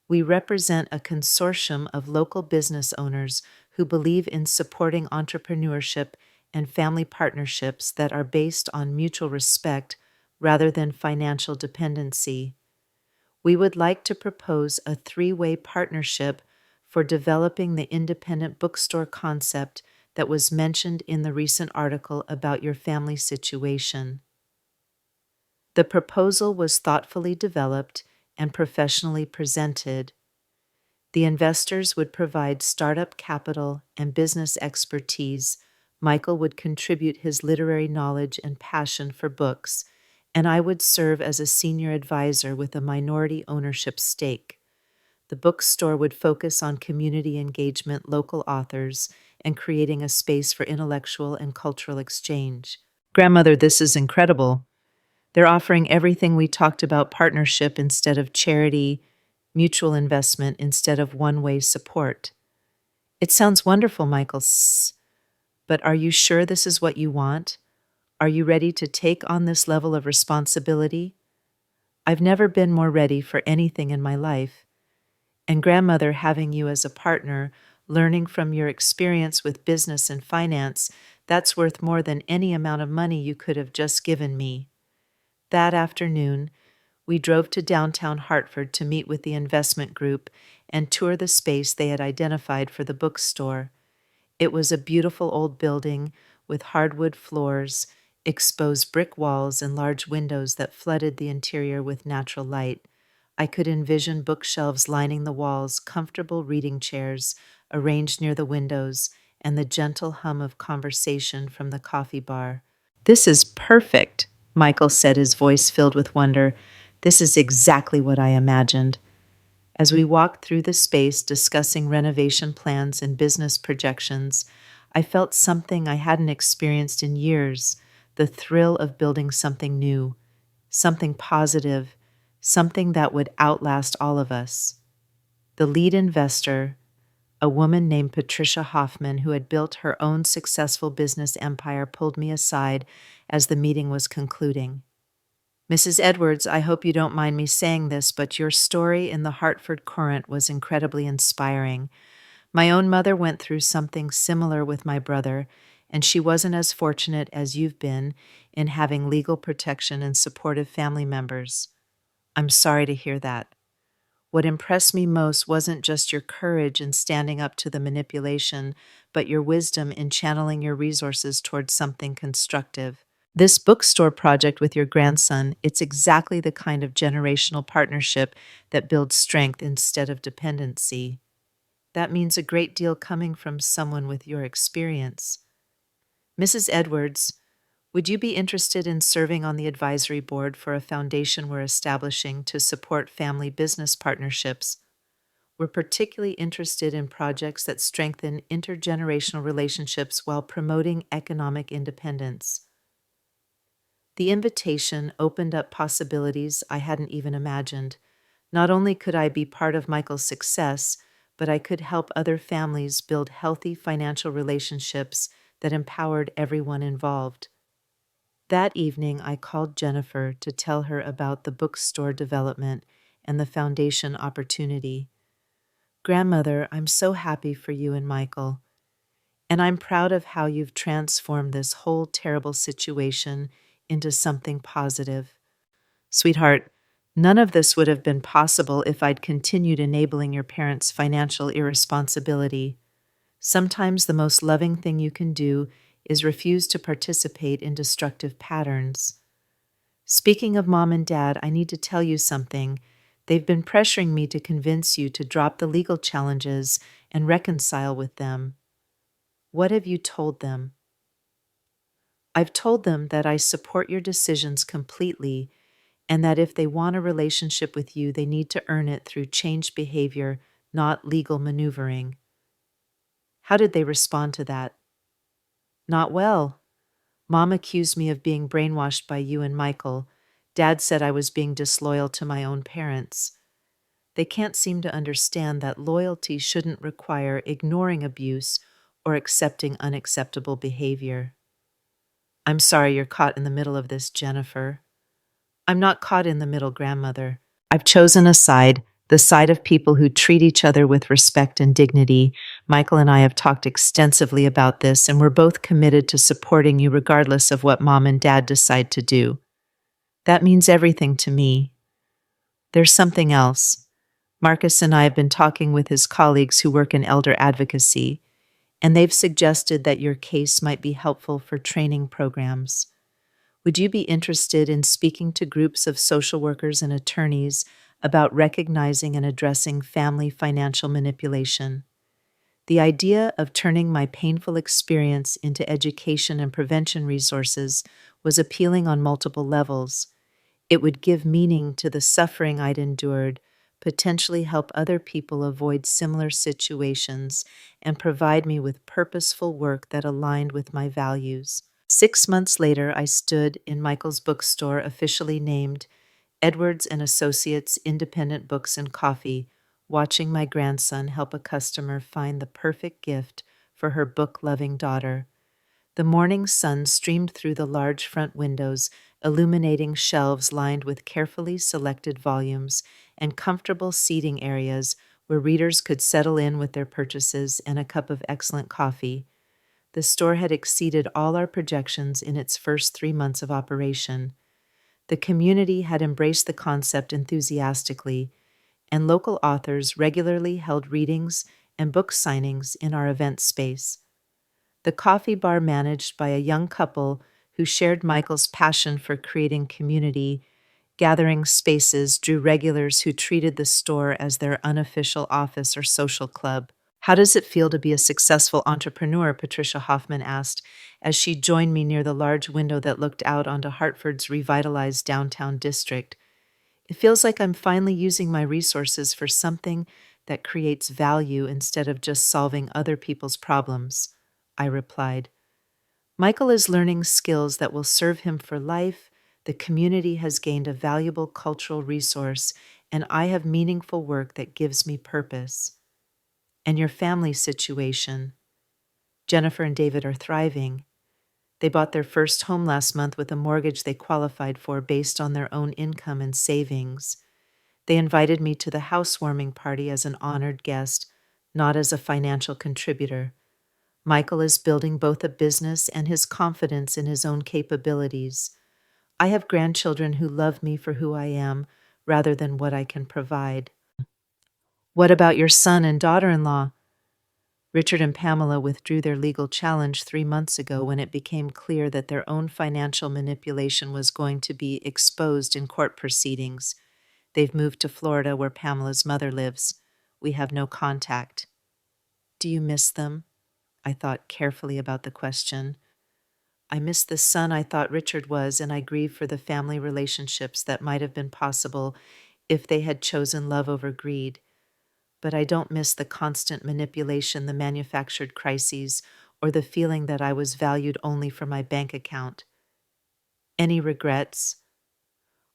"we represent a consortium of local business owners who believe in supporting entrepreneurship and family partnerships that are based on mutual respect rather than financial dependency. We would like to propose a 3-way partnership for developing the independent bookstore concept that was mentioned in the recent article about your family situation." The proposal was thoughtfully developed and professionally presented. The investors would provide startup capital and business expertise. Michael would contribute his literary knowledge and passion for books, and I would serve as a senior advisor with a minority ownership stake. The bookstore would focus on community engagement, local authors, and creating a space for intellectual and cultural exchange. "Grandmother, this is incredible. They're offering everything we talked about: partnership instead of charity, mutual investment instead of one-way support." "It sounds wonderful, Michael, but are you sure this is what you want? Are you ready to take on this level of responsibility?" "I've never been more ready for anything in my life. And grandmother, having you as a partner, learning from your experience with business and finance, that's worth more than any amount of money you could have just given me." That afternoon, we drove to downtown Hartford to meet with the investment group and tour the space they had identified for the bookstore. It was a beautiful old building with hardwood floors, exposed brick walls, and large windows that flooded the interior with natural light. I could envision bookshelves lining the walls, comfortable reading chairs arranged near the windows, and the gentle hum of conversation from the coffee bar. "This is perfect," Michael said, his voice filled with wonder. "This is exactly what I imagined." As we walked through the space discussing renovation plans and business projections, I felt something I hadn't experienced in years, the thrill of building something new, something positive, something that would outlast all of us. The lead investor, a woman named Patricia Hoffman, who had built her own successful business empire, pulled me aside as the meeting was concluding. "Mrs. Edwards, I hope you don't mind me saying this, but your story in the Hartford Courant was incredibly inspiring. My own mother went through something similar with my brother, and she wasn't as fortunate as you've been in having legal protection and supportive family members. I'm sorry to hear that. What impressed me most wasn't just your courage in standing up to the manipulation, but your wisdom in channeling your resources towards something constructive. This bookstore project with your grandson, it's exactly the kind of generational partnership that builds strength instead of dependency. That means a great deal coming from someone with your experience. Mrs. Edwards, would you be interested in serving on the advisory board for a foundation we're establishing to support family business partnerships? We're particularly interested in projects that strengthen intergenerational relationships while promoting economic independence. The invitation opened up possibilities I hadn't even imagined. Not only could I be part of Michael's success, but I could help other families build healthy financial relationships that empowered everyone involved. That evening, I called Jennifer to tell her about the bookstore development and the foundation opportunity. "Grandmother, I'm so happy for you and Michael, and I'm proud of how you've transformed this whole terrible situation into something positive. Sweetheart, none of this would have been possible if I'd continued enabling your parents' financial irresponsibility. Sometimes the most loving thing you can do is refuse to participate in destructive patterns. Speaking of Mom and Dad, I need to tell you something. They've been pressuring me to convince you to drop the legal challenges and reconcile with them. What have you told them?" "I've told them that I support your decisions completely and that if they want a relationship with you, they need to earn it through changed behavior, not legal maneuvering." "How did they respond to that?" "Not well. Mom accused me of being brainwashed by you and Michael. Dad said I was being disloyal to my own parents. They can't seem to understand that loyalty shouldn't require ignoring abuse or accepting unacceptable behavior." "I'm sorry you're caught in the middle of this, Jennifer." "I'm not caught in the middle, grandmother. I've chosen a side, the side of people who treat each other with respect and dignity. Michael and I have talked extensively about this, and we're both committed to supporting you regardless of what Mom and Dad decide to do. That means everything to me. There's something else. Marcus and I have been talking with his colleagues who work in elder advocacy, and they've suggested that your case might be helpful for training programs. Would you be interested in speaking to groups of social workers and attorneys about recognizing and addressing family financial manipulation? The idea of turning my painful experience into education and prevention resources was appealing on multiple levels. It would give meaning to the suffering I'd endured, potentially help other people avoid similar situations, and provide me with purposeful work that aligned with my values. 6 months later, I stood in Michael's bookstore, officially named Edwards and Associates Independent Books and Coffee, watching my grandson help a customer find the perfect gift for her book-loving daughter. The morning sun streamed through the large front windows, illuminating shelves lined with carefully selected volumes and comfortable seating areas where readers could settle in with their purchases and a cup of excellent coffee. The store had exceeded all our projections in its first 3 months of operation. The community had embraced the concept enthusiastically, and local authors regularly held readings and book signings in our event space. the coffee bar managed by a young couple who shared Michael's passion for creating community, gathering spaces drew regulars who treated the store as their unofficial office or social club. How does it feel to be a successful entrepreneur? Patricia Hoffman asked as she joined me near the large window that looked out onto Hartford's revitalized downtown district. It feels like I'm finally using my resources for something that creates value instead of just solving other people's problems, I replied. Michael is learning skills that will serve him for life. The community has gained a valuable cultural resource, and I have meaningful work that gives me purpose. And your family situation. Jennifer and David are thriving. They bought their first home last month with a mortgage they qualified for based on their own income and savings. They invited me to the housewarming party as an honored guest, not as a financial contributor. Michael is building both a business and his confidence in his own capabilities. I have grandchildren who love me for who I am rather than what I can provide. What about your son and daughter-in-law? Richard and Pamela withdrew their legal challenge 3 months ago when it became clear that their own financial manipulation was going to be exposed in court proceedings. They've moved to Florida where Pamela's mother lives. We have no contact. Do you miss them? I thought carefully about the question. I miss the son I thought Richard was, and I grieve for the family relationships that might have been possible if they had chosen love over greed. But I don't miss the constant manipulation, the manufactured crises, or the feeling that I was valued only for my bank account. Any regrets?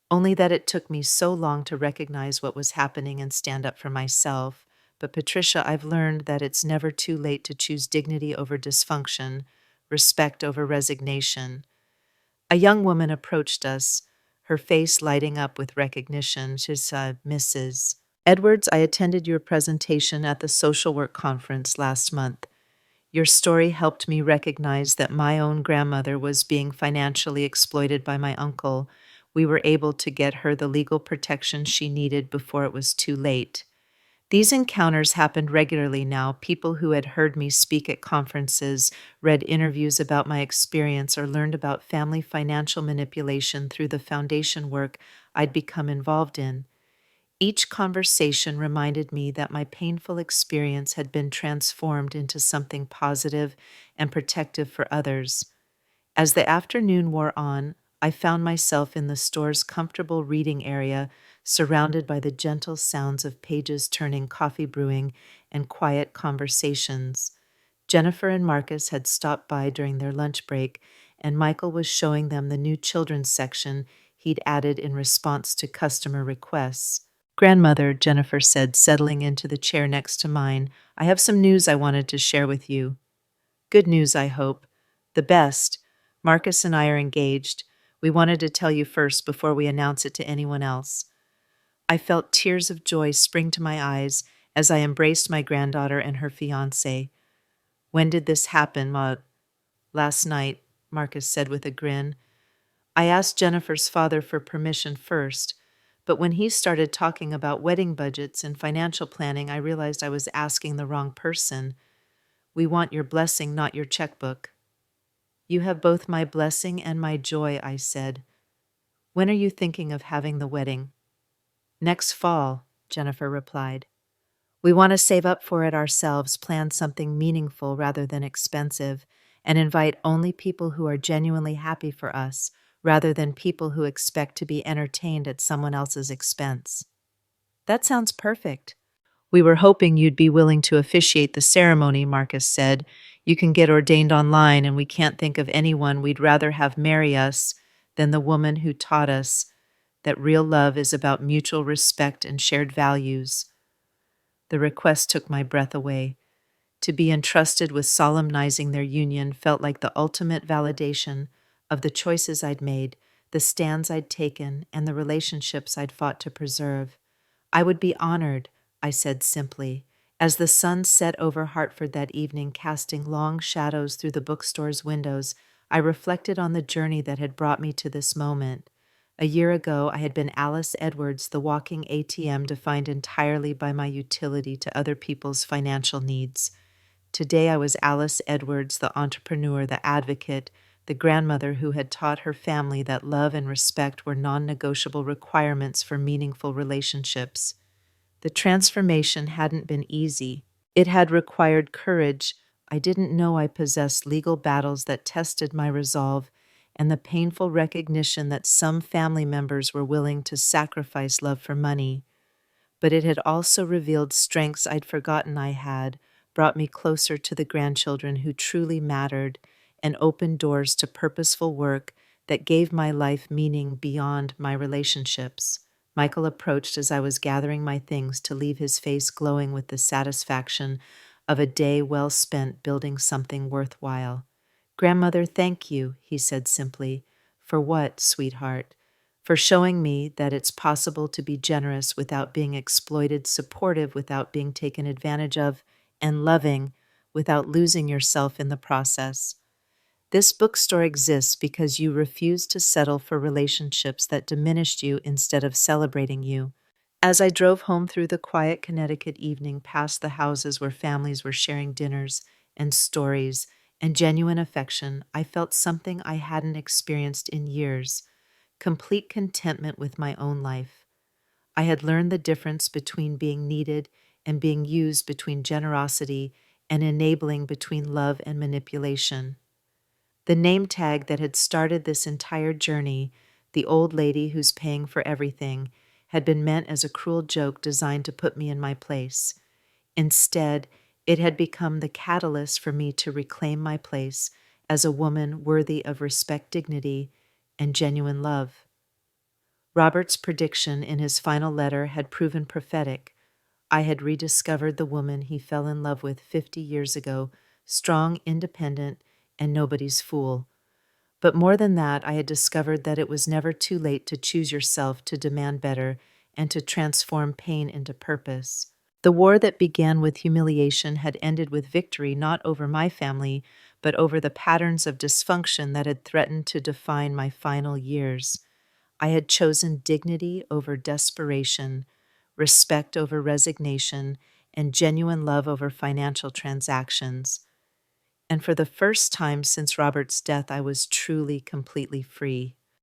Only that it took me so long to recognize what was happening and stand up for myself. But Patricia, I've learned that it's never too late to choose dignity over dysfunction, respect over resignation. A young woman approached us, her face lighting up with recognition. She said, Mrs. Edwards, I attended your presentation at the social work conference last month. Your story helped me recognize that my own grandmother was being financially exploited by my uncle. We were able to get her the legal protection she needed before it was too late. These encounters happened regularly now. People who had heard me speak at conferences, read interviews about my experience, or learned about family financial manipulation through the foundation work I'd become involved in. Each conversation reminded me that my painful experience had been transformed into something positive and protective for others. As the afternoon wore on, I found myself in the store's comfortable reading area, surrounded by the gentle sounds of pages turning, coffee brewing, and quiet conversations. Jennifer and Marcus had stopped by during their lunch break, and Michael was showing them the new children's section he'd added in response to customer requests. Grandmother, Jennifer said, settling into the chair next to mine, I have some news I wanted to share with you. Good news, I hope. The best. Marcus and I are engaged. We wanted to tell you first before we announce it to anyone else. I felt tears of joy spring to my eyes as I embraced my granddaughter and her fiancé. When did this happen, Ma? Last night, Marcus said with a grin. I asked Jennifer's father for permission first, but when he started talking about wedding budgets and financial planning, I realized I was asking the wrong person. We want your blessing, not your checkbook. You have both my blessing and my joy, I said. When are you thinking of having the wedding? Next fall, Jennifer replied. We want to save up for it ourselves, plan something meaningful rather than expensive, and invite only people who are genuinely happy for us, rather than people who expect to be entertained at someone else's expense. That sounds perfect. We were hoping you'd be willing to officiate the ceremony, Marcus said. You can get ordained online, and we can't think of anyone we'd rather have marry us than the woman who taught us that real love is about mutual respect and shared values. The request took my breath away. To be entrusted with solemnizing their union felt like the ultimate validation of the choices I'd made, the stands I'd taken, and the relationships I'd fought to preserve. I would be honored, I said simply. As the sun set over Hartford that evening, casting long shadows through the bookstore's windows, I reflected on the journey that had brought me to this moment. A year ago, I had been Alice Edwards, the walking ATM defined entirely by my utility to other people's financial needs. Today I was Alice Edwards, the entrepreneur, the advocate, the grandmother who had taught her family that love and respect were non-negotiable requirements for meaningful relationships. The transformation hadn't been easy. It had required courage. I didn't know I possessed legal battles that tested my resolve, and the painful recognition that some family members were willing to sacrifice love for money. But it had also revealed strengths I'd forgotten I had, brought me closer to the grandchildren who truly mattered, and opened doors to purposeful work that gave my life meaning beyond my relationships. Michael approached as I was gathering my things to leave, his face glowing with the satisfaction of a day well spent building something worthwhile. "Grandmother, thank you," he said simply. "For what, sweetheart?" "For showing me that it's possible to be generous without being exploited, supportive without being taken advantage of, and loving without losing yourself in the process. This bookstore exists because you refused to settle for relationships that diminished you instead of celebrating you." As I drove home through the quiet Connecticut evening, past the houses where families were sharing dinners and stories and genuine affection, I felt something I hadn't experienced in years: complete contentment with my own life. I had learned the difference between being needed and being used, between generosity and enabling, between love and manipulation. The name tag that had started this entire journey, "the old lady who's paying for everything," had been meant as a cruel joke designed to put me in my place. Instead, it had become the catalyst for me to reclaim my place as a woman worthy of respect, dignity, and genuine love. Robert's prediction in his final letter had proven prophetic. I had rediscovered the woman he fell in love with 50 years ago, strong, independent, and nobody's fool. But more than that, I had discovered that it was never too late to choose yourself, to demand better, and to transform pain into purpose. The war that began with humiliation had ended with victory, not over my family, but over the patterns of dysfunction that had threatened to define my final years. I had chosen dignity over desperation, respect over resignation, and genuine love over financial transactions. And for the first time since Robert's death, I was truly, completely free.